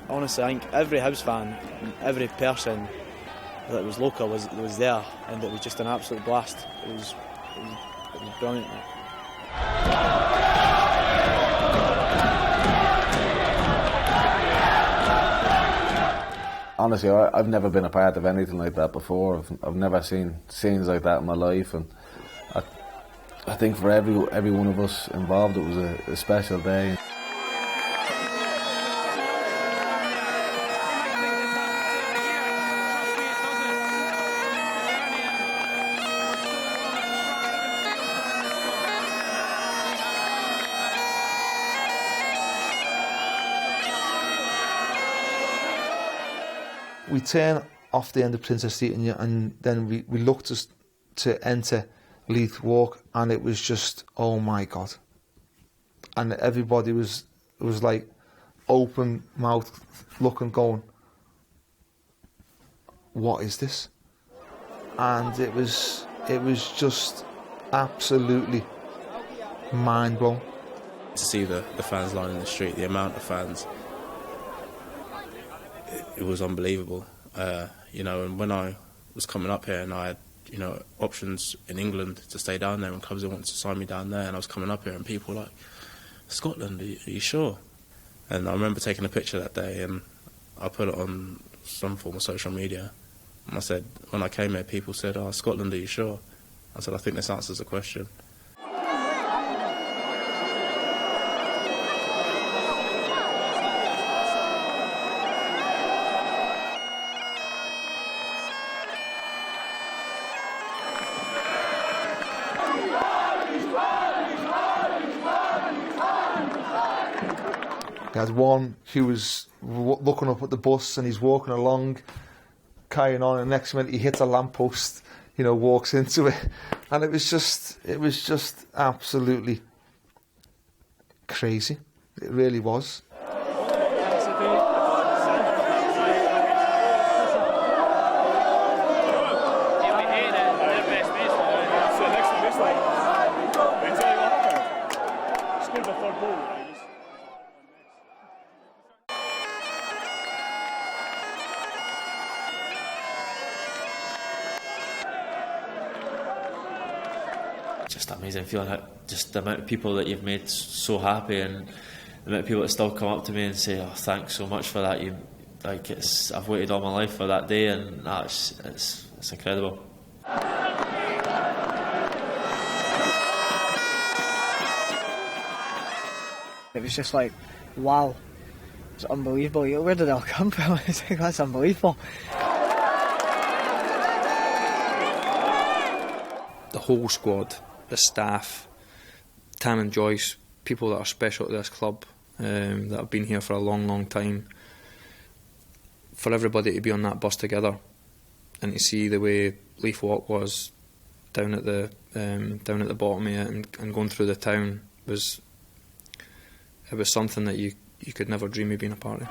honestly, I think every Hibs fan, every person that was local was there, and it was just an absolute blast. It was brilliant, mate. Honestly, I've never been a part of anything like that before. I've never seen scenes like that in my life, and I think for every one of us involved, it was a special day. We turn off the end of Princess Street and then we looked to enter Leith Walk, and it was just, oh my God. And everybody was like open mouth looking, going, what is this? And it was just absolutely mind blown. To see the fans lining the street, the amount of fans, it was unbelievable. And when I was coming up here and I had, options in England to stay down there, and clubs wanted to sign me down there, and I was coming up here and people were like, Scotland, are you sure? And I remember taking a picture that day and I put it on some form of social media. And I said, when I came here, people said, Scotland, are you sure? I said, I think this answers the question. He had one who was looking up at the bus and he's walking along, carrying on, and next minute he hits a lamppost, walks into it, and it was just absolutely crazy. It really was. Just amazing feeling, just the amount of people that you've made so happy, and the amount of people that still come up to me and say, thanks so much for that. I've waited all my life for that day, and it's incredible. It was just like, wow, it's unbelievable. Where did it all come from? It's like, that's unbelievable. The whole squad, the staff, Tam and Joyce, people that are special to this club, that have been here for a long, long time. For everybody to be on that bus together and to see the way Leith Walk was down at the bottom of it and going through the town was something that you could never dream of being a part of.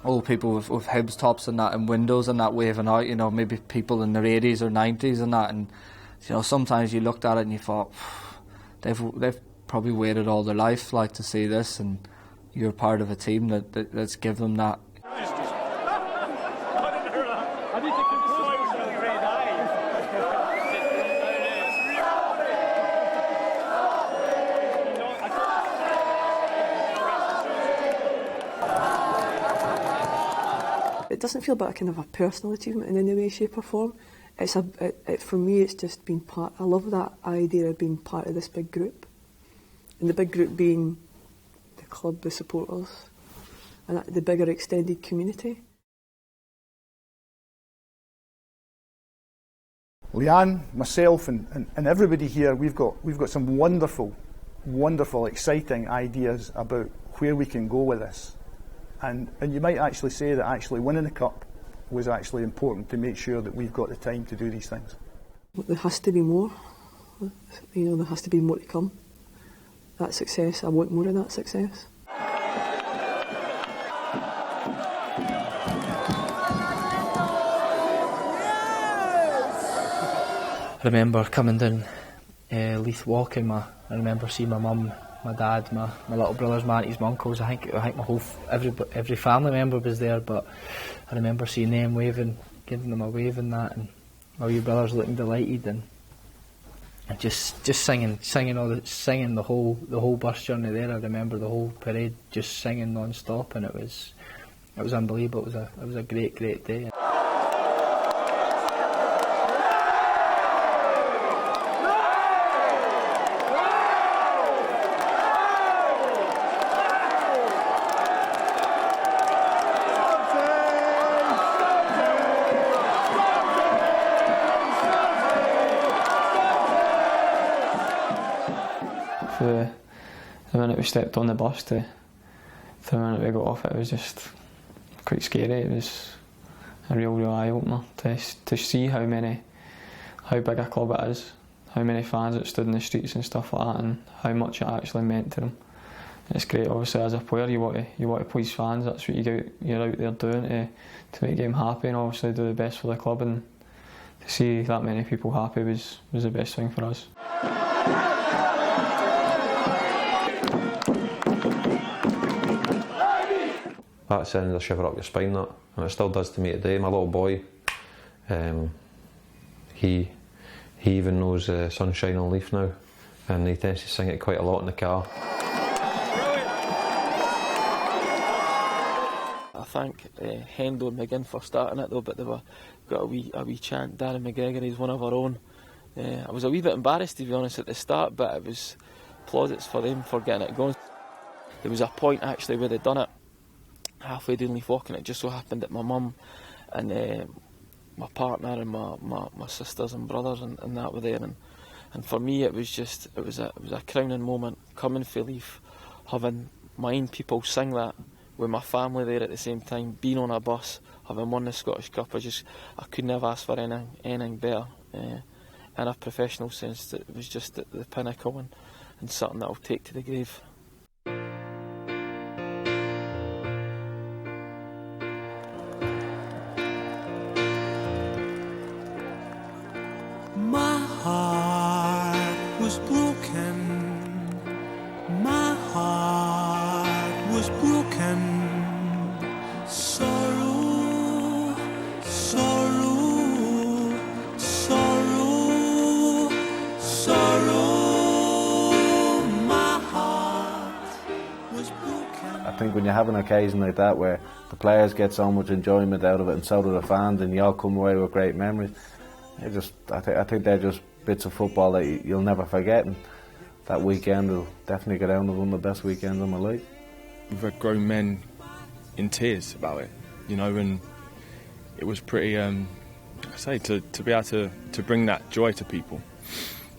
Old people with Hibs tops and that, and windows and that waving out, maybe people in their 80s or 90s and that, and sometimes you looked at it and you thought, they've probably waited all their life to see this, and you're part of a team that's give them that. It doesn't feel like kind of a personal achievement in any way, shape or form. For me, it's just been part. I love that idea of being part of this big group, and the big group being the club, the supporters, and the bigger extended community. Leanne, myself, and everybody here, we've got some wonderful wonderful, exciting ideas about where we can go with this. And you might actually say that actually winning the cup was actually important to make sure that we've got the time to do these things. There has to be more. You know, there has to be more to come. That success, I want more of that success. I remember coming down Leith Walk, and I remember seeing my mum, my dad, my little brothers, my aunties, my uncles. I think my whole every family member was there, but I remember seeing them waving, giving them a wave and that, and my wee brothers looking delighted, and just singing the whole bus journey there. I remember the whole parade just singing non-stop, and it was unbelievable. It was a great day. The minute we stepped on the bus to the minute we got off, it was just quite scary. It was a real eye opener to see how big a club it is, how many fans that stood in the streets and stuff like that, and how much it actually meant to them. It's great. Obviously, as a player, you want to please fans. That's what you're out there doing to make them happy and obviously do the best for the club. And to see that many people happy was the best thing for us. That sends a shiver up your spine, that, and it still does to me today. My little boy, he even knows Sunshine on Leith now, and he tends to sing it quite a lot in the car. I thank Hendo and McGinn for starting it though, but they got a wee chant. Darren McGregor, he's one of our own. I was a wee bit embarrassed, to be honest, at the start, but it was plaudits for them for getting it going. There was a point actually where they'd done it halfway down Leith Walk, and it just so happened that my mum and my partner and my sisters and brothers and that were there, and for me it was a crowning moment coming for Leith, having my own people sing that with my family there at the same time, being on a bus, having won the Scottish Cup. I couldn't have asked for anything better. In a professional sense, it was just the pinnacle and something that I'll take to the grave. My heart was broken. My heart was broken. Sorrow, sorrow, sorrow, sorrow. My heart was broken. I think when you have an occasion like that where the players get so much enjoyment out of it and so do the fans, and you all come away with great memories, I think they're just bits of football that you'll never forget, and that weekend will definitely go down as one of the best weekends of my life. We've had grown men in tears about it, you know, and it was pretty, to be able to bring that joy to people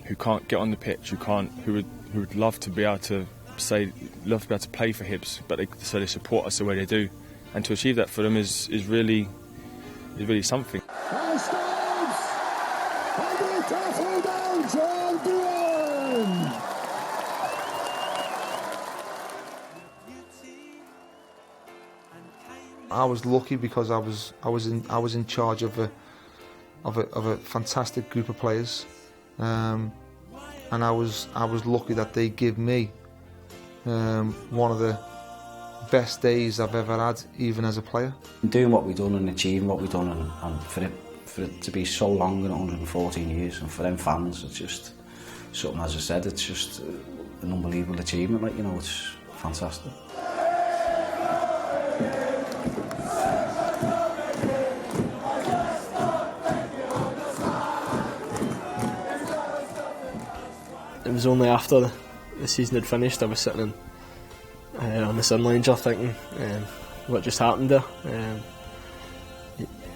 who can't get on the pitch, who would love to be able to play for Hibs, but they support us the way they do, and to achieve that for them is really something. I was lucky because I was in charge of a fantastic group of players, and I was lucky that they give me one of the best days I've ever had, even as a player. Doing what we've done and achieving what we've done, and for it to be so long and 114 years, and for them fans, it's just something, as I said, it's just an unbelievable achievement. Like, you know, it's fantastic. It was only after the season had finished I was sitting on the sun lounger thinking what just happened there.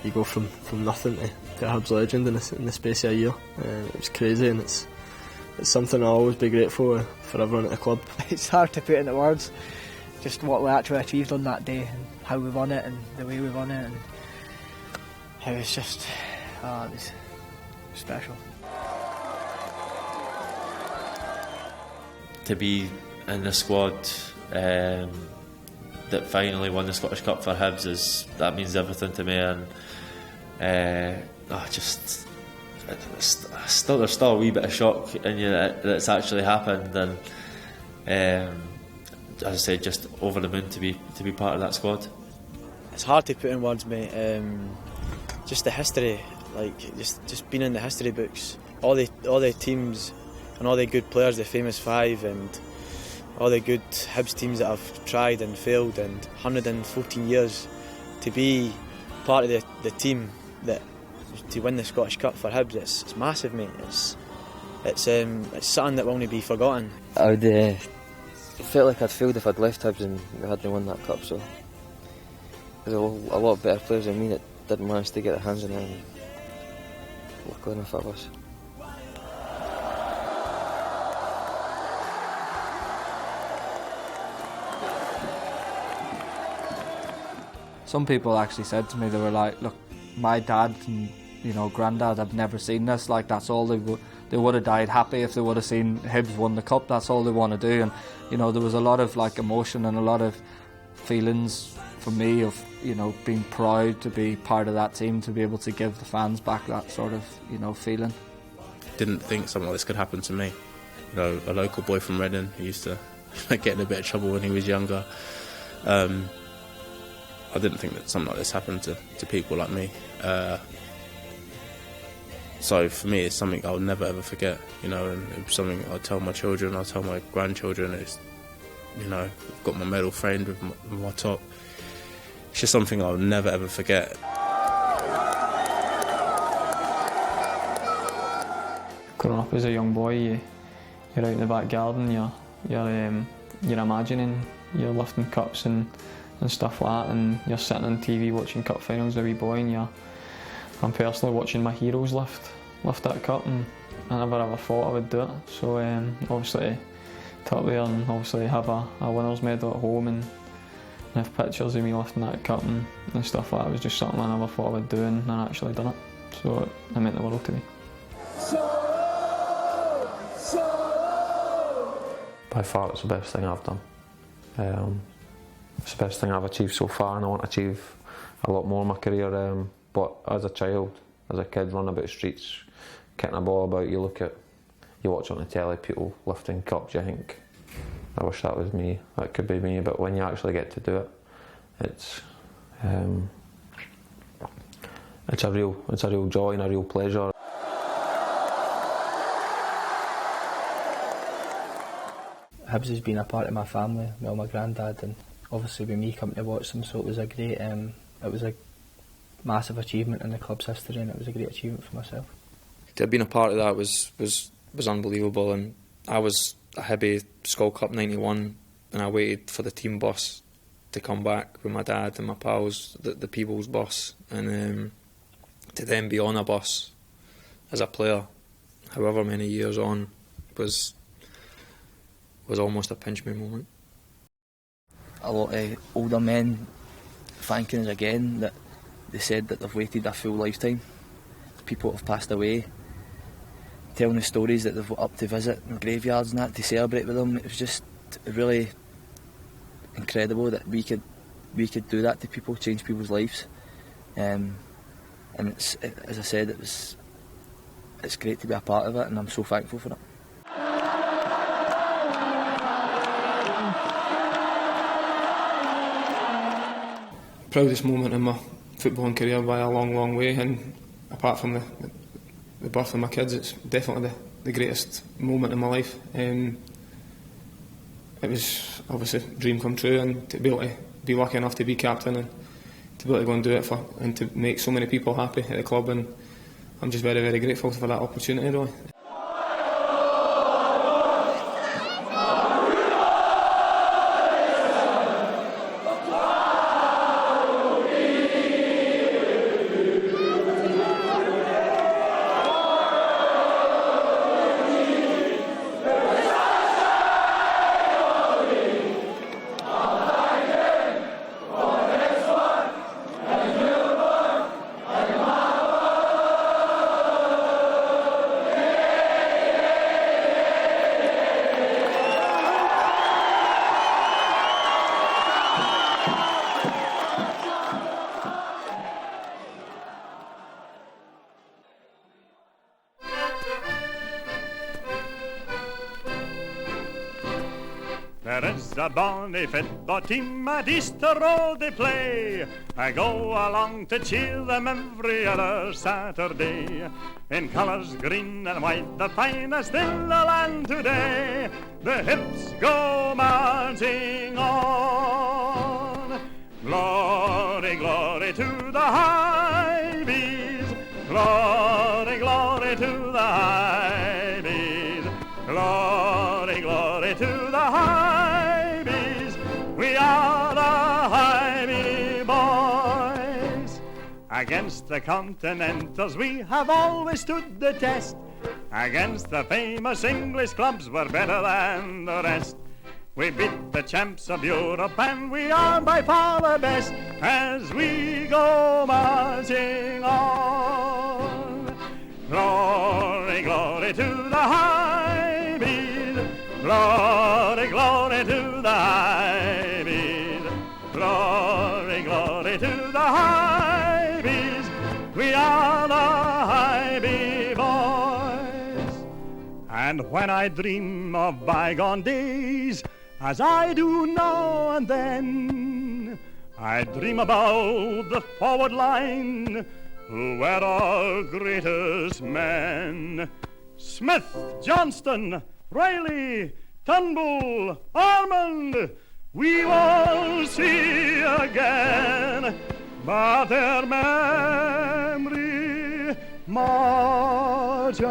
You go from nothing to Hibs legend in the space of a year. It was crazy, and it's it's something I'll always be grateful for everyone at the club. It's hard to put into words just what we actually achieved on that day and how we won it and the way we won it, and it was just it was special. To be in the squad that finally won the Scottish Cup for Hibs, that means everything to me, and there's still a wee bit of shock in you that it's actually happened, and as I said, just over the moon to be part of that squad. It's hard to put in words, mate. Just the history, like just being in the history books, all the teams and all the good players, the famous five, and all the good Hibs teams that have tried and failed, and 114 years to be part of the team that to win the Scottish Cup for Hibs, it's massive, mate. It's something that will only be forgotten. I would felt like I'd failed if I'd left Hibs and we hadn't won that cup. So there's a lot of better players than me that didn't manage to get their hands on it. And luckily enough, it was. Some people actually said to me, they were like, look, my dad and granddad have never seen this, like that's all they would have died happy if they would have seen Hibs won the cup. That's all they want to do. And there was a lot of like emotion and a lot of feelings for me of being proud to be part of that team, to be able to give the fans back that sort of feeling. Didn't think something like this could happen to me. A local boy from Reading who used to get in a bit of trouble when he was younger. I didn't think that something like this happened to people like me. So for me, it's something I'll never ever forget, and it's something I'll tell my children, I'll tell my grandchildren. It's, I've got my medal framed with my top. It's just something I'll never ever forget. Growing up as a young boy, you're out in the back garden, you're imagining you're lifting cups and stuff like that, and you're sitting on TV watching cup finals as a wee boy, and I'm personally watching my heroes lift that cup, and I never ever thought I would do it. So obviously to up there and obviously have a winner's medal at home and have pictures of me lifting that cup and stuff like that was just something I never thought I would do, and I actually done it. So it meant the world to me. By far it's the best thing I've done. It's the best thing I've achieved so far, and I want to achieve a lot more in my career. But as a child, as a kid, running about the streets, kicking a ball about, you watch on the telly people lifting cups, you think, I wish that was me, that could be me. But when you actually get to do it, it's a real joy and a real pleasure. Hibs has been a part of my family, my granddad, and obviously with me coming to watch them, so it was a massive achievement in the club's history, and it was a great achievement for myself. To have been a part of that was unbelievable, and I was a Hibby Skull Cup 91, and I waited for the team bus to come back with my dad and my pals, the people's bus, and to then be on a bus as a player, however many years on, was almost a pinch me moment. A lot of older men thanking us again, that they said that they've waited a full lifetime. People have passed away, telling the stories that they've up to visit in graveyards and that to celebrate with them. It was just really incredible that we could do that to people, change people's lives, and it's, as I said, it's great to be a part of it, and I'm so thankful for it. Proudest moment in my footballing career by a long, long way, and apart from the birth of my kids, it's definitely the greatest moment in my life. It was obviously a dream come true, and to be able to be lucky enough to be captain and to be able to go and do it and to make so many people happy at the club, and I'm just very, very grateful for that opportunity, really. a bonny fit, the team at Easter Road they play. I go along to cheer them every other Saturday. In colours green and white, the finest in the land today. The hips go marching on. Glory, glory to the Highbees. Glory, glory to the Highbees. Glory, glory to the Highbees. We are the Highbee boys. Against the Continentals we have always stood the test. Against the famous English clubs we're better than the rest. We beat the champs of Europe and we are by far the best as we go marching on. Glory, glory to the Highbees. Glory, glory to the Highbees. Glory, glory to the Highbees. We are the Highbee boys. And when I dream of bygone days, as I do now and then, I dream about the forward line, who were our greatest men. Smith, Johnston, Riley, Turnbull, Ormond, we will see again, but their memory marches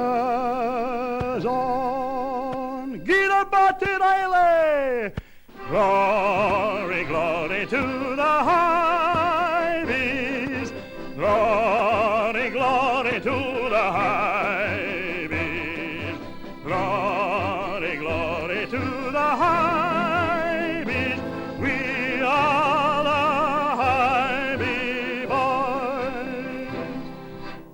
on. Gita Batty Riley! Glory, glory to the Highbees. Glory, glory to the Highbees. Glory, glory to the Highbees. We are the Highbee boys.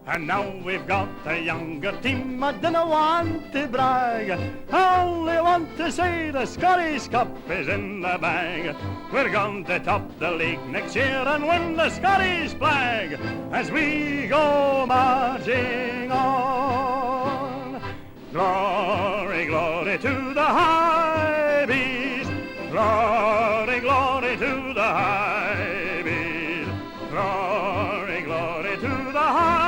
And now we've got a younger team, I don't want to brag. I only want to say the Scottish Cup is in the bag. We're going to top the league next year and win the Scottish flag as we go marching on. Glory, glory to the Highbees. Glory, glory to the Highbees. Glory, glory to the Highbees.